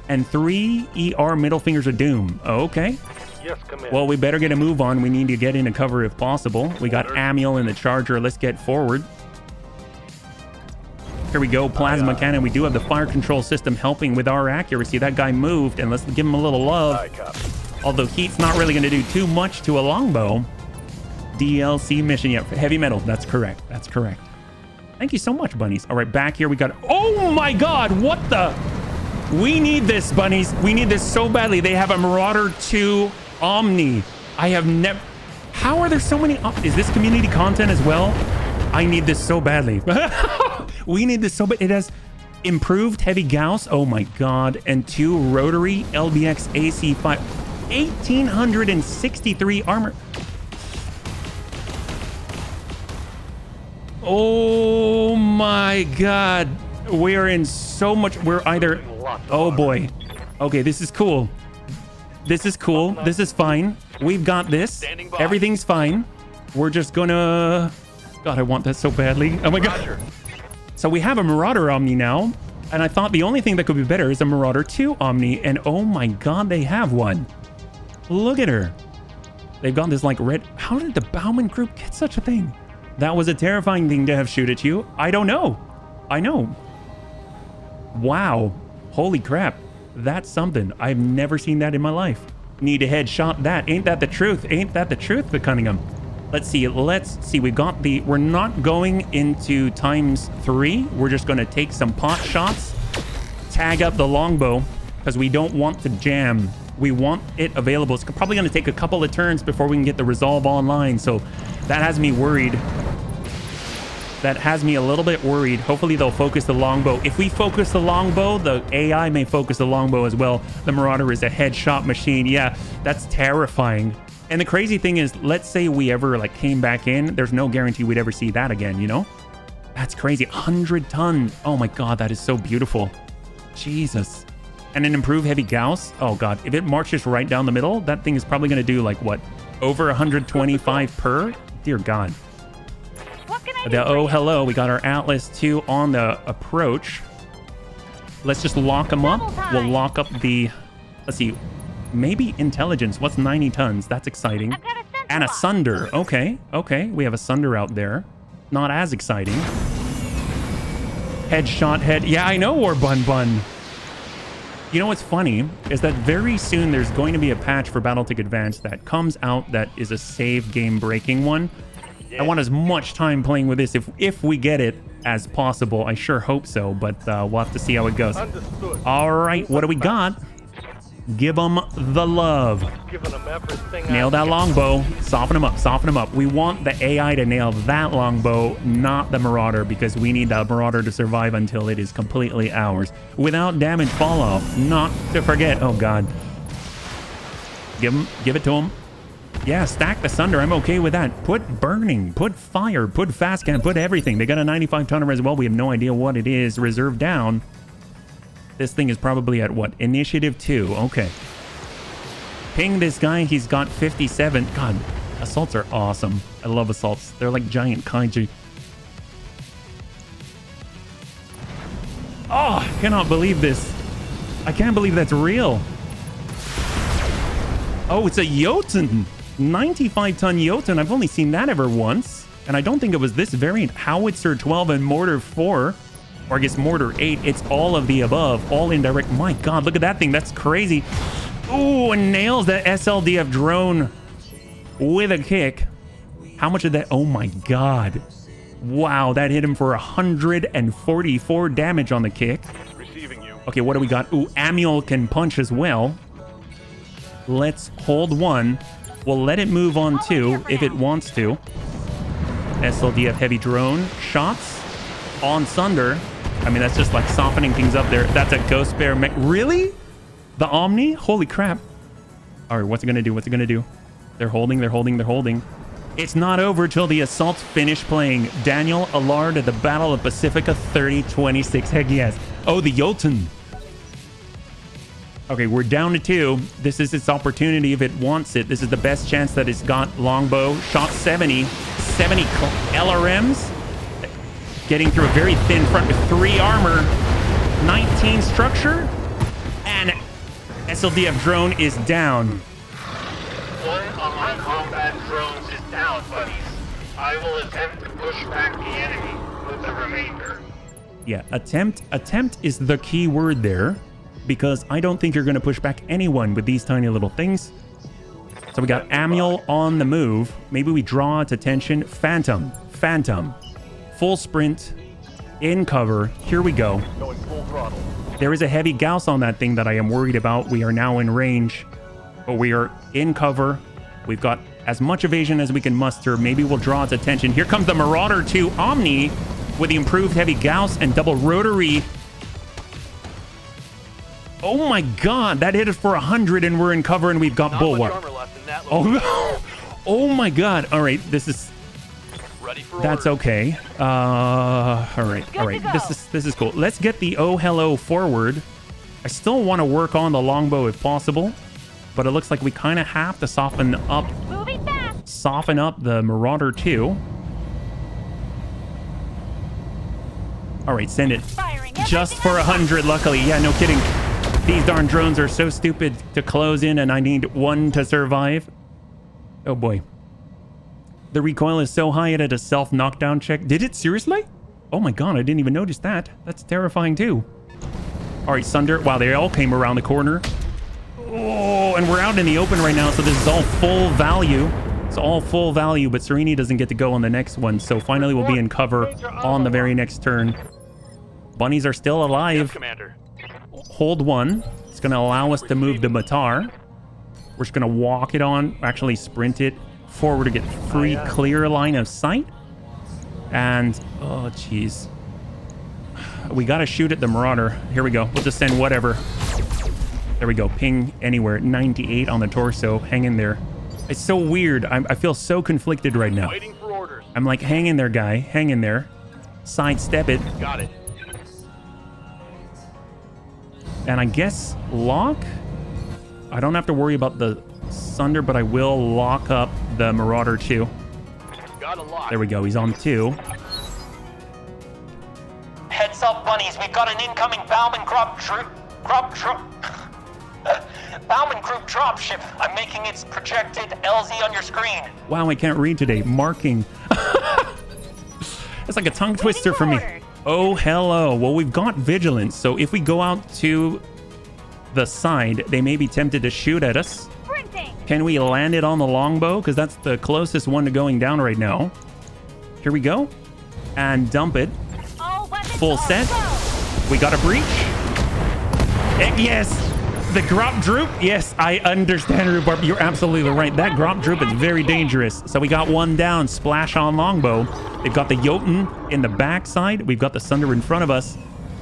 and 3 ER middle fingers of doom. Oh, okay. Yes, come in. Well, we better get a move on. We need to get into cover if possible. We got Amiel in the Charger. Let's get forward. Here we go, Plasma Cannon. We do have the fire control system helping with our accuracy. That guy moved, and let's give him a little love. Although heat's not really going to do too much to a longbow. DLC mission, yeah, heavy metal. That's correct. That's correct. Thank you so much, bunnies. All right, back here we got... Oh my god, what the... We need this, bunnies. We need this so badly. They have a Marauder 2 Omni. I have never... How are there so many... Is this community content as well? I need this so badly. We need this so bad. It has improved heavy Gauss. Oh my god. And 2 rotary LBX AC5. 1863 armor. Oh my god. We're in so much. We're either... Oh boy. Okay, this is cool. This is cool. This is fine. We've got this. Everything's fine. We're just gonna... God, I want that so badly. Oh my god. So we have a Marauder Omni now. And I thought the only thing that could be better is a Marauder 2 Omni. And oh my god, they have one. Look at her. They've got this like red... How did the Bauman Group get such a thing? That was a terrifying thing to have shoot at you. I don't know. I know. Wow. Holy crap. That's something. I've never seen that in my life. Need a headshot that. Ain't that the truth? Ain't that the truth, the Cunningham? Let's see. Let's see. We've got the... We're not going into ×3. We're just going to take some pot shots. Tag up the longbow. Because we don't want to jam. We want it available. It's probably going to take a couple of turns before we can get the resolve online. So that has me worried. That has me a little bit worried. Hopefully they'll focus the longbow. If we focus the longbow, the AI may focus the longbow as well. The Marauder is a headshot machine. Yeah, that's terrifying. And the crazy thing is, let's say we ever like came back in, there's no guarantee we'd ever see that again, you know? That's crazy. 100 ton. Oh my god, that is so beautiful. Jesus. And an improved heavy Gauss. Oh god, if it marches right down the middle, that thing is probably going to do like what? Over 125 per? Dear god. What can Oh, hello. We got our Atlas 2 on the approach. Let's just lock them up. We'll lock up the... Let's see. Maybe intelligence. What's 90 tons? That's exciting. I've got a sensor And a lock. Sunder. Okay, okay. We have a Sunder out there. Not as exciting. Headshot head. Yeah, I know, War Bun Bun. You know what's funny is that very soon there's going to be a patch for Battletech Advanced that comes out that is a save game breaking one. I want as much time playing with this if we get it as possible. I sure hope so, but we'll have to see how it goes. Understood. All right, what do we got? Give them the love. Giving them everything. Nail that longbow. Soften them up. Soften them up. We want the AI to nail that longbow, not the Marauder, because we need the Marauder to survive until it is completely ours. Without damage fall off. Not to forget. Oh, God. Give it to him. Yeah, stack the Sunder. I'm okay with that. Put burning. Put fire. Put fast cannon. Put everything. They got a 95 tonner as well. We have no idea what it is. Reserve down. This thing is probably at what? Initiative 2. Okay. Ping this guy. He's got 57. God, assaults are awesome. I love assaults. They're like giant kaiju. Oh, I cannot believe this. I can't believe that's real. Oh, it's a Jotun. 95-ton Jotun. I've only seen that ever once. And I don't think it was this variant. Howitzer 12 and Mortar 4. Or I guess Mortar 8. It's all of the above. All indirect. My God, look at that thing. That's crazy. Ooh, and nails that SLDF drone with a kick. How much of that? Oh my God. Wow, that hit him for 144 damage on the kick. Receiving you. Okay, what do we got? Ooh, Amiel can punch as well. Let's hold one. We'll let it move on two if it wants to. SLDF heavy drone shots on Sunder. I mean, that's just like softening things up there. That's a Ghost Bear mech. Really? The Omni? Holy crap. All right, what's it going to do? What's it going to do? They're holding, they're holding, they're holding. It's not over till the assaults finish playing. Daniel Allard at the Battle of Pacifica 3026. Heck yes. Oh, the Jotun. Okay, we're down to 2. This is its opportunity if it wants it. This is the best chance that it's got. Longbow, shot 70. 70 LRMs. Getting through a very thin front with 3 armor. 19 structure. And SLDF drone is down. One of my combat drones is down, buddies. I will attempt to push back the enemy with the remainder. Yeah, attempt. Attempt is the key word there. Because I don't think you're going to push back anyone with these tiny little things. So we got Amiel on the move. Maybe we draw its attention. Phantom. Phantom. Full sprint. In cover. Here we go. Going full throttle. There is a heavy Gauss on that thing that I am worried about. We are now in range. But we are in cover. We've got as much evasion as we can muster. Maybe we'll draw its attention. Here comes the Marauder 2 Omni with the improved heavy Gauss and double rotary. Oh my God, that hit us for 100 and we're in cover and we've got Bulwark. Oh, oh my God. All right, this is... Ready for That's orders. okay. All right. This is cool. Let's get the Oh Hello forward. I still want to work on the longbow if possible, but it looks like we kind of have to soften up the Marauder 2. All right, send it. Just for 100, luckily. Yeah, no kidding. These darn drones are so stupid to close in, and I need one to survive. Oh boy. The recoil is so high it had a self-knockdown check. Did it? Seriously? Oh my God, I didn't even notice that. That's terrifying too. All right, Sunder. Wow, they all came around the corner. Oh, and we're out in the open right now, so this is all full value. It's all full value, but Serini doesn't get to go on the next one, so finally we'll be in cover on the very next turn. Bunnies are still alive. Yes, Commander. Hold one. It's going to allow us to move the Matar. We're just going to walk it on, actually sprint it forward to get free, clear line of sight. And, oh, jeez. We got to shoot at the Marauder. Here we go. We'll just send whatever. There we go. Ping anywhere. 98 on the torso. Hang in there. It's so weird. I feel so conflicted right now. Waiting for orders. I'm like, hang in there, guy. Hang in there. Sidestep it. Got it. And I guess lock? I don't have to worry about the Sunder, but I will lock up the Marauder 2. Got a lock. There we go. He's on 2. Bunnies, we've got an incoming Bauman Bauman Group dropship. I'm making its projected LZ on your screen. Wow, I can't read today. Marking. It's like a tongue twister for me. Oh, hello. Well, we've got vigilance, so if we go out to the side, they may be tempted to shoot at us. Sprinting. Can we land it on the longbow? Because that's the closest one to going down right now. Here we go. And dump it. All weapons Full are set. go. We got a breach. And yes, the grop droop. Yes, I understand, Rhubarb. You're absolutely right. That grop droop is very dangerous. So we got one down. Splash on longbow. They've got the Jotun in the backside. We've got the Sunder in front of us.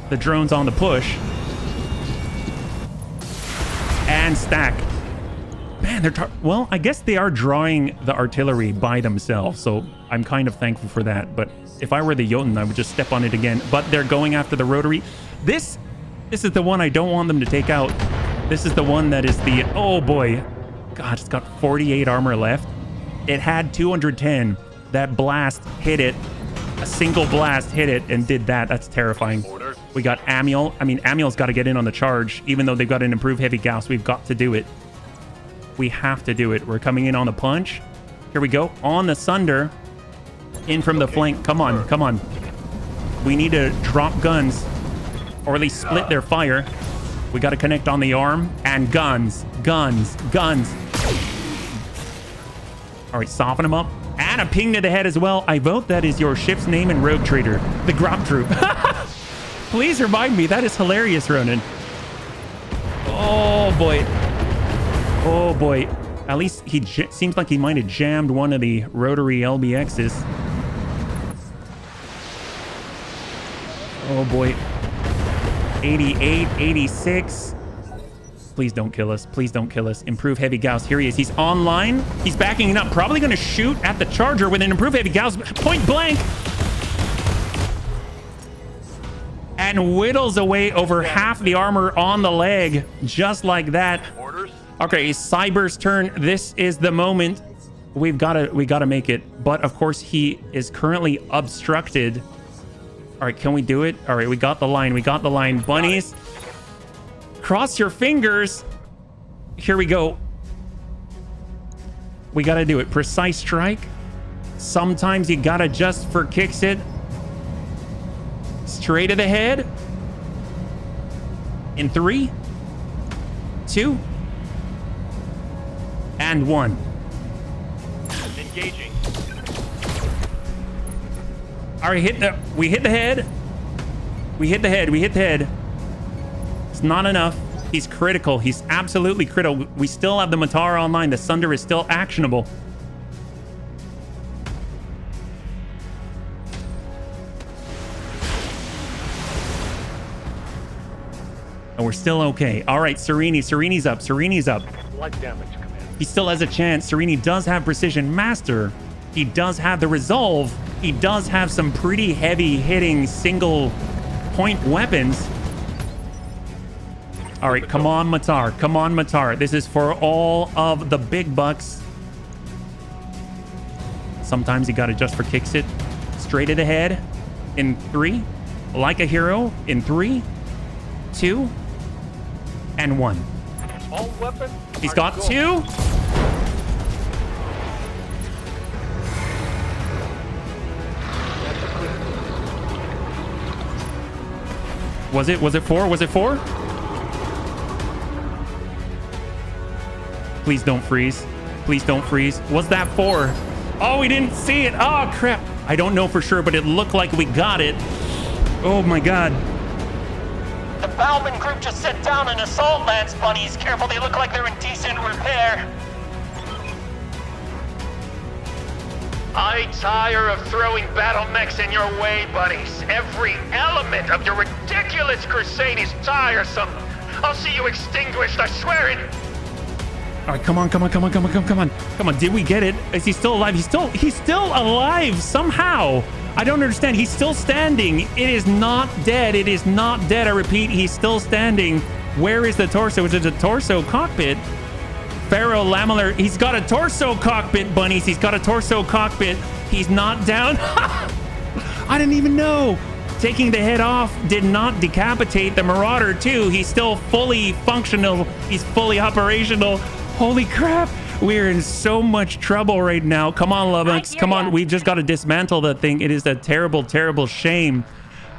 The drone's on the push. And stack. Man, they're well, I guess they are drawing the artillery by themselves, so I'm kind of thankful for that. But if I were the Jotun, I would just step on it again. But they're going after the rotary. This is the one I don't want them to take out. This is the one that is the, oh boy. God, it's got 48 armor left. It had 210. That blast hit it. A single blast hit it and did that. That's terrifying. We got Amiel. I mean, Amiel's got to get in on the charge. Even though they've got an improved heavy Gauss, we've got to do it. We have to do it. We're coming in on the punch. Here we go. On the Sunder. In from the flank. Come on. Come on. We need to drop guns. Or at least split their fire. We got to connect on the arm. And guns. Guns. Guns. All right. Soften them up. And a ping to the head as well. I vote that is your ship's name in Rogue Trader. The Grop Troop. Please remind me. That is hilarious, Ronan. Oh, boy. Oh, boy. At least he seems like he might have jammed one of the rotary LBXs. Oh, boy. 88, 86. Please don't kill us. Please don't kill us. Improve heavy Gauss. Here he is. He's online. He's backing it up. Probably going to shoot at the charger with an improved heavy Gauss. Point blank. And whittles away over half the armor on the leg. Just like that. Orders? Okay, Cyber's turn. This is the moment. We gotta make it. But of course, he is currently obstructed. All right, can we do it? All right, we got the line. We got the line. Bunnies. Cross your fingers. Here we go. We got to do it. Precise strike. Sometimes you got to just for kicks it. Straight to the head. In 3, 2, and 1. Engaging. All right, we hit the head. We hit the head. We hit the head. It's not enough. He's critical. He's absolutely critical. We still have the Matar online. The Sunder is still actionable. And we're still okay. All right, Serini. Sereni's up. Sereni's up. Light damage, Commander. He still has a chance. Serini does have Precision Master. He does have the Resolve. He does have some pretty heavy hitting single point weapons. All right, come on, Matar. Come on, Matar. This is for all of the big bucks. Sometimes you got to just for kicks it. Straight to the head. In 3. Like a hero. In 3, 2, and 1. All weapons. He's got 2. Was it 4? Was it 4? Please don't freeze. Please don't freeze. Was that 4? Oh, we didn't see it. Oh, crap. I don't know for sure, but it looked like we got it. Oh, my God. The Bauman Group just set down an assault lance, Bunnies. Careful, they look like they're in decent repair. I tire of throwing battle mechs in your way, buddies. Every element of your ridiculous crusade is tiresome. I'll see you extinguished, I swear it. All right, come on. Come on. Did we get it? Is he still alive? He's still alive somehow. I don't understand. He's still standing. It is not dead. It is not dead. I repeat, he's still standing. Where is the torso? Is it a torso cockpit? Pharaoh Lamellar. He's got a torso cockpit, Bunnies. He's got a torso cockpit. He's not down. I didn't even know. taking the head off did not decapitate the Marauder 2. He's still fully functional. He's fully operational. Holy crap. We're in so much trouble right now. Come on, Lummox. Come on. We've just got to dismantle that thing. It is a terrible, terrible shame.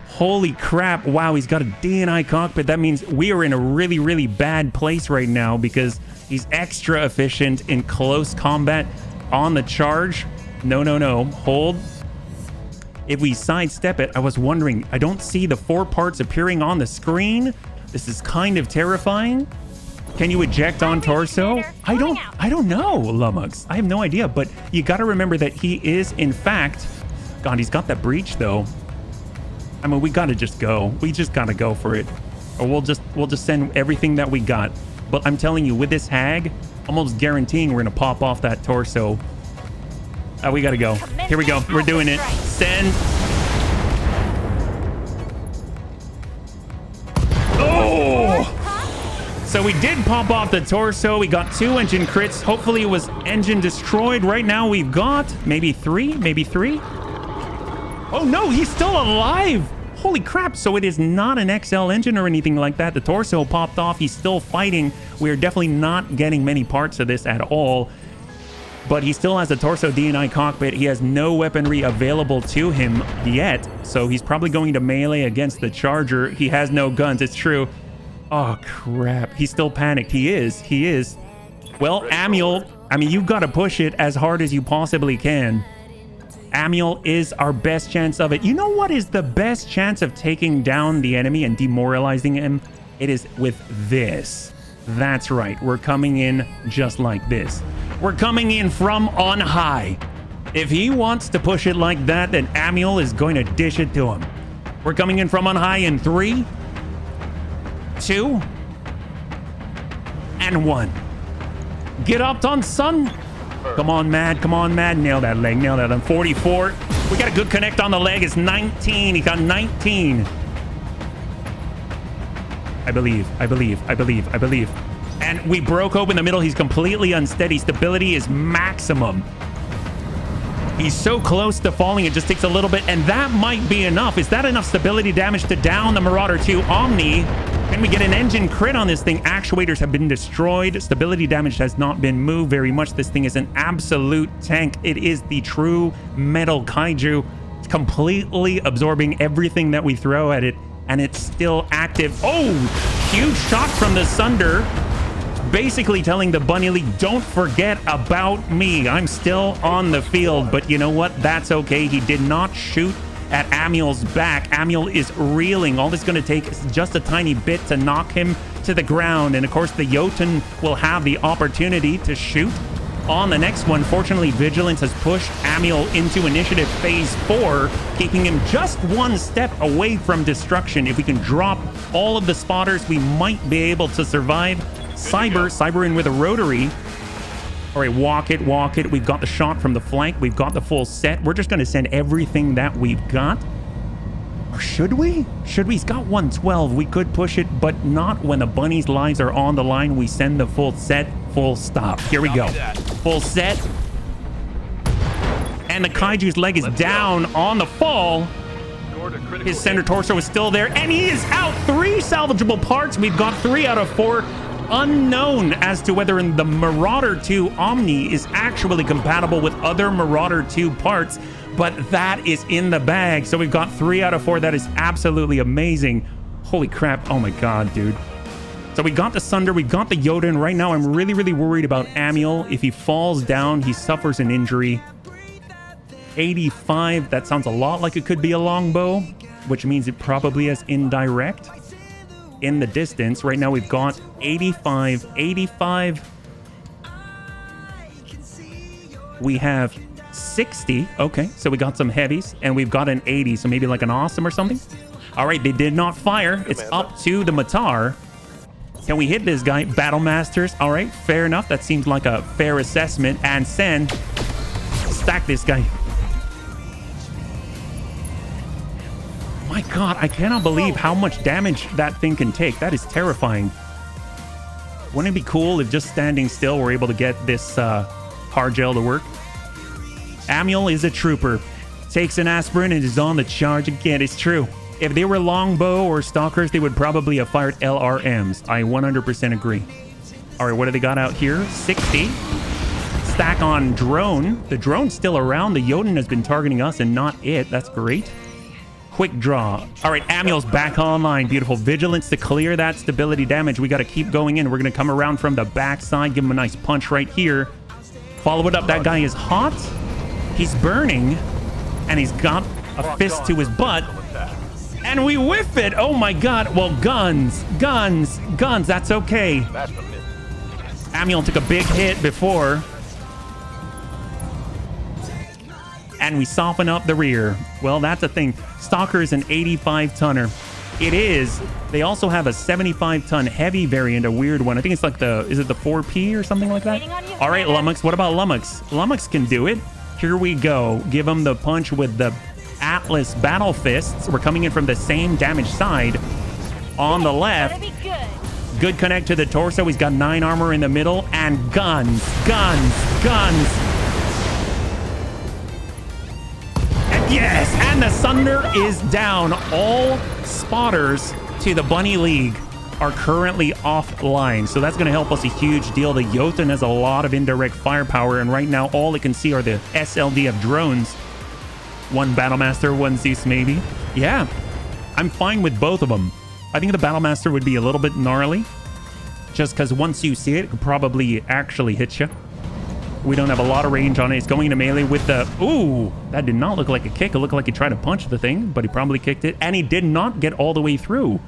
Holy crap. Wow, he's got a DNI cockpit. That means we are in a really, really bad place right now because he's extra efficient in close combat on the charge. No, no, no. Hold. If we sidestep it, I was wondering, I don't see the 4 parts appearing on the screen. This is kind of terrifying. Can you eject on torso? I don't know, Lummox. I have no idea, but you got to remember that he is, in fact, God, he's got that breach though. I mean, we got to just go. We just got to go for it. Or we'll just send everything that we got. But I'm telling you, with this hag, almost guaranteeing we're going to pop off that torso. We got to go. Here we go. We're doing it. Send. Oh! So we did pop off the torso. We got 2 engine crits. Hopefully it was engine destroyed. Right now we've got maybe 3. Oh no, he's still alive. Holy crap. So it is not an XL engine or anything like that. The torso popped off. He's still fighting. We're definitely not getting many parts of this at all. But he still has a torso DNI cockpit. He has no weaponry available to him yet. So he's probably going to melee against the Charger. He has no guns. It's true. Oh, crap. He's still panicked. He is. Well, Amiel, I mean, you've got to push it as hard as you possibly can. Amiel is our best chance of it. You know what is the best chance of taking down the enemy and demoralizing him? It is with this. That's right. We're coming in just like this. We're coming in from on high. If he wants to push it like that, then Amiel is going to dish it to him. We're coming in from on high in 3, 2, and 1. Get up, on son. Come on, Mad. Come on, Mad. Nail that leg. Nail that on 44. We got a good connect on the leg. It's 19. He got 19. I believe. And we broke open the middle. He's completely unsteady. Stability is maximum. He's so close to falling. It just takes a little bit. And that might be enough. Is that enough stability damage to down the Marauder 2 Omni? Can we get an engine crit on this thing? Actuators have been destroyed. Stability damage has not been moved very much. This thing is an absolute tank. It is the true metal kaiju. It's completely absorbing everything that we throw at it. And it's still active. Oh, huge shot from the Sunder. Basically telling the Bunny League, don't forget about me. I'm still on the field. But you know what? That's okay. He did not shoot at Amiel's back. Amiel is reeling. All this is going to take is just a tiny bit to knock him to the ground. And of course, the Jotun will have the opportunity to shoot on the next one. Fortunately, Vigilance has pushed Amiel into initiative phase 4, keeping him just one step away from destruction. If we can drop all of the spotters, we might be able to survive. Cyber in with a rotary. All right, walk it. We've got the shot from the flank. We've got the full set. We're just going to send everything that we've got. Or should we? He's got 112. We could push it, but not when the Bunny's lives are on the line. We send the full set, full stop. Here we go. Full set. And the Kaiju's leg is down on the fall. His center torso is still there, and he is out. 3 salvageable parts. We've got 3 out of 4. Unknown as to whether the Marauder 2 Omni is actually compatible with other Marauder 2 parts, but that is in the bag. So we've got 3 out of 4. That is absolutely amazing. Holy crap. Oh my god, dude. So we got the Sunder, we got the Jotun. Right now I'm really, really worried about Amiel. If he falls down, he suffers an injury. 85, that sounds a lot like it could be a longbow, which means it probably has indirect in the distance. Right now we've got 85. We have 60. Okay, so we got some heavies, and we've got an 80, so maybe like an awesome or something. All right, they did not fire. It's up to the Matar. Can we hit this guy? Battle Masters. All right, fair enough. That seems like a fair assessment. And send. Stack this guy. My god, I cannot believe how much damage that thing can take. That is terrifying. Wouldn't it be cool if just standing still we're able to get this hard gel to work? Amiel is a trooper. Takes an aspirin and is on the charge again. It's true. If they were longbow or stalkers, they would probably have fired LRMs. I 100% agree. All right, what do they got out here? 60. Stack on drone. The drone's still around. The Jotun has been targeting us and not it. That's great. Quick draw. All right, Amul's back online. Beautiful. Vigilance to clear that stability damage. We got to keep going in. We're going to come around from the backside. Give him a nice punch right here. Follow it up. That guy is hot. He's burning. And he's got a fist to his butt. And we whiff it. Oh my god. Well, guns. That's okay. Amul took a big hit before. And we soften up the rear. Well, that's a thing. Stalker is an 85-tonner. It is. They also have a 75-ton heavy variant, a weird one. I think it's like is it the 4P or something like that? All right, Lummox. What about Lummox? Lummox can do it. Here we go. Give him the punch with the Atlas Battle Fists. We're coming in from the same damage side. On the left. Good connect to the torso. He's got 9 armor in the middle. And guns. Yes, and the Sunder is down. All spotters to the Bunny League are currently offline, so that's going to help us a huge deal. The Jotun has a lot of indirect firepower, and right now all it can see are the SLDF drones. One Battlemaster, one Zeus maybe. Yeah, I'm fine with both of them. I think the Battlemaster would be a little bit gnarly, just because once you see it, it could probably actually hit you. We don't have a lot of range on it. It's going into melee with the... Ooh, that did not look like a kick. It looked like he tried to punch the thing, but he probably kicked it. And he did not get all the way through.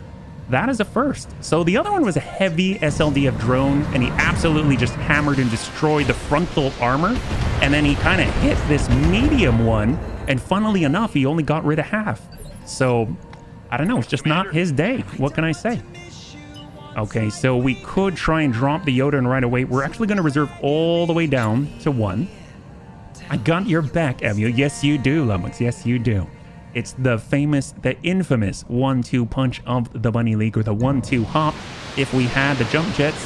That is a first. So the other one was a heavy SLDF drone, and he absolutely just hammered and destroyed the frontal armor. And then he kind of hit this medium one, and funnily enough, he only got rid of half. So, I don't know. It's just not his day. What can I say? Okay, so we could try and drop the Jotun right away. We're actually going to reserve all the way down to 1. I got your back, Emil. Yes, you do, Lummox. Yes, you do. It's the infamous 1-2 punch of the Bunny League, or the 1-2 hop. If we had the jump jets,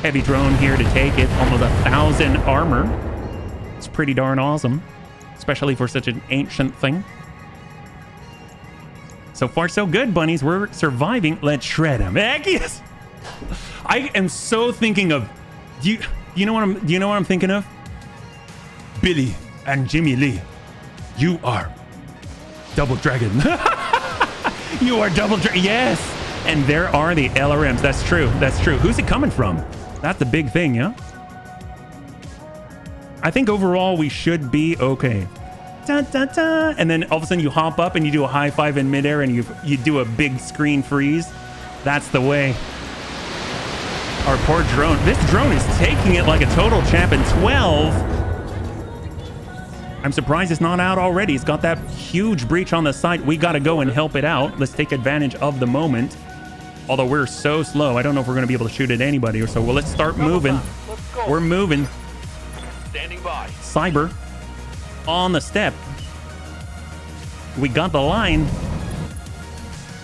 heavy drone here to take it. Almost 1,000 armor. It's pretty darn awesome, especially for such an ancient thing. So far, so good, bunnies. We're surviving. Let's shred them. Heck yes! I am so thinking of do you know what I'm thinking of? Billy and Jimmy Lee. You are Double Dragon. You are Double Dragon. Yes. And there are the LRMs. That's true. That's true. Who's it coming from? That's the big thing, yeah? I think overall we should be okay. Da, da, da. And then all of a sudden you hop up and you do a high five in midair and you do a big screen freeze. That's the way. Our poor drone. This drone is taking it like a total champ in 12. I'm surprised it's not out already. It's got that huge breach on the side. We got to go and help it out. Let's take advantage of the moment. Although we're so slow, I don't know if we're going to be able to shoot at anybody or so. Well, let's start moving. We're moving. Standing by. Cyber on the step. We got the line.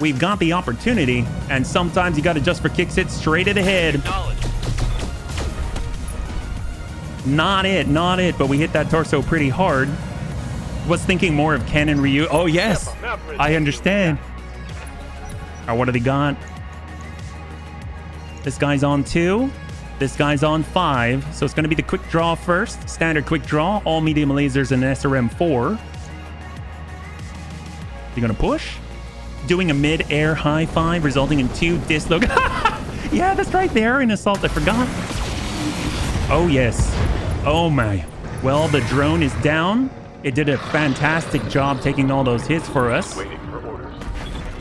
We've got the opportunity, and sometimes you got to just for kicks it straight at the head. Not it, but we hit that torso pretty hard. Was thinking more of Ken and Ryu. Oh, yes, I understand. All right, what do they got? This guy's on 2. This guy's on 5. So it's going to be the quick draw first. Standard quick draw. All medium lasers and SRM-4. You going to push? Doing a mid-air high 5, resulting in 2 dislocate. Yeah, that's right. They are in assault. I forgot. Oh, yes. Oh, my. Well, the drone is down. It did a fantastic job taking all those hits for us.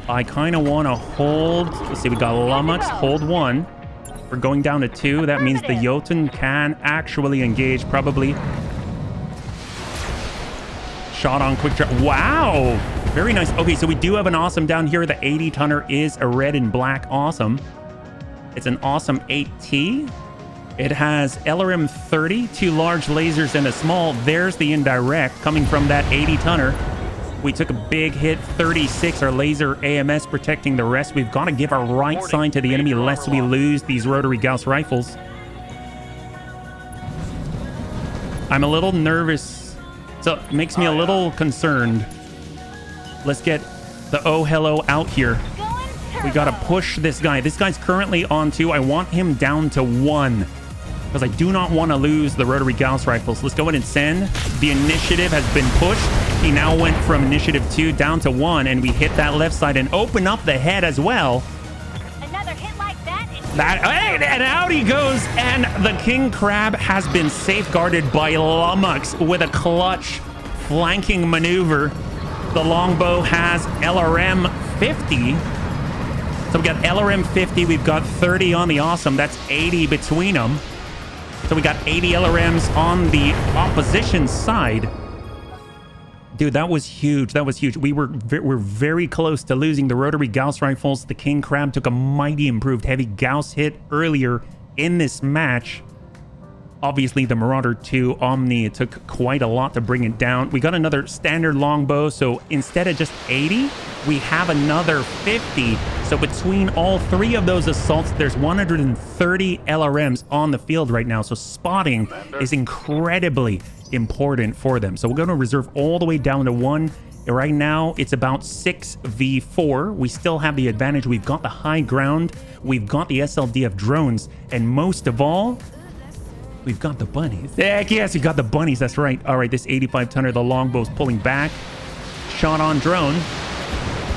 I kind of want to hold. Let's see. We got Lummox. Hold 1. We're going down to 2. That means the Jotun can actually engage, probably. Shot on quick draw. Wow. Very nice. Okay, so we do have an awesome down here. The 80-tonner is a red and black awesome. It's an awesome 8T. It has LRM 30, 2 large lasers and a small. There's the indirect coming from that 80-tonner. We took a big hit, 36. Our laser AMS protecting the rest. We've got to give our right sign to the enemy lest we lose these rotary Gauss rifles. I'm a little nervous. So it makes me a little concerned. Let's get the oh hello out here. We gotta push this guy. This guy's currently on 2. I want him down to 1 because I do not want to lose the rotary Gauss rifles. Let's go ahead and send. The initiative has been pushed. He now went from initiative 2 down to 1, and we hit that left side and open up the head as well. Another hit like that. And out he goes, and the king crab has been safeguarded by Lummox with a clutch flanking maneuver. The longbow has LRM 50. So we got LRM 50, we've got 30 on the awesome. That's 80 between them. So we got 80 LRMs on the opposition side. Dude, that was huge. That was huge. We're very close to losing the rotary Gauss rifles. The king crab took a mighty improved heavy Gauss hit earlier in this match. Obviously, the Marauder 2 Omni, it took quite a lot to bring it down. We got another standard longbow, so instead of just 80, we have another 50. So between all 3 of those assaults, there's 130 LRMs on the field right now. So spotting is incredibly important for them. So we're going to reserve all the way down to 1. Right now, it's about 6v4. We still have the advantage. We've got the high ground. We've got the SLDF drones. And most of all, we've got the bunnies. Heck yes, we got the bunnies. That's right. All right, this 85-tonner, the longbow's pulling back. Shot on drone.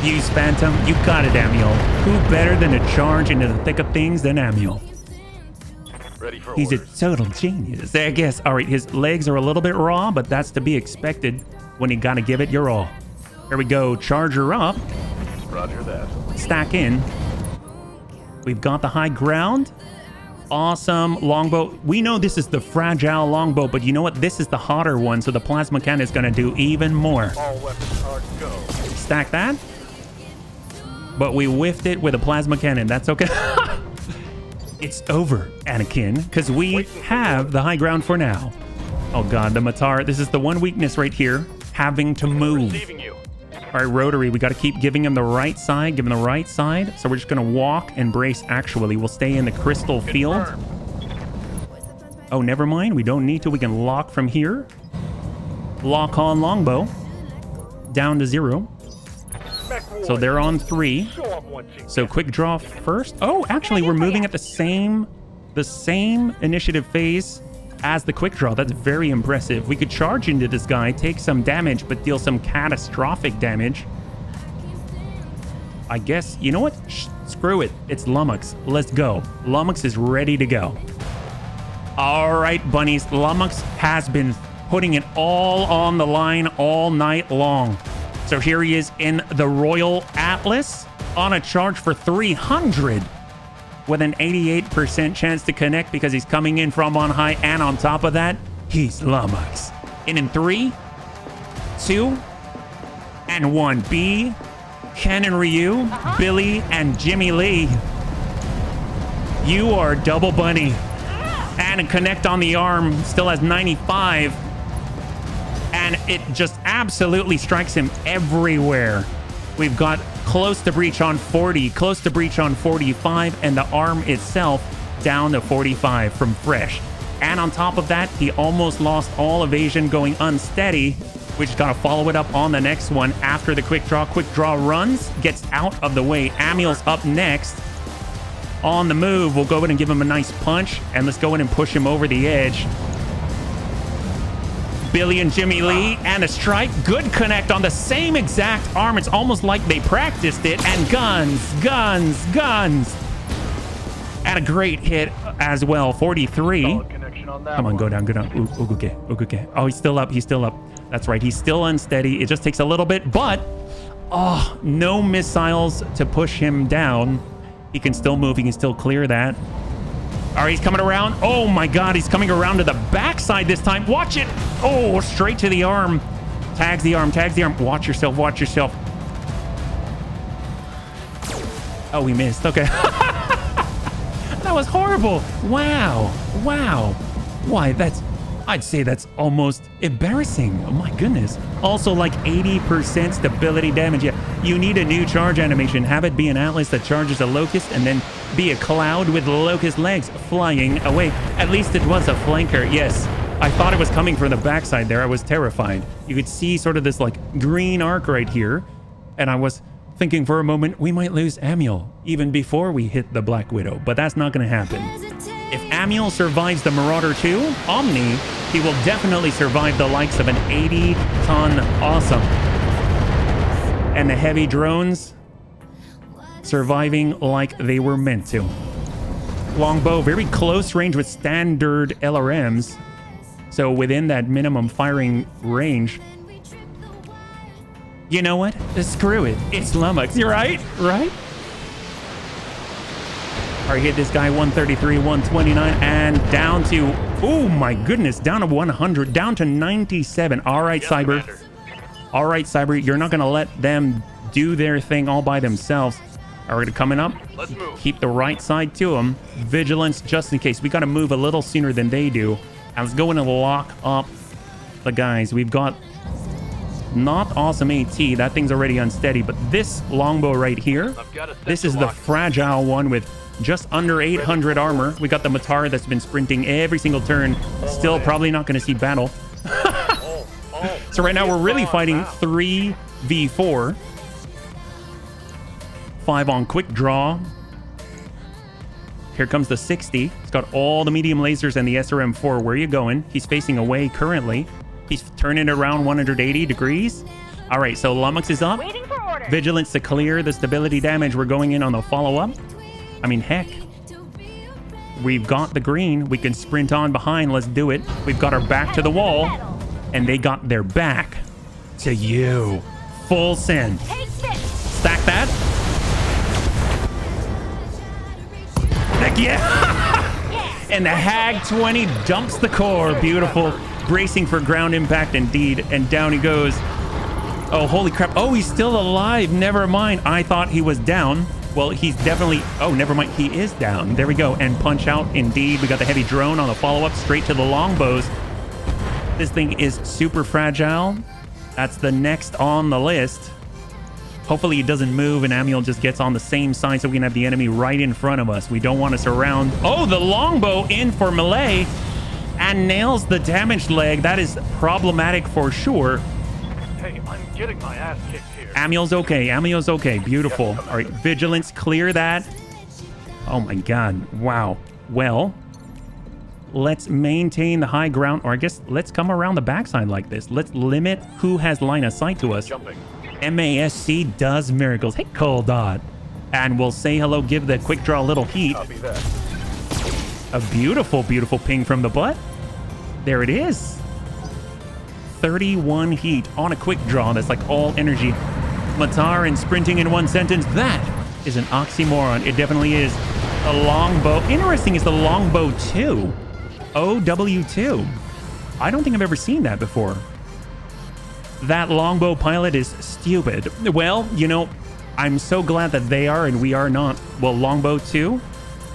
Use Phantom. You got it, Amiel. Who better than to charge into the thick of things than Amiel? Ready for He's orders. a total genius. I guess. All right, his legs are a little bit raw, but that's to be expected when you got to give it your all. Here we go. Charger up. Roger that. Stack in. We've got the high ground. Awesome longbow. We know this is the fragile longbow, but you know what? This is the hotter one, so the plasma cannon is going to do even more. All weapons are go. Stack that. But we whiffed it with a plasma cannon. That's okay. It's over, Anakin, because we have the high ground for now. Oh god, the Matar. This is the one weakness right here. Having to move. Receiving you. All right, rotary. We got to keep giving him the right side. Give him the right side. So we're just going to walk and brace. Actually, we'll stay in the crystal field. Oh, never mind. We don't need to. We can lock from here. Lock on longbow. Down to 0. So they're on 3. So quick draw first. Oh, actually, we're moving at the same initiative phase as the quick draw. That's very impressive. We could charge into this guy, take some damage, but deal some catastrophic damage. I guess, you know what? Screw it. It's Lummox. Let's go. Lummox is ready to go. All right, bunnies. Lummox has been putting it all on the line all night long. So here he is in the Royal Atlas on a charge for 300 with an 88% chance to connect because he's coming in from on high. And on top of that, he's Lummox. In 3, 2, and 1. B, Ken and Ryu, Billy, and Jimmy Lee. You are double bunny. And a connect on the arm still has 95. And it just absolutely strikes him everywhere. We've got close to breach on 40, close to breach on 45, and the arm itself down to 45 from fresh. And on top of that, he almost lost all evasion going unsteady. We just gotta follow it up on the next one after the quick draw. Quick draw runs, gets out of the way. Amiel's up next. On the move, we'll go ahead and give him a nice punch, and let's go ahead and push him over the edge. Billy and Jimmy Lee, and a strike. Good connect on the same exact arm. It's almost like they practiced it. And guns, guns, guns. And a great hit as well. 43. Come on, go down, go down. Okay, okay. Oh, he's still up. He's still up. That's right. He's still unsteady. It just takes a little bit, but oh, no missiles to push him down. He can still move. He can still clear that. All right, he's coming around. Oh my God, he's coming around to the backside this time. Watch it. Oh, straight to the arm. Tags the arm, tags the arm. Watch yourself, watch yourself. Oh, he missed. Okay. That was horrible. Wow. Wow. Why, I'd say that's almost embarrassing. Oh my goodness. Also like 80% stability damage. Yeah, you need a new charge animation. Have it be an Atlas that charges a Locust and then be a cloud with Locust legs flying away. At least it was a flanker. Yes, I thought it was coming from the backside there. I was terrified. You could see sort of this like green arc right here. And I was Thinking for a moment we might lose Amiel even before we hit the Black Widow, but that's not going to happen. If Amiel survives the Marauder 2 Omni, he will definitely survive the likes of an 80-ton Awesome. And the heavy drones surviving like they were meant to. Longbow, very close range with standard LRMs. So within that minimum firing range. You know what? Screw it. It's Lummox. You're right? Right? All right, hit this guy 133, 129, and down to, oh my goodness, down to 100, down to 97. All right, Cyber. Commander. All right, Cyber, you're not going to let them do their thing all by themselves. All right, coming up. Let's move. Keep the right side to them. Vigilance, just in case. We got to move a little sooner than they do. And let's go in and lock up the guys. We've got not Awesome AT. That thing's already unsteady. But this longbow right here, I've got a this is the fragile one with just under 800 armor. We got the Matar that's been sprinting every single turn. Still probably not going to see battle. So right now we're really fighting 3v4. 5 on quick draw. Here comes the 60. He's got all the medium lasers and the SRM4. Where are you going? He's facing away currently. He's turning it around 180 degrees. All right, so Lummox is up. Waiting for orders. Vigilance to clear the stability damage. We're going in on the follow-up. I mean, heck. We've got the green. We can sprint on behind. Let's do it. We've got our back to the wall. And they got their back to you. Full send. Take this. Stack that. Heck yeah! And the Hag 20 dumps the core. Beautiful. Bracing for ground impact indeed. And down he goes. Oh, holy crap. Oh, he's still alive. Never mind. I thought he was down. Well, he's definitely... Oh, never mind. He is down. There we go. And punch out indeed. We got the heavy drone on the follow-up straight to the longbows. This thing is super fragile. That's the next on the list. Hopefully it doesn't move and Amiel just gets on the same side so we can have the enemy right in front of us. We don't want to surround. Oh, the longbow in for melee and nails the damaged leg. That is problematic for sure. Hey, I'm getting my ass kicked here. Amiel's okay. Amiel's okay. Beautiful. All right, Vigilance, clear that. Oh my God. Wow. Well, let's maintain the high ground, or I guess let's come around the backside like this. Let's limit who has line of sight to us. Jumping. MASC does miracles. Hey, Cold Dot. And we'll say hello, give the quick draw a little heat. Copy that. A beautiful, beautiful ping from the butt. There it is. 31 heat on a quick draw. That's like all energy. Matar and sprinting in one sentence. That is an oxymoron. It definitely is. The longbow. Interesting is the longbow 2. OW2. I don't think I've ever seen that before. That longbow pilot is stupid. Well, you know, I'm so glad that they are and we are not. Well, longbow 2?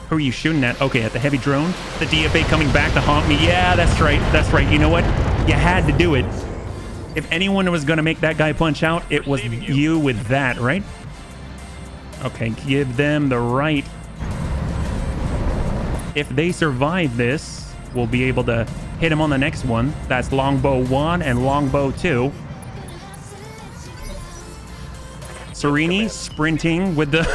Who are you shooting at? Okay, at the heavy drone. The DFA coming back to haunt me. Yeah, that's right. That's right. You know what? You had to do it. If anyone was going to make that guy punch out, it was you with that, right? Okay, give them the right. If they survive this, we'll be able to hit him on the next one. That's longbow 1 and longbow 2. Serini sprinting with the...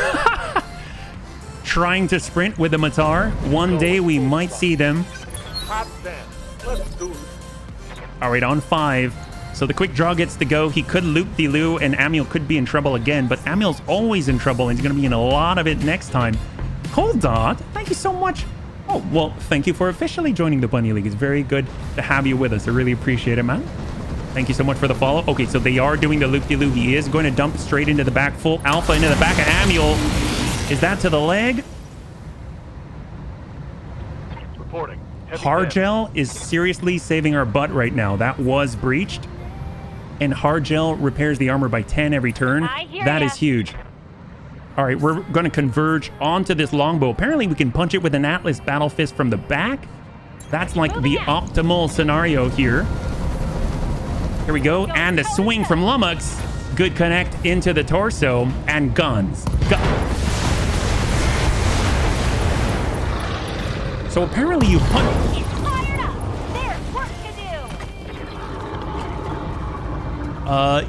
trying to sprint with the Matar. One day we might see them. Hot damn. Let's do it. All right, on 5. So the quick draw gets to go. He could loop-de-loo, and Amiel could be in trouble again. But Amiel's always in trouble, and he's going to be in a lot of it next time. Cold Dot, thank you so much. Oh, well, thank you for officially joining the Bunny League. It's very good to have you with us. I really appreciate it, man. Thank you so much for the follow. Okay, so they are doing the loop-de-loo. He is going to dump straight into the back. Full alpha into the back of Amiel. Is that to the leg? Reporting. Heavy Hardgel is seriously saving our butt right now. That was breached. And Hardgel repairs the armor by 10 every turn. I hear That ya. is huge. All right, we're going to converge onto this longbow. Apparently, we can punch it with an Atlas Battle Fist from the back. That's like the optimal scenario here. Here we go. And a swing from Lummox. Good connect into the torso. And guns. So apparently you punch... It's fired up. There's work to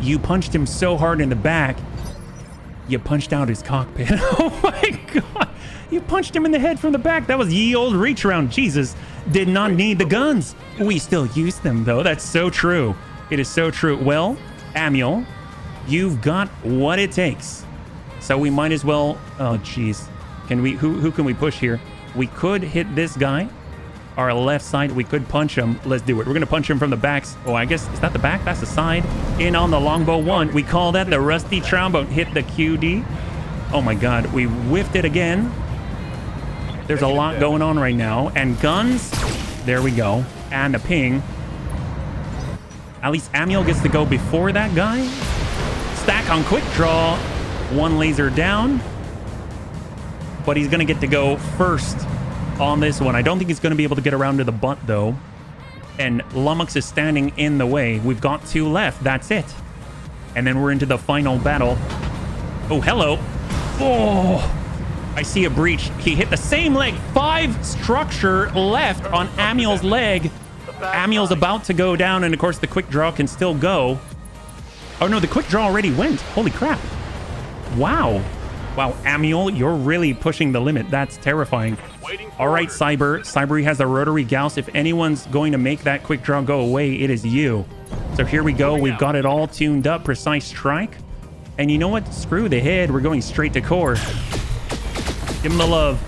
do. You punched him so hard in the back, You punched out his cockpit. Oh my god. You punched him in the head from the back. That was ye old reach around. Jesus. Did not need the guns. We still use them though. That's so true. It is so true. Well, Amiel, you've got what it takes. So we might as well... Oh, jeez. Can we... Who can we push here? We could hit this guy. Our left side. We could punch him. Let's do it. We're going to punch him from the backs. Oh, I guess... Is that the back? That's the side. In on the longbow one. We call that the rusty trombone. Hit the QD. Oh, my God. We whiffed it again. There's a lot going on right now. And guns. There we go. And a ping. At least Amiel gets to go before that guy. Stack on quick draw. One laser down. But he's going to get to go first on this one. I don't think he's going to be able to get around to the butt, though. And Lummox is standing in the way. We've got 2 left. That's it. And then we're into the final battle. Oh, hello. Oh, I see a breach. He hit the same leg. 5 structure left on Amiel's leg. Amiel's about to go down, and of course the quick draw can still go. Oh no, the quick draw already went. Holy crap. Wow. Wow, Amiel, you're really pushing the limit. That's terrifying. All right, Cyber. Cyber, he has a rotary Gauss. If anyone's going to make that quick draw go away, it is you. So here we go. We've got it all tuned up. Precise strike. And you know what? Screw the head. We're going straight to core. Give him the love.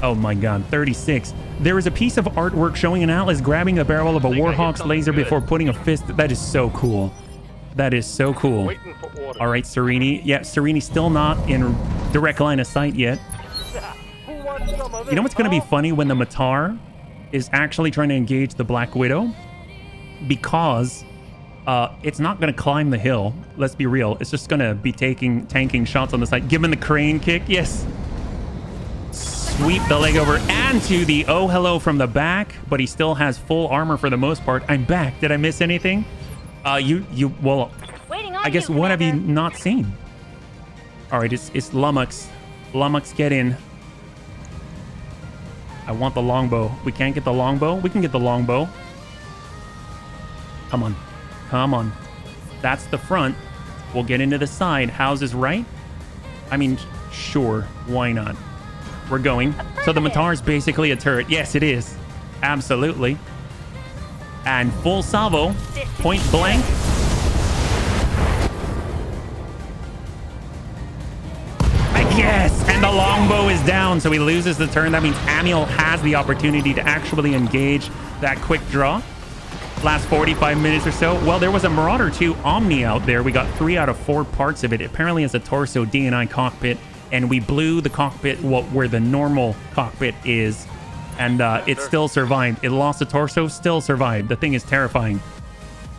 Oh my God, 36. There is a piece of artwork showing an Atlas grabbing a barrel of a Warhawk's laser before putting a fist. That is so cool. That is so cool. All right, Serini. Yeah, Serini's still not in direct line of sight yet. You know what's going to be funny when the Matar is actually trying to engage the Black Widow? Because it's not going to climb the hill. Let's be real. It's just going to be tanking shots on the side. Give him the crane kick. Yes. Sweep the leg over and to the oh hello from the back, but he still has full armor for the most part. I'm back. Did I miss anything? Well, I guess what have you not seen? All right, it's Lummox. Lummox, get in. I want the longbow. We can't get the longbow. We can get the longbow. Come on. Come on. That's the front. We'll get into the side. Houses right? I mean, sure. Why not? We're going. So the Matar is basically a turret. Yes, it is. Absolutely. And full salvo. Point blank. Yes, and the longbow is down, so he loses the turn. That means Amiel has the opportunity to actually engage that quick draw. Last 45 minutes or so. Well, there was a Marauder 2 Omni out there. We got 3 out of 4 parts of it. Apparently it's a torso DNI cockpit, and we blew the cockpit where the normal cockpit is, and it still survived. It lost the torso, still survived. The thing is terrifying.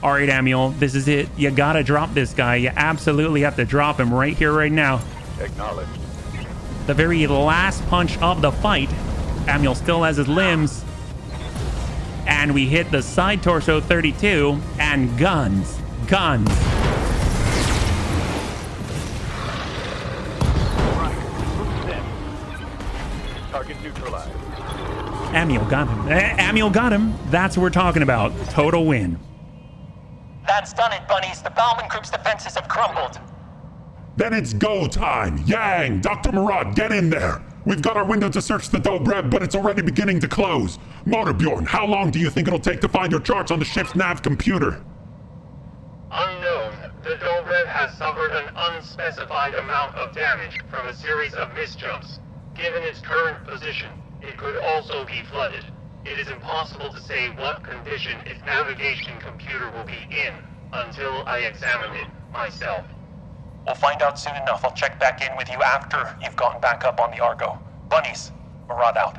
All right, Amiel, this is it. You gotta drop this guy. You absolutely have to drop him right here, right now. Acknowledged. The very last punch of the fight. Amiel still has his limbs. And we hit the side torso 32 and guns. Guns. Target neutralized. Amiel got him. Amiel got him. That's what we're talking about. Total win. That's done it, bunnies. The Bauman Group's defenses have crumbled. Then it's go time. Yang, Dr. Murad, get in there. We've got our window to search the Dobrev, but it's already beginning to close. Motorbjorn, how long do you think it'll take to find your charts on the ship's nav computer? Unknown. The Dobrev has suffered an unspecified amount of damage from a series of misjumps. Given its current position, it could also be flooded. It is impossible to say what condition its navigation computer will be in until I examine it myself. We'll find out soon enough. I'll check back in with you after you've gone back up on the Argo. Bunnies, Murad out.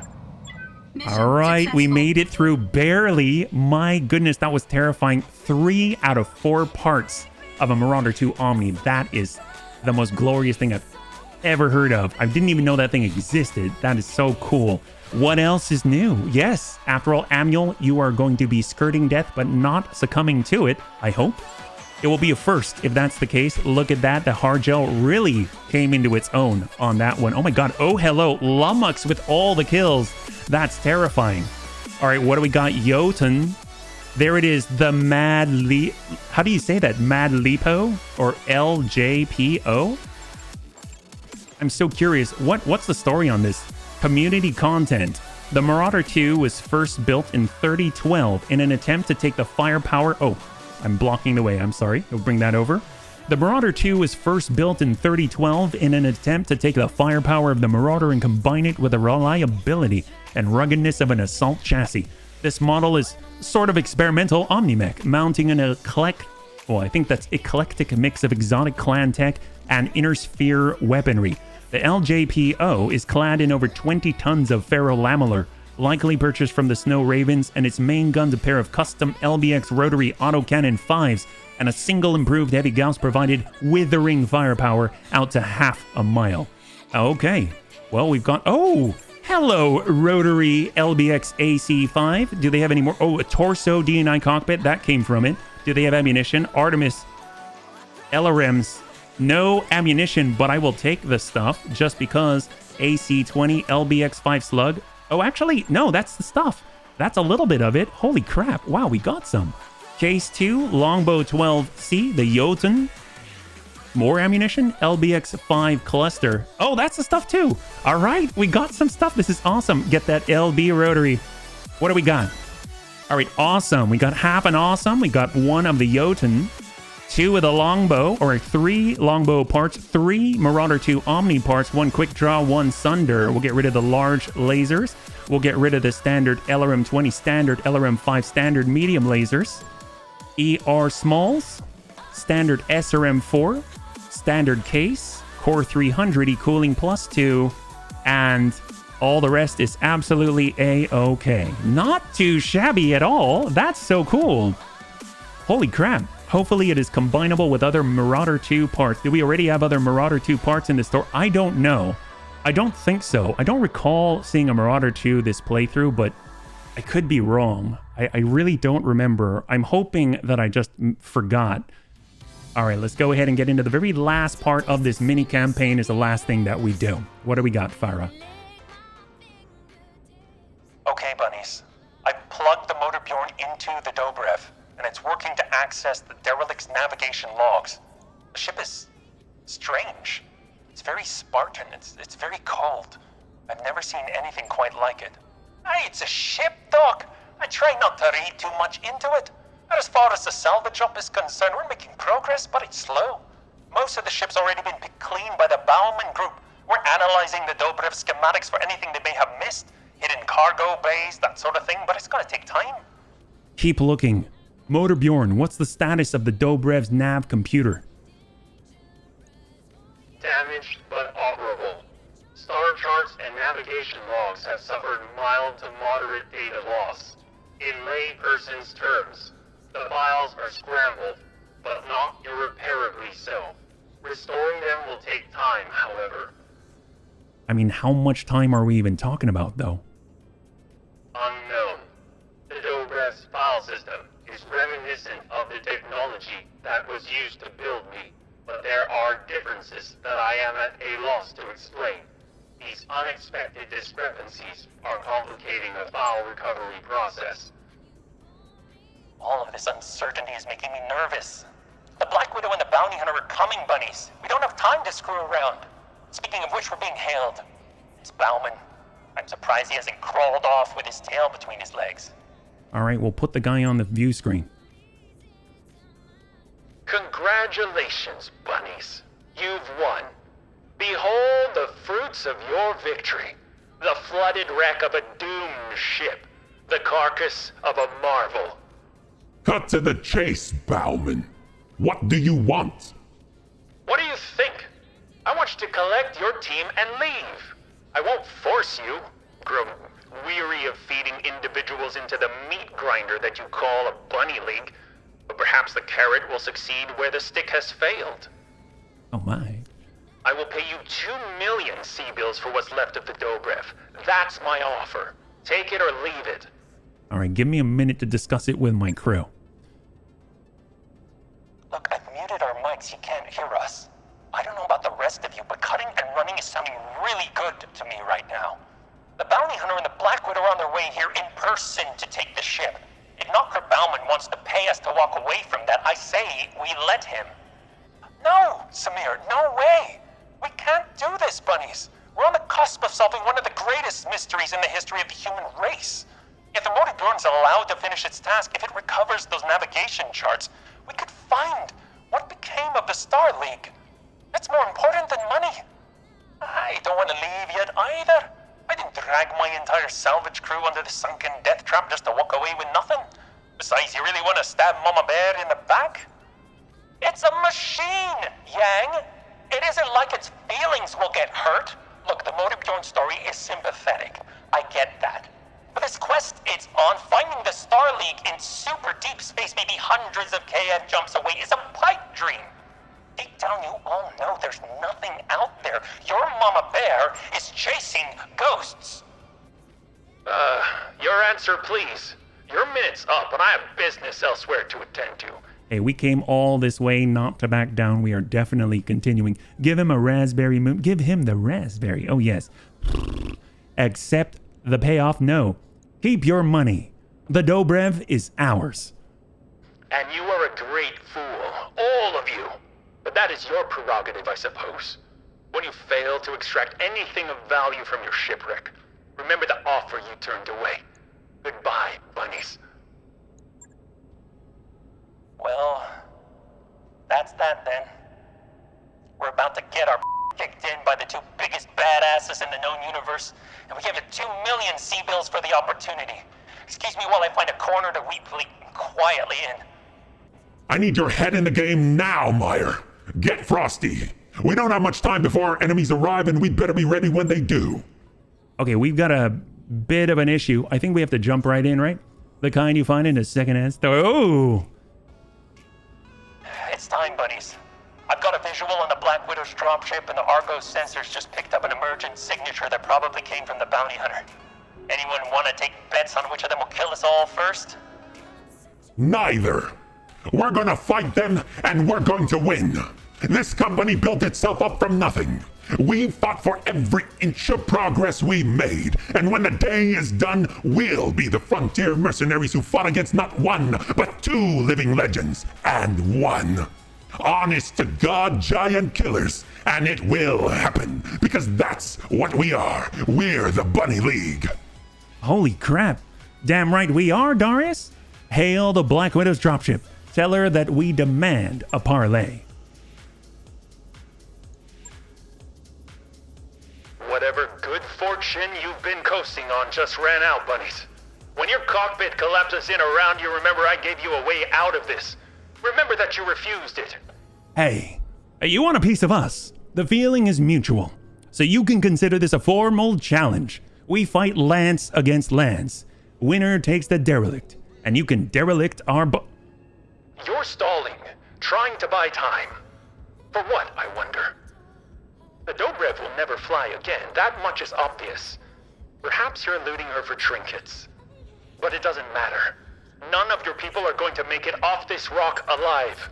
All right, we made it through barely. My goodness, that was terrifying. 3 out of 4 parts of a Marauder 2 Omni. That is the most glorious thing I've ever heard of. I didn't even know that thing existed. That is so cool. What else is new? Yes, after all, Amiel, you are going to be skirting death, but not succumbing to it, I hope. It will be a first if that's the case. Look at that. The hard gel really came into its own on that one. Oh my God. Oh, hello. Lummox with all the kills. That's terrifying. All right. What do we got? Jotun. There it is. The How do you say that? Mad Lipo or LJPO? I'm so curious. What's the story on this? Community content. The Marauder 2 was first built in 3012 in an attempt to take the firepower... Oh, I'm blocking the way. I'm sorry. We'll bring that over. The Marauder 2 was first built in 3012 in an attempt to take the firepower of the Marauder and combine it with the reliability and ruggedness of an assault chassis. This model is sort of experimental omni-mech, mounting an eclectic mix of exotic clan tech and inner sphere weaponry. The LJPO is clad in over 20 tons of ferrolamellar, likely purchased from the Snow Ravens, and its main gun's a pair of custom LBX rotary autocannon 5s and a single improved heavy Gauss provided withering firepower out to half a mile. Okay, well, we've got... Oh, hello, rotary LBX AC5. Do they have any more? Oh, a torso DNI cockpit. That came from it. Do they have ammunition? Artemis LRMs. No ammunition, but I will take the stuff just because. AC20 LBX5 slug. Oh, actually, no, that's the stuff. That's a little bit of it. Holy crap. Wow, we got some. Case 2, Longbow 12C, the Jotun. More ammunition, LBX5 cluster. Oh, that's the stuff too. All right, we got some stuff. This is awesome. Get that LB rotary. What do we got? All right, awesome. We got half an awesome. We got one of the Jotun, 2 of the longbow, or 3 longbow parts, 3 Marauder 2 Omni parts, 1 quick draw, 1 Sunder. We'll get rid of the large lasers. We'll get rid of the standard LRM-20 standard, LRM-5 standard medium lasers. ER smalls, standard SRM-4, standard case, Core 300 E-cooling plus 2, and all the rest is absolutely A-okay. Not too shabby at all. That's so cool. Holy crap. Hopefully it is combinable with other Marauder 2 parts. Do we already have other Marauder 2 parts in the store? I don't know. I don't think so. I don't recall seeing a Marauder 2 this playthrough, but I could be wrong. I really don't remember. I'm hoping that I just forgot. All right, let's go ahead and get into the very last part of this mini campaign is the last thing that we do. What do we got, Farah? Okay, bunnies. I plugged the motor Bjorn into the Dobrev, and it's working to access the derelict's navigation logs. The ship is strange. It's very Spartan. It's very cold. I've never seen anything quite like it. Hey, it's a ship, Doc. I try not to read too much into it. As far as the salvage up is concerned, we're making progress, but it's slow. Most of the ship's already been picked clean by the Bauman group. We're analyzing the Dobrev schematics for anything they may have missed. Hidden cargo bays, that sort of thing, but it's gonna take time. Keep looking. Motor Bjorn, what's the status of the Dobrev's nav computer? Damaged but operable. Star charts and navigation logs have suffered mild to moderate data loss. In layperson's terms, the files are scrambled, but not irreparably so. Restoring them will take time, however. I mean, how much time are we even talking about, though? Unknown. The Dobrev's file system is reminiscent of the technology that was used to build me, but there are differences that I am at a loss to explain. These unexpected discrepancies are complicating the file recovery process. All of this uncertainty is making me nervous. The Black Widow and the Bounty Hunter are coming, bunnies. We don't have time to screw around. Speaking of which, we're being hailed. It's Bauman. I'm surprised he hasn't crawled off with his tail between his legs. All right, we'll put the guy on the view screen. Congratulations, bunnies. You've won. Behold the fruits of your victory. The flooded wreck of a doomed ship. The carcass of a marvel. Cut to the chase, Bauman. What do you want? What do you think? I want you to collect your team and leave. I won't force you. Grow weary of feeding individuals into the meat grinder that you call a bunny league. But perhaps the carrot will succeed where the stick has failed. Oh my. I will pay you 2 million C-bills for what's left of the Dobrev. That's my offer. Take it or leave it. All right, give me a minute to discuss it with my crew. Look, I've muted our mics. You can't hear us. I don't know about the rest of you, but cutting and running is sounding really good to me right now. The Bounty Hunter and the Black Widow are on their way here in person to take the ship. If Knocker Bauman wants to pay us to walk away from that, I say we let him. No, Samir, no way. We can't do this, bunnies. We're on the cusp of solving one of the greatest mysteries in the history of the human race. If the motor drone's allowed to finish its task, if it recovers those navigation charts, we could find what became of the Star League. It's more important than money. I don't want to leave yet either. I didn't drag my entire salvage crew under the sunken death trap just to walk away with nothing. Besides, you really want to stab Mama Bear in the back? It's a machine, Yang. It isn't like its feelings will get hurt. Look, the motor drone story is sympathetic. I get that. But this quest it's on, finding the Star League in super deep space, maybe hundreds of KM jumps away, is a pipe dream. Deep down, you all know there's nothing out there. Your Mama Bear is chasing ghosts. Your answer, please. Your minute's up, and I have business elsewhere to attend to. Hey, we came all this way not to back down. We are definitely continuing. Give him a raspberry moon. Give him the raspberry. Oh, yes. Accept the payoff? No. Keep your money. The Dobrev is ours. And you are a great fool. All of you. But that is your prerogative, I suppose. When you fail to extract anything of value from your shipwreck, remember the offer you turned away. Goodbye, bunnies. Well, that's that then. We're about to get our kicked in by the two biggest badasses in the known universe, and we give it 2 million C-bills for the opportunity. Excuse me while I find a corner to weep quietly in. I need your head in the game now, Meyer. Get frosty. We don't have much time before our enemies arrive, and we'd better be ready when they do. Okay, we've got a bit of an issue. I think we have to jump right in, right? The kind you find in a second-hand store. Oh! It's time, buddies. I've got a visual on the Black Widow's dropship, and the Argo sensors just picked up an emergent signature that probably came from the bounty hunter. Anyone want to take bets on which of them will kill us all first? Neither. We're gonna fight them, and we're going to win. This company built itself up from nothing. We fought for every inch of progress we made, and when the day is done, we'll be the frontier mercenaries who fought against not one, but 2 living legends, and one honest-to-God giant killers. And it will happen, because that's what we are. We're the Bunny League. Holy crap. Damn right we are, Darius. Hail the Black Widow's dropship. Tell her that we demand a parlay. Whatever good fortune you've been coasting on just ran out, bunnies. When your cockpit collapses in around you, remember I gave you a way out of this. Remember that you refused it. Hey, you want a piece of us? The feeling is mutual. So you can consider this a formal challenge. We fight lance against lance. Winner takes the derelict. And you can derelict our You're stalling, trying to buy time. For what, I wonder? The Dobrev will never fly again, that much is obvious. Perhaps you're looting her for trinkets. But it doesn't matter. None of your people are going to make it off this rock alive.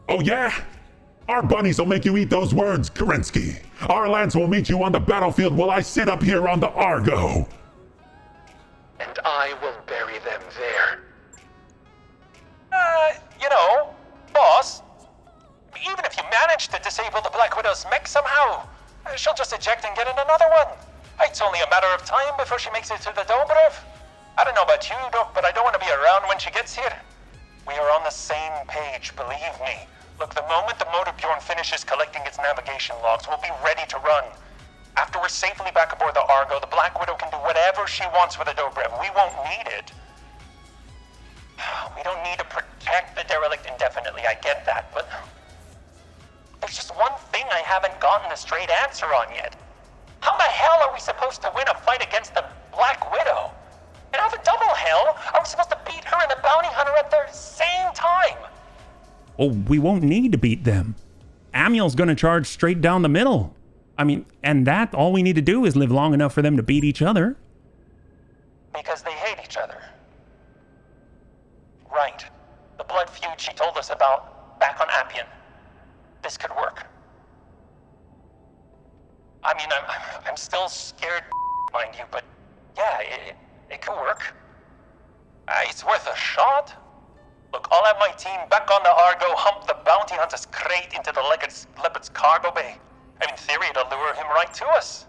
Oh yeah? Our bunnies will make you eat those words, Kerensky. Our lance will meet you on the battlefield while I sit up here on the Argo. And I will bury them there. Boss, even if you manage to disable the Black Widow's mech somehow, she'll just eject and get in another one. It's only a matter of time before she makes it to the Dobrev. I don't know about you, Doc, but I don't want to be around when she gets here. We are on the same page, believe me. Look, the moment the motor Bjorn finishes collecting its navigation logs, we'll be ready to run. After we're safely back aboard the Argo, the Black Widow can do whatever she wants with the Dobrev. We won't need it. We don't need to protect the derelict indefinitely, I get that, but there's just one thing I haven't gotten a straight answer on yet. How the hell are we supposed to win a fight against the Black Widow? And how the double hell are we supposed to beat her and the bounty hunter at the same time? Oh, we won't need to beat them. Amiel's gonna charge straight down the middle. I mean, and that all we need to do is live long enough for them to beat each other. Because they hate each other. Right. The blood feud she told us about back on Appian. This could work. I mean, I'm still scared, mind you, but yeah, it could work. It's worth a shot. Look, I'll have my team back on the Argo, hump the bounty hunter's crate into the Leopard's cargo bay. In theory, it'll lure him right to us.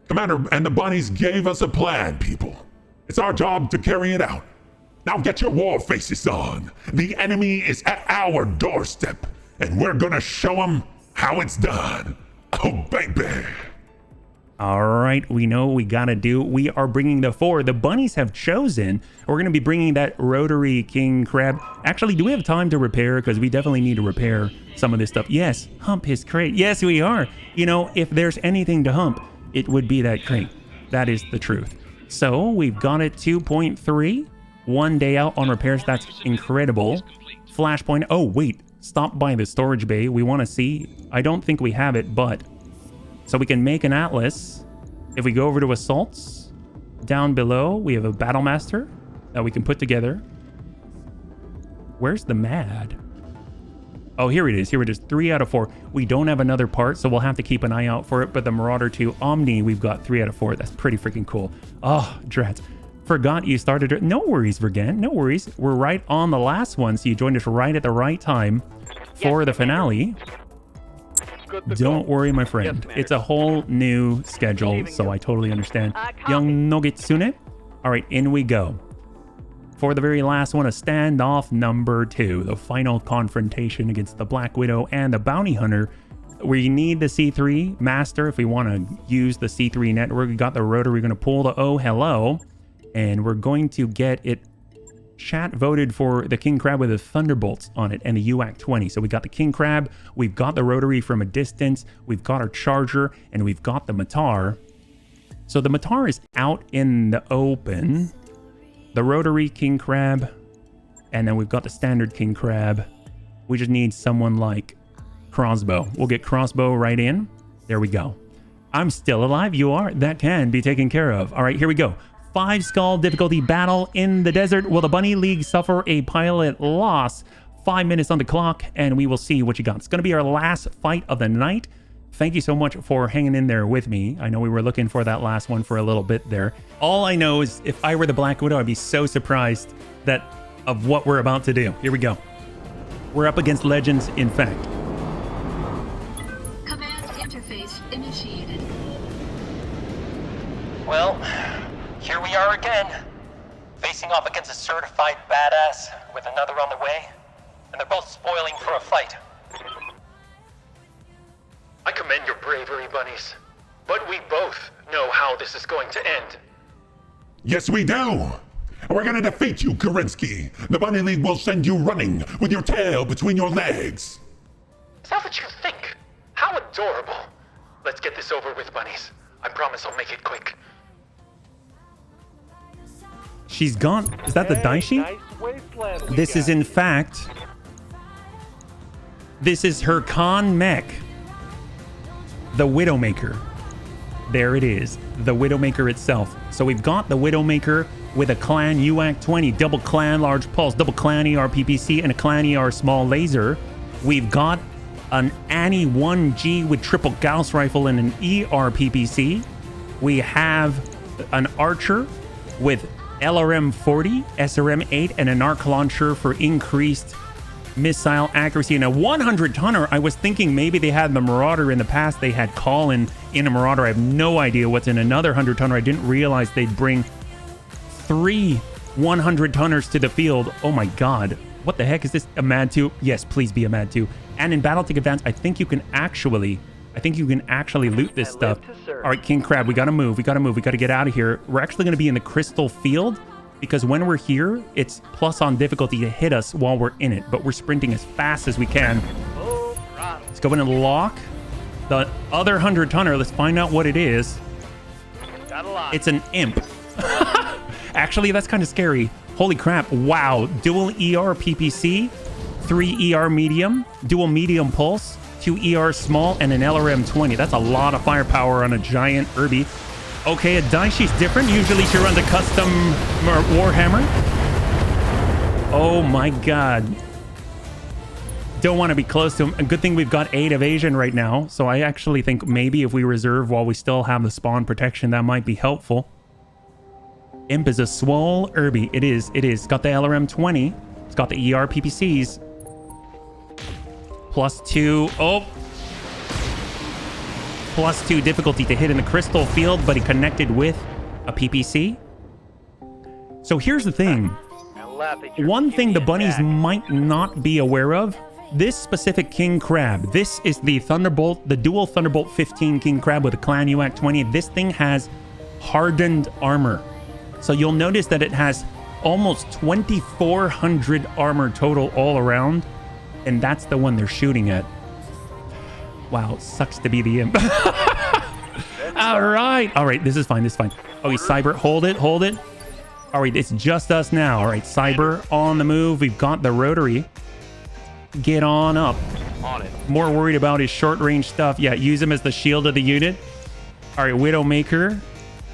Commander and the bunnies gave us a plan, people. It's our job to carry it out. Now get your war faces on. The enemy is at our doorstep, and we're gonna show them how it's done. Oh, baby. All right, we know what we gotta do. We are bringing the 4. The bunnies have chosen. We're gonna be bringing that rotary king crab. Actually, do we have time to repair? Because we definitely need to repair some of this stuff. Yes, hump his crate. Yes, we are. You know, if there's anything to hump, it would be that crate. That is the truth. So we've got it 2.3. 1 day out on repairs. That's incredible. Flashpoint. Oh, wait. Stop by the storage bay. We want to see. I don't think we have it, but... So we can make an atlas. If we go over to assaults, down below, we have a battlemaster that we can put together. Where's the mad? Oh, here it is. Here it is. 3 out of 4. We don't have another part, so we'll have to keep an eye out for it. But the Marauder 2 Omni, we've got 3 out of 4. That's pretty freaking cool. Oh, drats. Forgot you started. No worries, Vergan. No worries. We're right on the last one, so you joined us right at the right time for the finale. Don't worry, my friend. It's a whole new schedule, so I totally understand. Young Nogitsune. All right, in we go. For the very last one, a standoff number 2. The final confrontation against the Black Widow and the Bounty Hunter. We need the C3 Master if we want to use the C3 network. We got the rotor. We're going to pull the Oh Hello. And we're going to get it. Chat voted for the King Crab with the Thunderbolts on it and the UAC 20. So we got the King Crab, we've got the rotary from a distance, we've got our charger, and we've got the Matar. So the Matar is out in the open. The rotary King Crab, and then we've got the standard King Crab. We just need someone like Crossbow. We'll get Crossbow right in. There we go. I'm still alive. You are. That can be taken care of. All right, here we go. 5 skull difficulty battle in the desert. Will the Bunny League suffer a pilot loss? 5 minutes on the clock, and we will see what you got. It's going to be our last fight of the night. Thank you so much for hanging in there with me. I know we were looking for that last one for a little bit there. All I know is if I were the Black Widow, I'd be so surprised of what we're about to do. Here we go. We're up against legends, in fact. Command interface initiated. Well, here we are again, facing off against a certified badass with another on the way, and they're both spoiling for a fight. I commend your bravery, bunnies. But we both know how this is going to end. Yes, we do. We're gonna defeat you, Kerensky. The Bunny League will send you running with your tail between your legs. Is that what you think? How adorable. Let's get this over with, bunnies. I promise I'll make it quick. She's gone. Is that the Daishi? This is in fact... This is her Khan mech. The Widowmaker. There it is. The Widowmaker itself. So we've got the Widowmaker with a Clan UAC 20, double Clan large pulse, double Clan ER PPC, and a Clan ER small laser. We've got an Annie 1G with triple Gauss rifle and an ER PPC. We have an Archer with LRM 40, SRM 8, and an arc launcher for increased missile accuracy. And a 100-tonner, I was thinking maybe they had the Marauder in the past. They had Colin in a Marauder. I have no idea what's in another 100-tonner. I didn't realize they'd bring 3 100-tonners to the field. Oh my god. What the heck is this? A Mad 2? Yes, please be a Mad 2. And in Battletech Advance, I think you can actually loot this stuff. All right, King Crab, we gotta move. We gotta get out of here. We're actually gonna be in the Crystal Field because when we're here, it's plus on difficulty to hit us while we're in it, but we're sprinting as fast as we can. Let's go in and lock the other 100-tonner. Let's find out what it is. It's an imp. Actually, that's kind of scary. Holy crap. Wow. Dual ER PPC, 3 ER medium, dual medium pulse, 2 ER small, and an LRM 20. That's a lot of firepower on a giant Irby. Okay, a Daishi's different. Usually she runs a custom Warhammer. Oh my god. Don't want to be close to him. A good thing we've got 8 evasion right now. So I actually think maybe if we reserve while we still have the spawn protection, that might be helpful. Imp is a swole Irby. It is. It's got the LRM 20. It's got the ER PPCs. +2. Oh. +2 difficulty to hit in the crystal field, but he connected with a PPC. So here's the thing. One thing the bunnies might not be aware of, this specific king crab, this is the Thunderbolt, the dual Thunderbolt 15 king crab with a clan UAC 20. This thing has hardened armor. So you'll notice that it has almost 2,400 armor total all around. And that's the one they're shooting at. Wow, sucks to be the imp. All right, this is fine, Oh, he's Cyber, hold it. All right, it's just us now. All right, Cyber on the move. We've got the rotary. Get on up. On it. More worried about his short range stuff. Yeah, use him as the shield of the unit. All right, Widowmaker.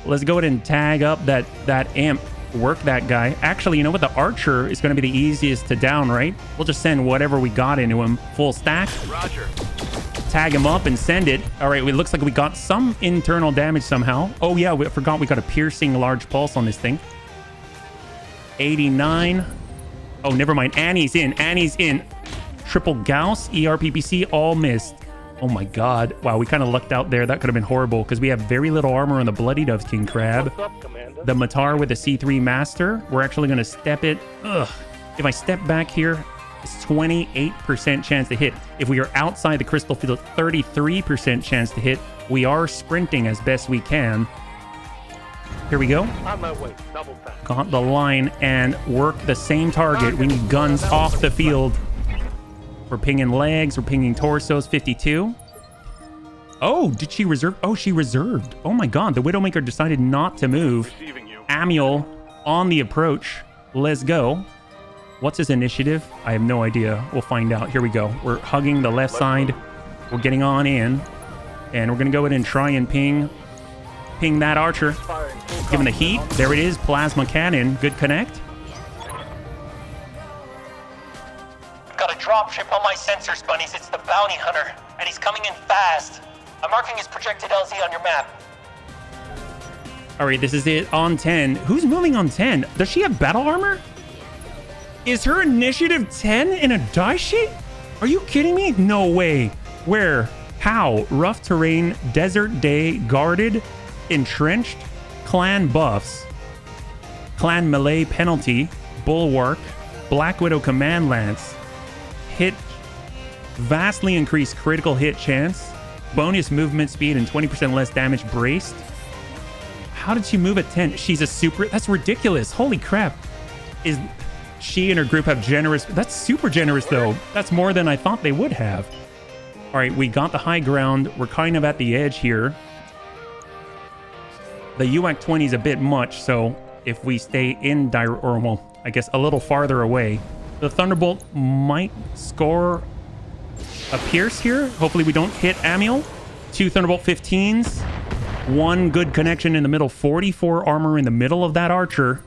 Let's go ahead and tag up that imp. Work that guy. Actually, you know what? The archer is going to be the easiest to down, right? We'll just send whatever we got into him. Full stack. Roger. Tag him up and send it. All right, it looks like we got some internal damage somehow. Oh, yeah, we forgot we got a piercing large pulse on this thing. 89. Oh, never mind. Annie's in. Triple Gauss, ERPPC, all missed. Oh my god. Wow, we kind of lucked out there. That could have been horrible because we have very little armor on the Bloody Doves King Crab. What's up, Commander? The Matar with the C3 Master. We're actually going to step it. Ugh. If I step back here, it's 28% chance to hit. If we are outside the crystal field, 33% chance to hit. We are sprinting as best we can. Here we go. On my way. Double tap. Got the line and work the same target. We need guns off the field. We're pinging legs. We're pinging torsos. 52. Oh, did she reserve? Oh, she reserved. Oh my god. The Widowmaker decided not to move. Receiving you. Amiel on the approach. Let's go. What's his initiative? I have no idea. We'll find out. Here we go. We're hugging the left side. We're getting on in. And we're going to go ahead and try and ping that archer. Give him the heat. There it is. Plasma cannon. Good connect. Got a dropship on my sensors, bunnies. It's the bounty hunter, and he's coming in fast. I'm marking his projected LZ on your map. All right, this is it on 10. Who's moving on 10? Does she have battle armor? Is her initiative 10 in a die sheet? Are you kidding me? No way. Where? How? Rough terrain, desert day, guarded, entrenched, clan buffs, clan melee penalty, bulwark, Black Widow command lance, hit, vastly increased critical hit chance, bonus movement speed and 20% less damage braced. How did she move at 10? She's a super, that's ridiculous. Holy crap. Is she and her group have generous, that's super generous though. That's more than I thought they would have. All right, we got the high ground. We're kind of at the edge here. The UAC 20 is a bit much, so if we stay in I guess a little farther away, the Thunderbolt might score a pierce here. Hopefully we don't hit Amiel. 2 Thunderbolt 15s. 1 good connection in the middle. 44 armor in the middle of that archer.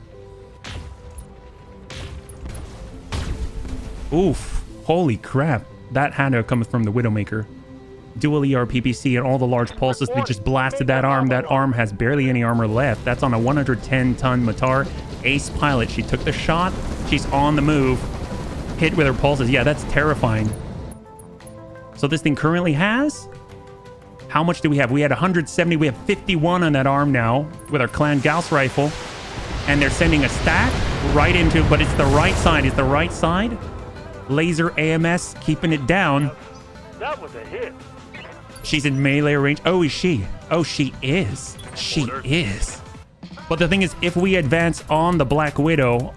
Oof. Holy crap. That had to have come from the Widowmaker. Dual ER PPC and all the large pulses. They just blasted that arm. That arm has barely any armor left. That's on a 110-ton Matar. Ace pilot. She took the shot. She's on the move. Hit with her pulses. Yeah, that's terrifying. So this thing currently has... How much do we have? We had 170. We have 51 on that arm now with our Clan Gauss rifle. And they're sending a stack right into... But it's the right side. It's the right side. Laser AMS keeping it down. That was a hit. She's in melee range. Oh, is she? Oh, she is. She is. But the thing is, if we advance on the Black Widow,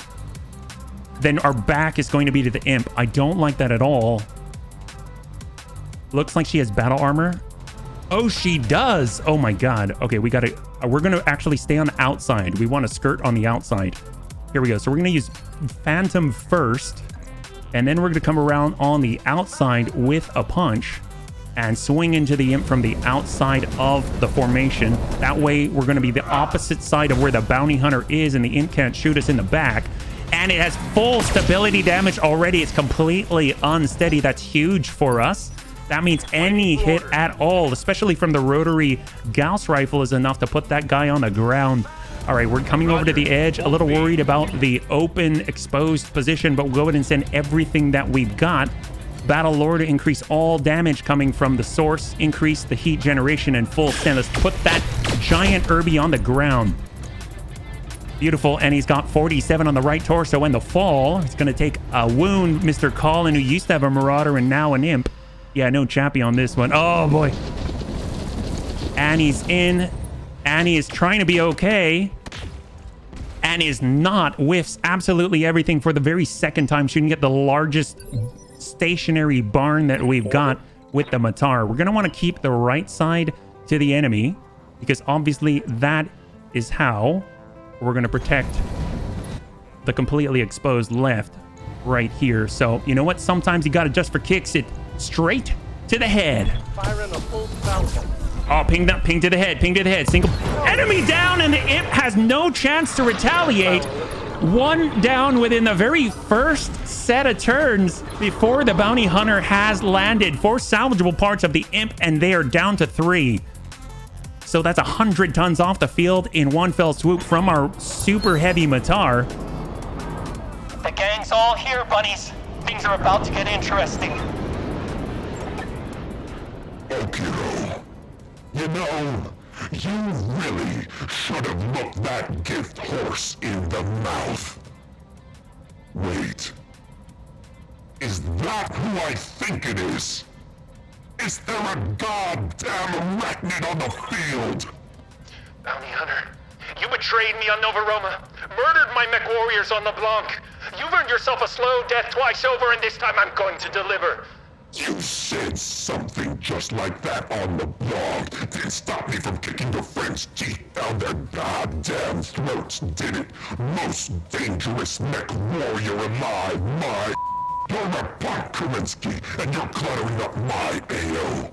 then our back is going to be to the imp. I don't like that at all. Looks like she has battle armor. Oh, she does. Oh my god. Okay, we gotta... We're gonna actually stay on the outside. We want to skirt on the outside. Here we go. So we're gonna use Phantom first. And then we're gonna come around on the outside with a punch and swing into the imp from the outside of the formation. That way, we're gonna be the opposite side of where the bounty hunter is, and the imp can't shoot us in the back. And it has full stability damage already. It's completely unsteady. That's huge for us. That means any hit at all, especially from the rotary Gauss rifle, is enough to put that guy on the ground. All right, we're coming over to the edge. A little worried about the open, exposed position, but we'll go ahead and send everything that we've got. Battle Lord to increase all damage coming from the source, increase the heat generation and full send. Let's put that giant Irby on the ground. Beautiful, and he's got 47 on the right torso and the fall. It's going to take a wound, Mr. Colin, who used to have a Marauder and now an Imp. Yeah, no Chappie on this one. Oh, boy. Annie's in. Annie is trying to be okay. Annie is not. Whiffs absolutely everything for the very second time. She can get the largest stationary barn that we've got with the Matar. We're going to want to keep the right side to the enemy because obviously that is how we're going to protect the completely exposed left right here. So, you know what? Sometimes you got to just for kicks it straight to the head. Firing a full Falcon. Oh, ping to the head, ping to the head. Single enemy down, and the Imp has no chance to retaliate. One down within the very first set of turns before the bounty hunter has landed. 4 salvageable parts of the Imp, and they are down to 3. So that's 100 tons off the field in one fell swoop from our super heavy Matar. The gang's all here, bunnies. Things are about to get interesting. Okiro, you know, you really should have looked that gift horse in the mouth. Wait. Is that who I think it is? Is there a goddamn arachnid on the field? Bounty Hunter, you betrayed me on Nova Roma, murdered my mech warriors on the Blanc. You've earned yourself a slow death twice over, and this time I'm going to deliver. You said something just like that on the blog. Didn't stop me from kicking your friends' teeth down their goddamn throats, did it? Most dangerous mech warrior alive, my... You're a punk, Kerensky, and you're cluttering up my AO.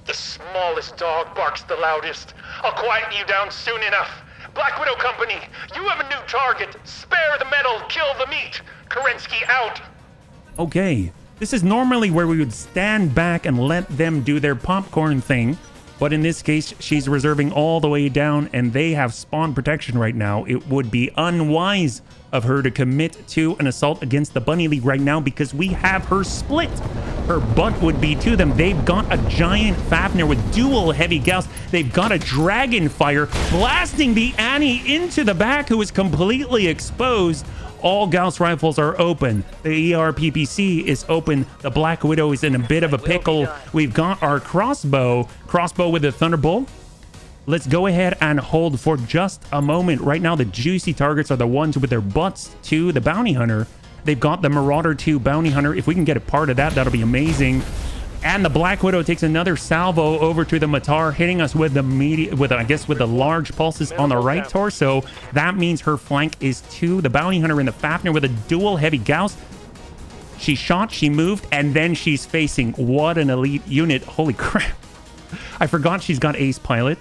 The smallest dog barks the loudest. I'll quieten you down soon enough. Black Widow Company, you have a new target. Spare the metal, kill the meat. Kerensky out. Okay, this is normally where we would stand back and let them do their popcorn thing. But in this case, she's reserving all the way down and they have spawn protection right now. It would be unwise of her to commit to an assault against the Bunny League right now because we have her split. Her butt would be to them. They've got a giant Fafnir with dual heavy gauss. They've got a dragon fire blasting the Annie into the back who is completely exposed. All Gauss rifles are open. The ERPPC is open. The Black Widow is in a bit of a pickle. We've got our crossbow with the Thunderbolt. Let's go ahead and hold for just a moment. Right now, the juicy targets are the ones with their butts to the Bounty Hunter. They've got the Marauder 2 Bounty Hunter. If we can get a part of that, that'll be amazing. And the Black Widow takes another salvo over to the Matar, hitting us with the with the large pulses on the right torso. That means her flank is to the Bounty Hunter in the Fafnir with a dual heavy Gauss. She shot, she moved, and then she's facing. What an elite unit. Holy crap. I forgot she's got Ace Pilot.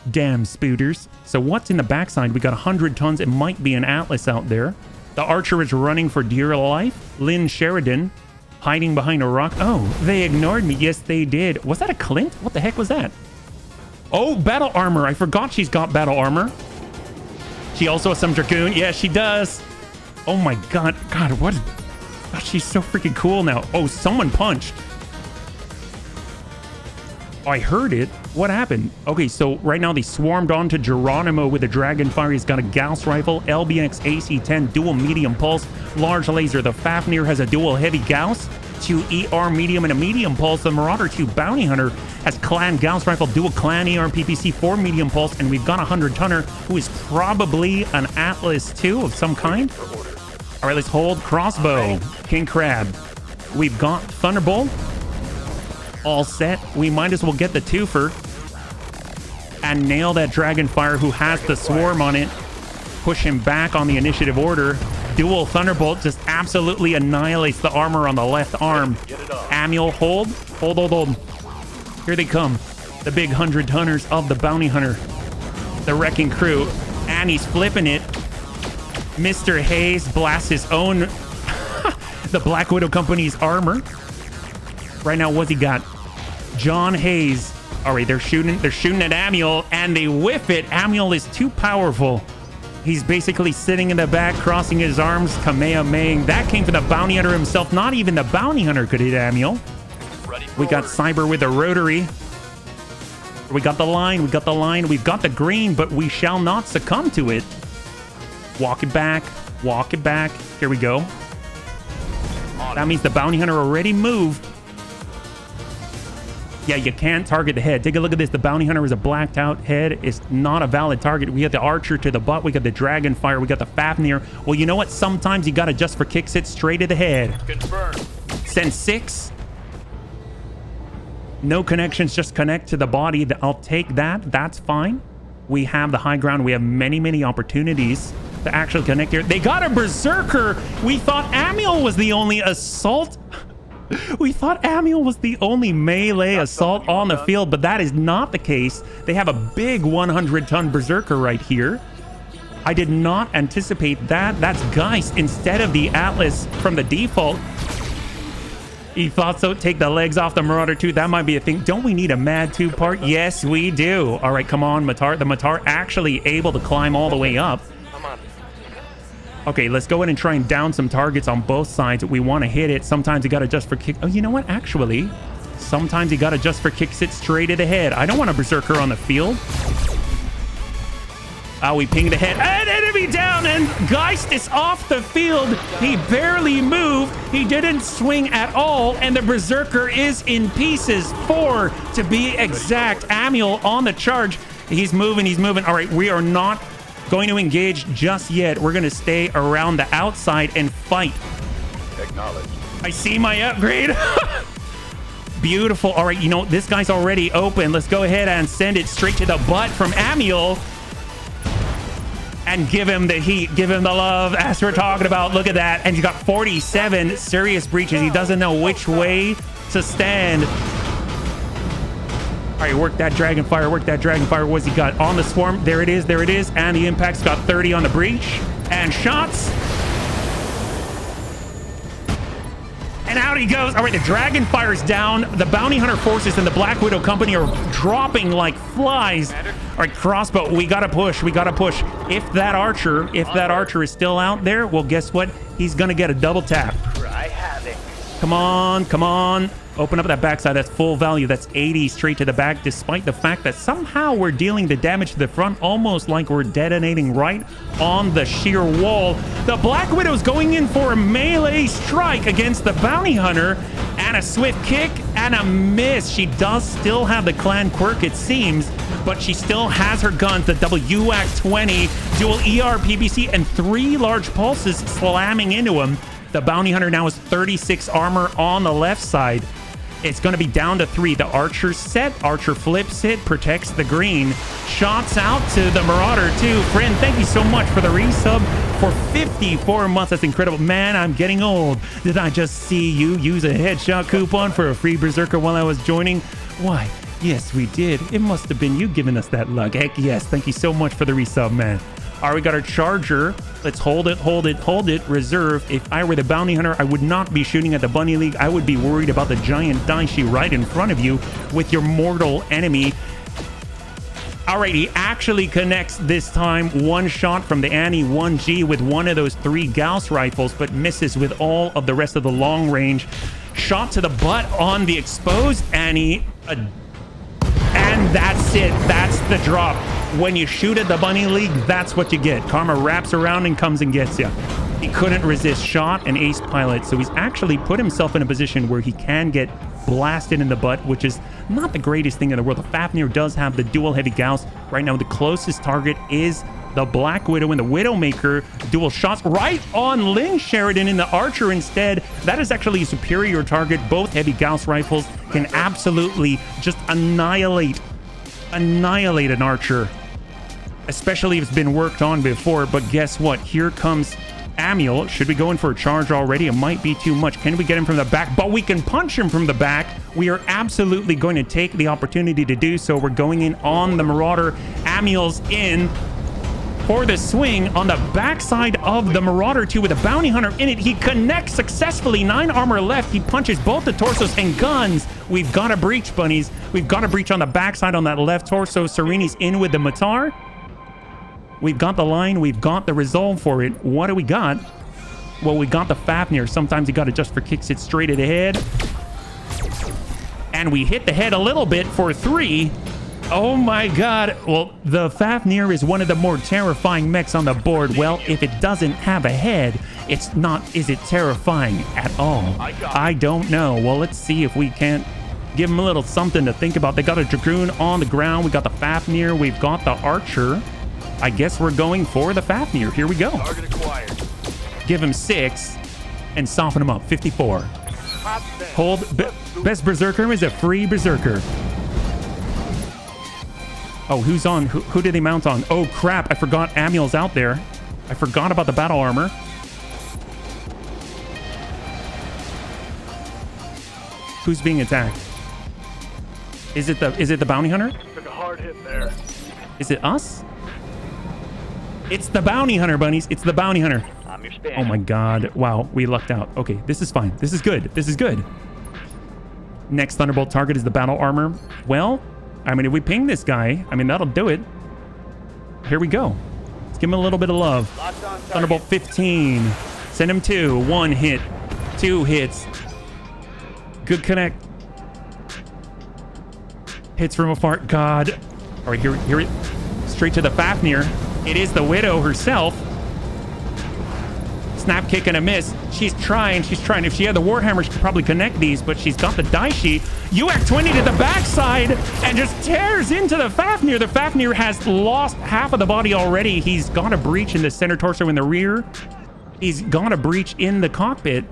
Damn spooters. So what's in the backside? We got 100 tons. It might be an Atlas out there. The Archer is running for dear life. Lynn Sheridan hiding behind a rock. Oh, they ignored me. Yes, they did. Was that a Clint? What the heck was that? Oh, battle armor. I forgot she's got battle armor. She also has some Dragoon. Yeah, she does. Oh my God. God, what? Oh, she's so freaking cool now. Oh, someone punched. I heard it. What happened? Okay, so right now they swarmed onto Geronimo with a Dragonfire. He's got a Gauss rifle, LBX AC-10, dual medium pulse, large laser. The Fafnir has a dual heavy Gauss, 2 ER medium and a medium pulse. The Marauder 2 Bounty Hunter has Clan Gauss rifle, dual Clan ER PPC, 4 medium pulse, and we've got a 100-tonner who is probably an Atlas 2 of some kind. All right, let's hold. Crossbow, King Crab. We've got Thunderbolt. All set. We might as well get the twofer and nail that Dragonfire who has the swarm on it. Push him back on the initiative order. Dual Thunderbolt just absolutely annihilates the armor on the left arm. Amiel, hold. Hold. Here they come. The big 100-tonners of the Bounty Hunter. The Wrecking Crew. Annie's flipping it. Mr. Hayes blasts his own the Black Widow Company's armor. Right now, what's he got? John Hayes. All right, they're shooting at Amiel, and they whiff it. Amiel is too powerful. He's basically sitting in the back, crossing his arms, Kamehameha. That came from the bounty hunter himself. Not even the bounty hunter could hit Amiel. We got Cyber with the rotary. We got the line. We got the line. We've got the green, but we shall not succumb to it. Walk it back. Walk it back. Here we go. That means the bounty hunter already moved. Yeah, you can't target the head. Take a look at this. The bounty hunter is a blacked out head. It's not a valid target. We got the archer to the butt. We got the dragon fire. We got the Fafnir. Well, you know what? Sometimes you got to just for kicks it straight to the head. Confirmed. Send 6. No connections. Just connect to the body. I'll take that. That's fine. We have the high ground. We have many, many opportunities to actually connect here. They got a berserker. We thought Amiel was the only assault. We thought Amiel was the only melee assault on the field, but that is not the case. They have a big 100-ton berserker right here. I did not anticipate that. That's Geist instead of the Atlas from the default. He thought so. Take the legs off the Marauder 2. That might be a thing. Don't we need a Mad 2 part? Yes, we do. All right, come on, Matar. The Matar actually able to climb all the way up. Okay, let's go ahead and try and down some targets on both sides. We want to hit it. Sometimes you got to adjust for kick. Oh, you know what? Actually, sometimes you got to adjust for kicks it straight to the head. I don't want a berserker on the field. We pinged the head. And enemy down, and Geist is off the field. He barely moved. He didn't swing at all, and the berserker is in pieces. 4 to be exact. Amiel on the charge. He's moving. He's moving. All right, we are not going to engage just yet. We're going to stay around the outside and fight. Acknowledged. I see my upgrade. Beautiful. All right, you know, this guy's already open. Let's go ahead and send it straight to the butt from Amiel. And give him the heat. Give him the love, as we're talking about. Look at that. And he's got 47 serious breaches. He doesn't know which way to stand. All right, work that dragon fire. Work that dragon fire. What's he got on the swarm? There it is. There it is. And the impact's got 30 on the breach. And shots. And out he goes. All right, the dragon fire's down. The bounty hunter forces and the Black Widow company are dropping like flies. All right, crossbow. We gotta push. We gotta push. If that archer is still out there, well, guess what? He's gonna get a double tap. I have it. Come on, come on. Open up that backside. That's full value. That's 80 straight to the back, despite the fact that somehow we're dealing the damage to the front, almost like we're detonating right on the sheer wall. The Black Widow's going in for a melee strike against the bounty hunter, and a swift kick and a miss. She does still have the clan quirk, it seems, but she still has her guns, the double UAC 20, dual ER PBC, and 3 large pulses slamming into him. The bounty hunter now has 36 armor on the left side. It's going to be down to 3. The archer set. Archer flips it, protects the green. Shots out to the Marauder too. Friend, thank you so much for the resub for 54 months. That's incredible. Man, I'm getting old. Did I just see you use a headshot coupon for a free berserker while I was joining? Why, yes, we did. It must have been you giving us that luck. Heck yes. Thank you so much for the resub, man. All right, we got our charger. Let's hold it, hold it, hold it. Reserve. If I were the bounty hunter, I would not be shooting at the Bunny League. I would be worried about the giant Daishi right in front of you with your mortal enemy. All right, he actually connects this time. 1 shot from the Annie 1G with one of those 3 Gauss rifles, but misses with all of the rest of the long range. Shot to the butt on the exposed Annie. And that's it. That's the drop. When you shoot at the Bunny League, that's what you get. Karma wraps around and comes and gets you. He couldn't resist shot and ace pilot, so he's actually put himself in a position where he can get blasted in the butt, which is not the greatest thing in the world. The Fafnir does have the dual heavy Gauss. Right now, the closest target is the Black Widow and the Widowmaker. Dual shots right on Lynn Sheridan in the Archer instead. That is actually a superior target. Both heavy Gauss rifles can absolutely just annihilate an Archer, especially if it's been worked on before. But guess what? Here comes Amiel. Should we go in for a charge already? It might be too much. Can we get him from the back? But we can punch him from the back. We are absolutely going to take the opportunity to do so. We're going in on the Marauder. Amiel's in for the swing on the backside of the Marauder 2 with a bounty hunter in it. He connects successfully. 9 armor left. He punches both the torsos and guns. We've got a breach, bunnies. We've got a breach on the backside on that left torso. Sereni's in with the Matar. We've got the line. We've got the resolve for it. What do we got? Well, we got the Fafnir. Sometimes you got to just for kicks it straight at the head. And we hit the head a little bit for 3. Oh my god. Well, the Fafnir is one of the more terrifying mechs on the board. Well, if it doesn't have a head, it's not... Is it terrifying at all? I don't know. Well, let's see if we can't give them a little something to think about. They got a Dragoon on the ground. We got the Fafnir. We've got the Archer. I guess we're going for the Fafnir. Here we go. Target acquired. Give him 6 and soften him up. 54. Hold. Best Berserker is a free Berserker. Oh, who's on? Who did they mount on? Oh, crap. I forgot Amiel's out there. I forgot about the battle armor. Who's being attacked? Is it the bounty hunter? Took a hard hit there. Is it us? It's the bounty hunter, bunnies. It's the bounty hunter. I'm your stand. Oh my god. Wow, we lucked out. Okay, this is fine. This is good. This is good. Next Thunderbolt target is the battle armor. Well, I mean, if we ping this guy, I mean, that'll do it. Here we go. Let's give him a little bit of love. Thunderbolt 15. Send him 2. 1 hit. 2 hits. Good connect. Hits from afar. God. All right, here. Straight to the Fafnir. It is the Widow herself. Snap kick and a miss. She's trying. If she had the Warhammer, she could probably connect these, but she's got the die sheet. UAC 20 to the backside and just tears into the Fafnir. The Fafnir has lost half of the body already. He's got a breach in the center torso in the rear. He's got a breach in the cockpit.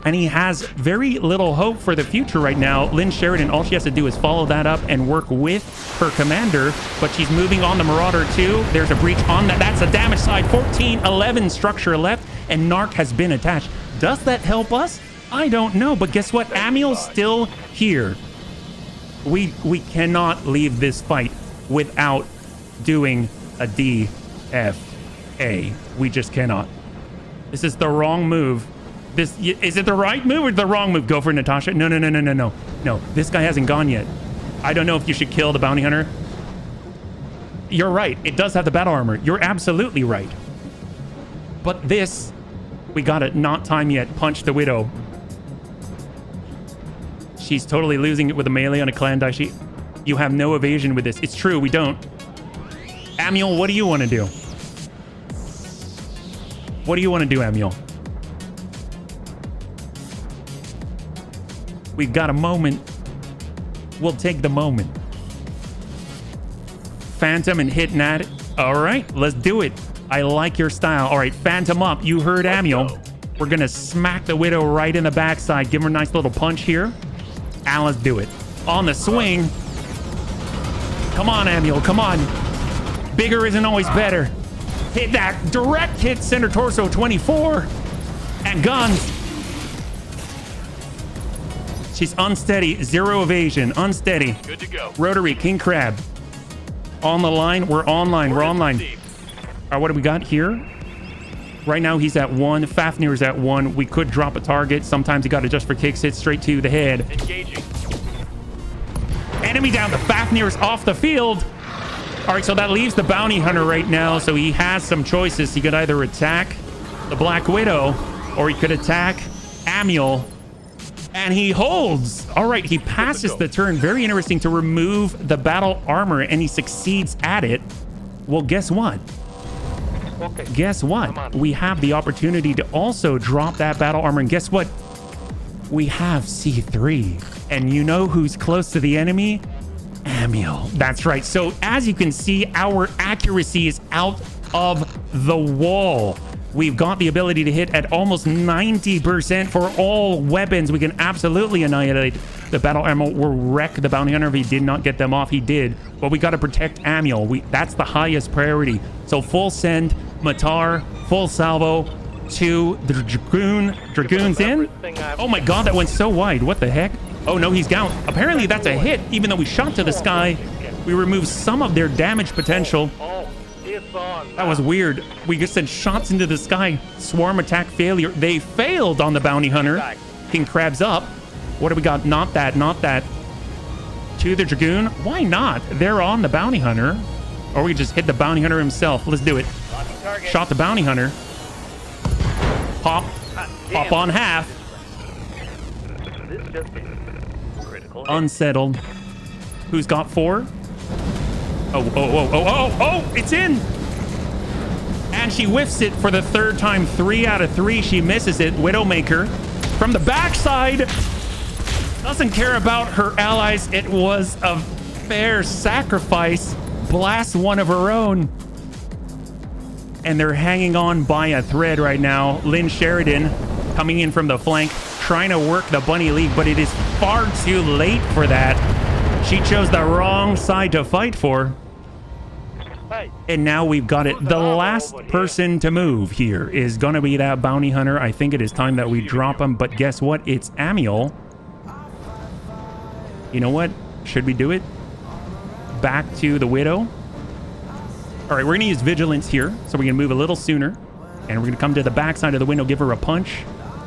And he has very little hope for the future right now. Lynn Sheridan, all she has to do is follow that up and work with her commander, but she's moving on the Marauder too. There's a breach on that. That's a damage side. 14, 11 structure left, and Narc has been attached. Does that help us? I don't know, but guess what? Amiel's still here. We cannot leave this fight without doing a DFA. We just cannot. This is the wrong move. Is it the right move or the wrong move? Go for Natasha. No. No, this guy hasn't gone yet. I don't know if you should kill the bounty hunter. You're right. It does have the battle armor. You're absolutely right. But this, we got it. Not time yet. Punch the Widow. She's totally losing it with a melee on a clan die sheet. You have no evasion with this. It's true. We don't. Amiel, what do you want to do? What do you want to do, Amiel? We've got a moment. We'll take the moment. Phantom and hit Nat. All right, let's do it. I like your style. All right, Phantom up. You heard Amiel. We're going to smack the Widow right in the backside. Give her a nice little punch here. And let's do it. On the swing. Come on, Amiel. Come on. Bigger isn't always better. Hit that. Direct hit center torso 24. And guns. She's unsteady. 0 evasion. Unsteady. Good to go. Rotary. King Crab. On the line. We're online. We're online. All right, what do we got here? Right now, he's at 1. Fafnir's at 1. We could drop a target. Sometimes you got to just for kicks hit straight to the head. Engaging. Enemy down. The Fafnir's off the field. All right, so that leaves the bounty hunter right now. So he has some choices. He could either attack the Black Widow or he could attack Amiel. And he holds. All right, he passes the turn. Very interesting to remove the battle armor, and he succeeds at it. Well, guess what? Okay. Guess what? We have the opportunity to also drop that battle armor, and guess what? We have C3. And you know who's close to the enemy? Amiel. That's right. So as you can see, our accuracy is out of the wall. We've got the ability to hit at almost 90% for all weapons. We can absolutely annihilate the battle armor or wreck the bounty hunter if he did not get them off. He did, but we got to protect Amiel. That's the highest priority. So full send, Matar, full salvo to the Dragoons in. Oh my God, that went so wide. What the heck? Oh no, he's down. Apparently that's a hit, even though we shot to the sky. We removed some of their damage potential. That was weird. We just sent shots into the sky. Swarm attack failure. They failed on the bounty hunter. King Crab's up. What do we got? Not that. To the Dragoon. Why not? They're on the bounty hunter. Or we just hit the bounty hunter himself. Let's do it. Shot the bounty hunter. Pop on half. This just is critical. Unsettled. Who's got 4? Oh, it's in. And she whiffs it for the 3rd time. 3 out of 3. She misses it. Widowmaker from the backside. Doesn't care about her allies. It was a fair sacrifice. Blasts one of her own. And they're hanging on by a thread right now. Lynn Sheridan coming in from the flank, trying to work the Bunny League, but it is far too late for that. She chose the wrong side to fight for. And now we've got it. The last person to move here is going to be that bounty hunter. I think it is time that we drop him, but guess what? It's Amiel. You know what? Should we do it? Back to the Widow. All right, we're going to use Vigilance here, so we can move a little sooner. And we're going to come to the backside of the window, give her a punch,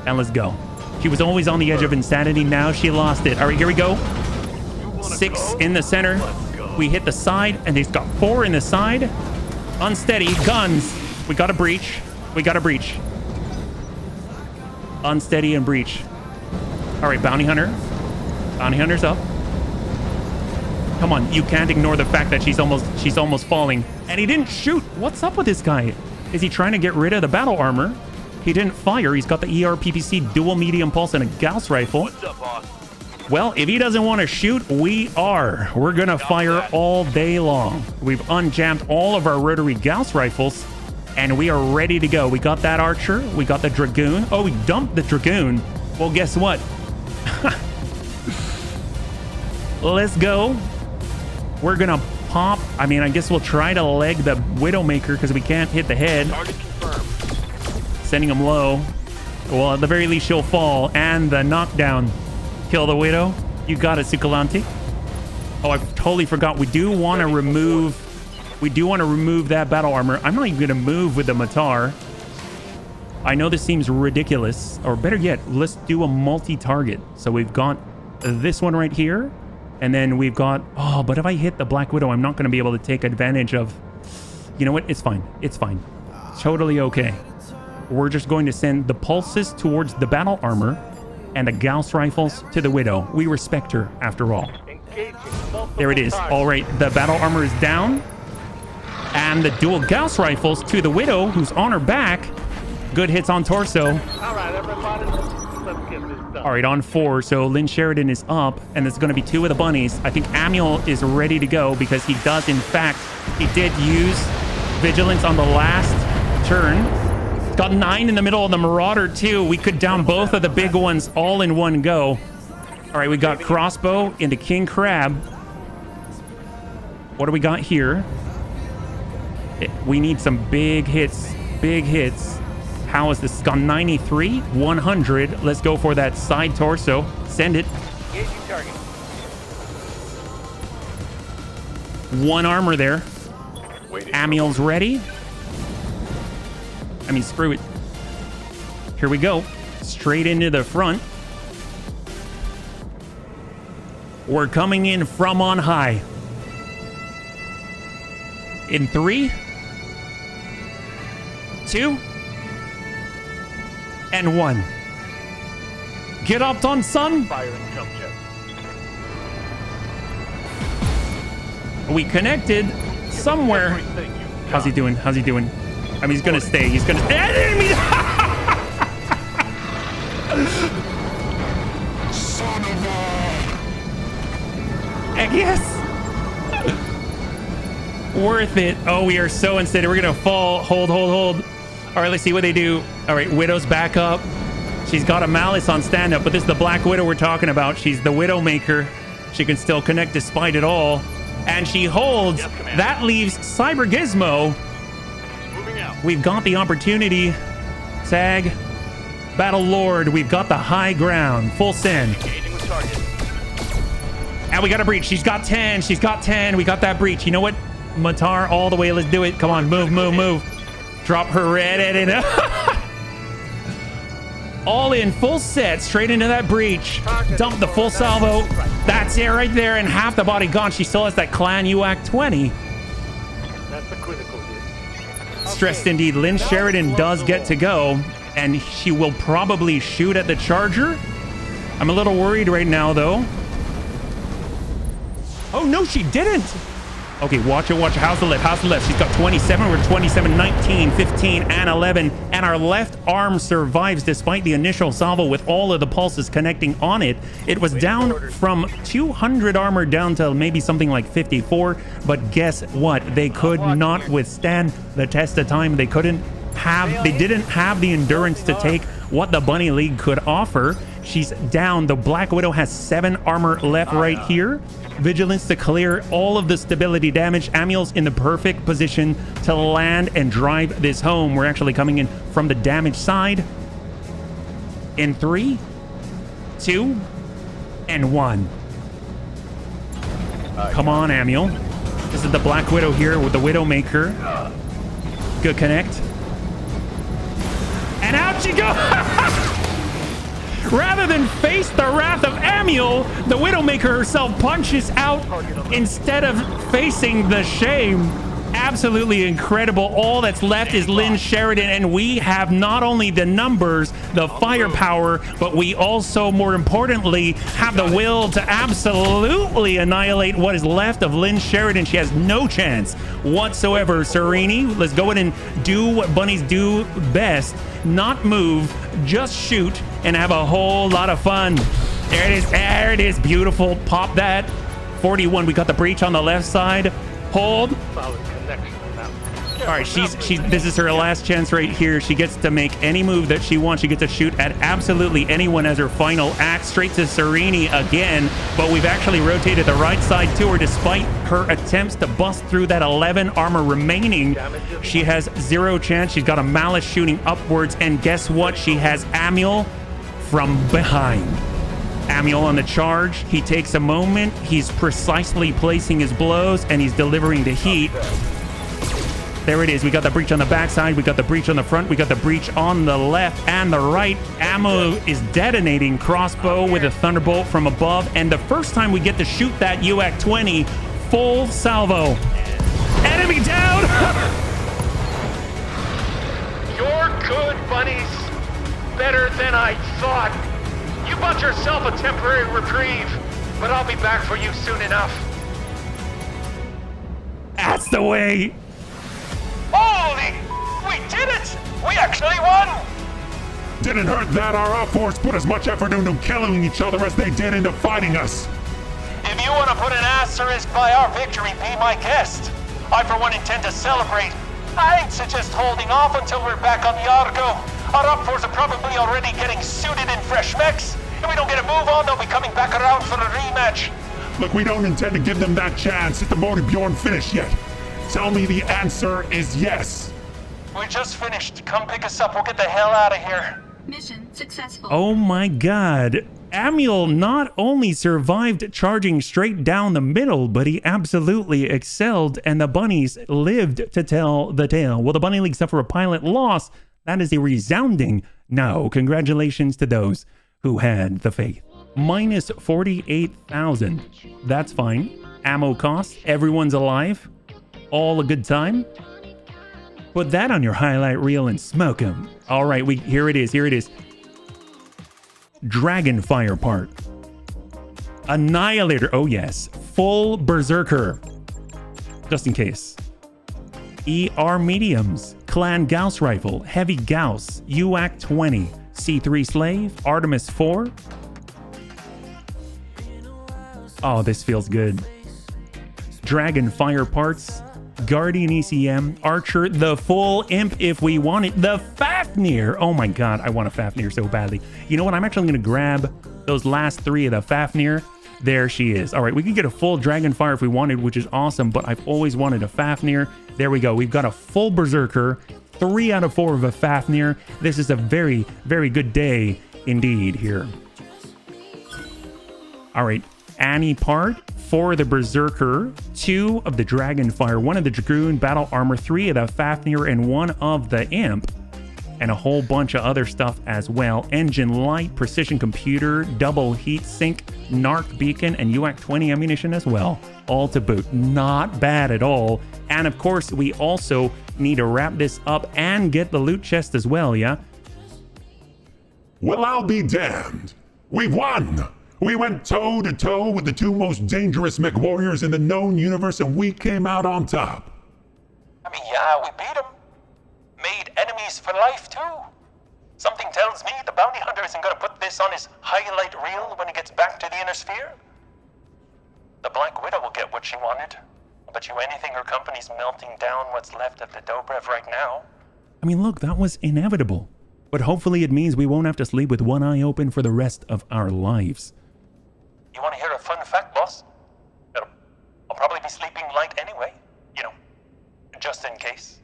and let's go. She was always on the edge of insanity. Now she lost it. All right, here we go. 6 in the center. We hit the side, and they've got 4 in the side. Unsteady. Guns. We got a breach. We got a breach. Unsteady and breach. All right, bounty hunter. Bounty hunter's up. Come on, you can't ignore the fact that she's almost falling. And he didn't shoot. What's up with this guy? Is he trying to get rid of the battle armor? He didn't fire. He's got the ERPPC dual medium pulse and a Gauss rifle. What's up, boss? Well, if he doesn't want to shoot, we are. We're going to fire all day long. We've unjammed all of our rotary Gauss rifles, and we are ready to go. We got that archer. We got the Dragoon. Oh, we dumped the Dragoon. Well, guess what? Let's go. We're going to pop. I mean, I guess we'll try to leg the Widowmaker because we can't hit the head. Target confirmed. Sending him low. Well, at the very least, she'll fall. And the knockdown. Kill the Widow. You got it, Sukalanti. Oh, I totally forgot. We do want to remove that battle armor. I'm not even going to move with the Matar. I know this seems ridiculous. Or better yet, let's do a multi-target. So we've got this one right here. And then we've got... Oh, but if I hit the Black Widow, I'm not going to be able to take advantage of... You know what? It's fine. It's fine. Totally okay. We're just going to send the pulses towards the battle armor and the Gauss rifles to the Widow. We respect her, after all. There it is. All right, the battle armor is down. And the dual Gauss rifles to the Widow, who's on her back. Good hits on torso. All right, everybody, let's get this done. All right, on 4. So Lynn Sheridan is up, and it's going to be 2 of the bunnies. I think Amiel is ready to go because he does, in fact, he did use Vigilance on the last turn. Got 9 in the middle of the Marauder, too. We could down both of the big ones all in one go. All right, we got Crossbow into King Crab. What do we got here? We need some big hits. Big hits. How is this? It's got 93, 100. Let's go for that side torso. Send it. Engaging target. 1 armor there. Waiting. Amiel's ready. I mean, screw it. Here we go. Straight into the front. We're coming in from on high. In 3, 2, and 1. Get up, on son. Firing jump jet. We connected somewhere. Everything you How's he doing? How's he doing? I mean, he's gonna stay. He's gonna. Enemy! Son of a... Heck yes. Worth it. Oh, we are so unsteady. We're gonna fall. Hold. All right, let's see what they do. All right, Widow's back up. She's got a Malice on stand-up, but this is the Black Widow we're talking about. She's the Widowmaker. She can still connect despite it all. And she holds. Yes, that leaves Cyber Gizmo. moving out. We've got the opportunity. Tag. Battle Lord. We've got the high ground. Full send. Engaging with target. And we got a breach. She's got 10. She's got 10. We got that breach. You know what? Matar all the way. Let's do it. Come on. Move. Drop her red at it. All in. Full set. Straight into that breach. Dump the full salvo. That's it right there. And half the body gone. She still has that Clan UAC 20. stressed indeed. Lynn Sheridan does get to go, and she will probably shoot at the Charger. I'm a little worried right now, though. Oh, no, she didn't. Okay, watch it, watch it. How's the left? How's the left? She's got 27. We're 27, 19, 15, and 11. And our left arm survives despite the initial salvo with all of the pulses connecting on it. It was down from 200 armor down to maybe something like 54. But guess what? They could not withstand the test of time. They didn't have the endurance to take what the Bunny League could offer. She's down. The Black Widow has 7 armor left right here. Vigilance to clear all of the stability damage. Amiel's in the perfect position to land and drive this home. We're actually coming in from the damage side. In 3, 2, and 1. Come on, Amiel. This is the Black Widow here with the Widowmaker. Good connect. And out she goes! Rather than face the wrath of Amiel, the Widowmaker herself punches out instead of facing the shame. Absolutely incredible. All that's left is Lynn Sheridan, and we have not only the numbers, the firepower, but we also, more importantly, have the will to absolutely annihilate what is left of Lynn Sheridan. She has no chance whatsoever. Serini, let's go in and do what bunnies do best. Not move, just shoot, and have a whole lot of fun. There it is. There it is. Beautiful. Pop that. 41. We got the breach on the left side. Hold. All right, this is her last chance right here. She gets to make any move that she wants. She gets to shoot at absolutely anyone as her final act. Straight to Serini again, but we've actually rotated the right side to her despite her attempts to bust through that 11 armor remaining. She has 0 chance. She's got a Malice shooting upwards, and guess what? She has Amiel from behind. Amiel on the charge. He takes a moment. He's precisely placing his blows, and he's delivering the heat. There it is. We got the breach on the backside. We got the breach on the front. We got the breach on the left and the right. Ammo is detonating. Crossbow with a thunderbolt from above. And the first time we get to shoot that UAC-20, full salvo. Enemy down! You're good, bunnies. Better than I thought. You bought yourself a temporary reprieve, but I'll be back for you soon enough. That's the way. Holy! We did it! We actually won! Didn't hurt that our force put as much effort into killing each other as they did into fighting us. If you want to put an asterisk by our victory, be my guest. I, for one, intend to celebrate. I'd suggest holding off until we're back on the Argo. Our force are probably already getting suited in fresh mechs. If we don't get a move on, they'll be coming back around for a rematch. Look, we don't intend to give them that chance if the Bjorn finished yet. Tell me the answer is yes. We just finished. Come pick us up. We'll get the hell out of here. Mission successful. Oh my god. Amiel not only survived charging straight down the middle, but he absolutely excelled, and the bunnies lived to tell the tale. Will the Bunny League suffer a pilot loss? That is a resounding no. Congratulations to those who had the faith. Minus 48,000. That's fine. Ammo cost. Everyone's alive. All a good time. Put that on your highlight reel and smoke them. All right, here it is. Here it is. Dragon Fire part. Annihilator. Oh yes. Full Berserker. Just in case. ER mediums. Clan Gauss rifle. Heavy Gauss. UAC 20. C3 Slave. Artemis 4. Oh, this feels good. Dragon Fire parts. Guardian ECM, Archer, the full imp if we want it, the Fafnir. Oh my god, I want a Fafnir so badly. You know what? I'm actually going to grab those last 3 of the Fafnir. There she is. All right, we can get a full Dragonfire if we wanted, which is awesome, but I've always wanted a Fafnir. There we go. We've got a full Berserker, 3 out of 4 of a Fafnir. This is a very, very good day indeed here. All right, Annie part. 4 of the Berserker, 2 of the Dragonfire, 1 of the Dragoon, Battle Armor, 3 of the Fafnir, and 1 of the Imp. And a whole bunch of other stuff as well. Engine Light, Precision Computer, Double Heat Sink, Narc Beacon, and UAC 20 ammunition as well. All to boot. Not bad at all. And of course, we also need to wrap this up and get the loot chest as well, yeah? Well, I'll be damned. We've won! We went toe to toe with the two most dangerous mech warriors in the known universe, and we came out on top. I mean, yeah, we beat him. Made enemies for life, too. Something tells me the bounty hunter isn't gonna put this on his highlight reel when he gets back to the inner sphere. The Black Widow will get what she wanted. I'll bet you anything her company's melting down what's left of the Dobrev right now. I mean, look, that was inevitable. But hopefully it means we won't have to sleep with one eye open for the rest of our lives. You want to hear a fun fact, boss? I'll probably be sleeping light anyway. You know, just in case.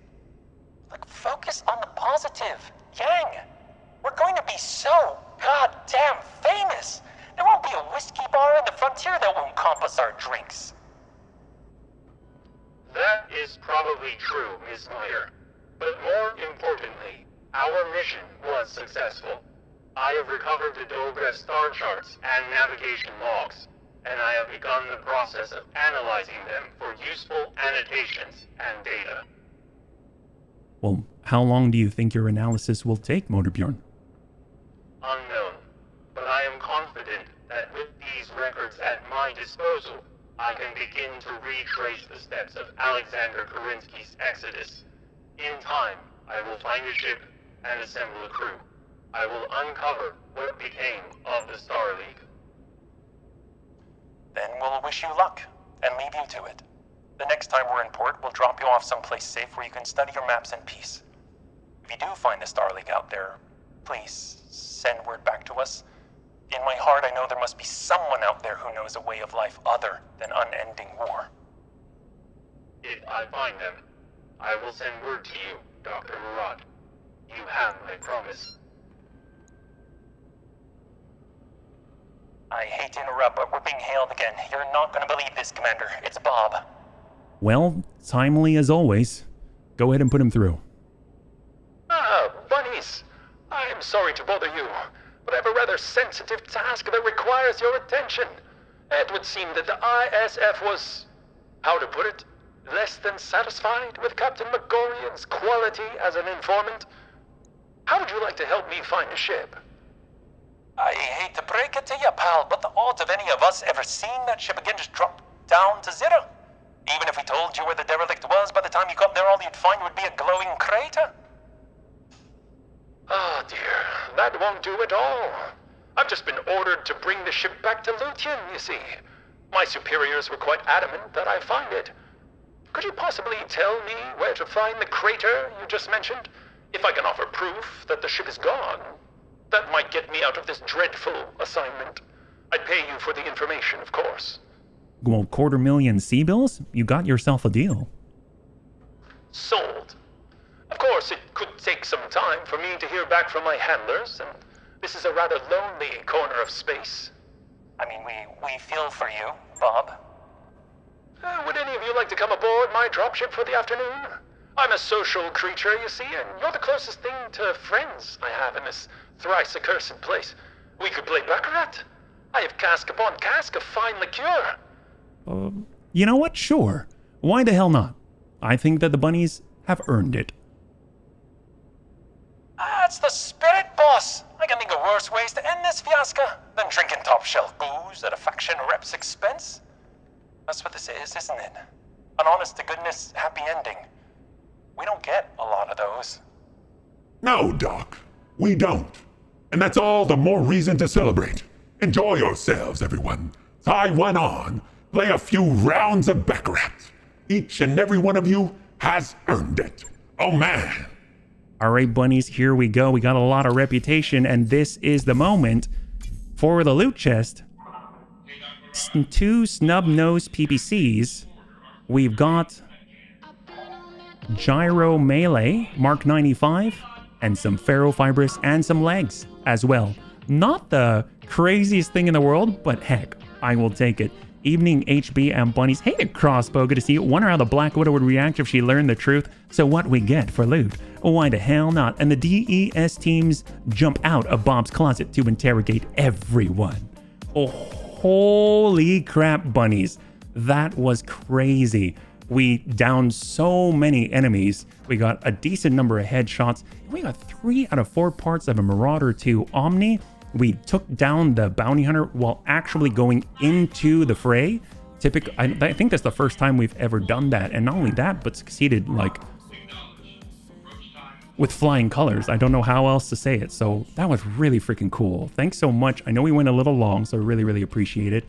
Look, focus on the positive. Yang, we're going to be so goddamn famous. There won't be a whiskey bar in the frontier that won't compass our drinks. That is probably true, Ms. Meyer. But more importantly, our mission was successful. I have recovered the Dobrev star charts and navigation logs, and I have begun the process of analyzing them for useful annotations and data. Well, how long do you think your analysis will take, Motorbjorn? Unknown, but I am confident that with these records at my disposal, I can begin to retrace the steps of Alexander Kerensky's exodus. In time, I will find a ship and assemble a crew. I will uncover what became of the Star League. Then we'll wish you luck and leave you to it. The next time we're in port, we'll drop you off someplace safe where you can study your maps in peace. If you do find the Star League out there, please send word back to us. In my heart, I know there must be someone out there who knows a way of life other than unending war. If I find them, I will send word to you, Dr. Murad. You have my promise. I hate to interrupt, but we're being hailed again. You're not going to believe this, Commander. It's Bob. Well, timely as always. Go ahead and put him through. Ah, bunnies. I'm sorry to bother you, but I have a rather sensitive task that requires your attention. It would seem that the ISF was, how to put it, less than satisfied with Captain McGorian's quality as an informant. How would you like to help me find a ship? I hate to break it to you, pal, but the odds of any of us ever seeing that ship again just dropped down to zero. Even if we told you where the derelict was, by the time you got there, all you'd find would be a glowing crater. Oh dear, that won't do at all. I've just been ordered to bring the ship back to Lutien, you see. My superiors were quite adamant that I find it. Could you possibly tell me where to find the crater you just mentioned? If I can offer proof that the ship is gone, that might get me out of this dreadful assignment. I'd pay you for the information, of course. Well, 250,000 C-bills? You got yourself a deal. Sold. Of course, it could take some time for me to hear back from my handlers, and this is a rather lonely corner of space. I mean, we feel for you, Bob. Would any of you like to come aboard my dropship for the afternoon? I'm a social creature, you see, and you're the closest thing to friends I have in this thrice accursed place. We could play baccarat. I have cask upon cask of fine liqueur. You know what? Sure. Why the hell not? I think that the bunnies have earned it. That's the spirit, boss. I can think of worse ways to end this fiasco than drinking top-shelf booze at a faction rep's expense. That's what this is, isn't it? An honest-to-goodness happy ending. We don't get a lot of those. No, Doc, we don't. And that's all the more reason to celebrate. Enjoy yourselves, everyone. Tie one on. Play a few rounds of baccarat. Each and every one of you has earned it. Oh, man. All right, bunnies, here we go. We got a lot of reputation, and this is the moment for the loot chest. 2 snub-nosed PPCs. We've got Gyro Melee, Mark 95, and some ferrofibrous and some legs as well. Not the craziest thing in the world, but heck, I will take it. Evening, HB and bunnies. Hey, a crossbow, good to see you. Wonder how the Black Widow would react if she learned the truth. So what we get for loot? Why the hell not? And the DES teams jump out of Bob's closet to interrogate everyone. Oh, holy crap, bunnies. That was crazy. We downed so many enemies. We got a decent number of headshots. We got 3 out of 4 parts of a Marauder 2 Omni. We took down the bounty hunter while actually going into the fray. I think that's the first time we've ever done that. And not only that, but succeeded like with flying colors. I don't know how else to say it. So that was really freaking cool. Thanks so much. I know we went a little long, so I really, really appreciate it.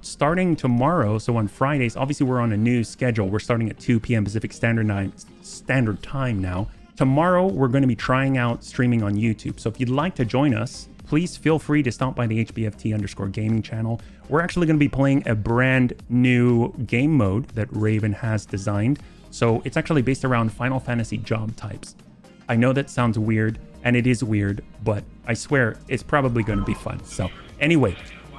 Starting tomorrow, so on Fridays, obviously we're on a new schedule. We're starting at 2 p.m. Pacific Standard Time now. Tomorrow, we're going to be trying out streaming on YouTube. So if you'd like to join us, please feel free to stop by the HBFT_gaming channel. We're actually going to be playing a brand new game mode that Raven has designed. So it's actually based around Final Fantasy job types. I know that sounds weird, and it is weird, but I swear it's probably going to be fun. So anyway,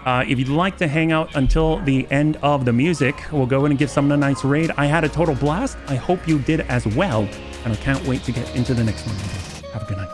if you'd like to hang out until the end of the music, we'll go in and give someone a nice raid. I had a total blast. I hope you did as well, and I can't wait to get into the next one. Have a good night.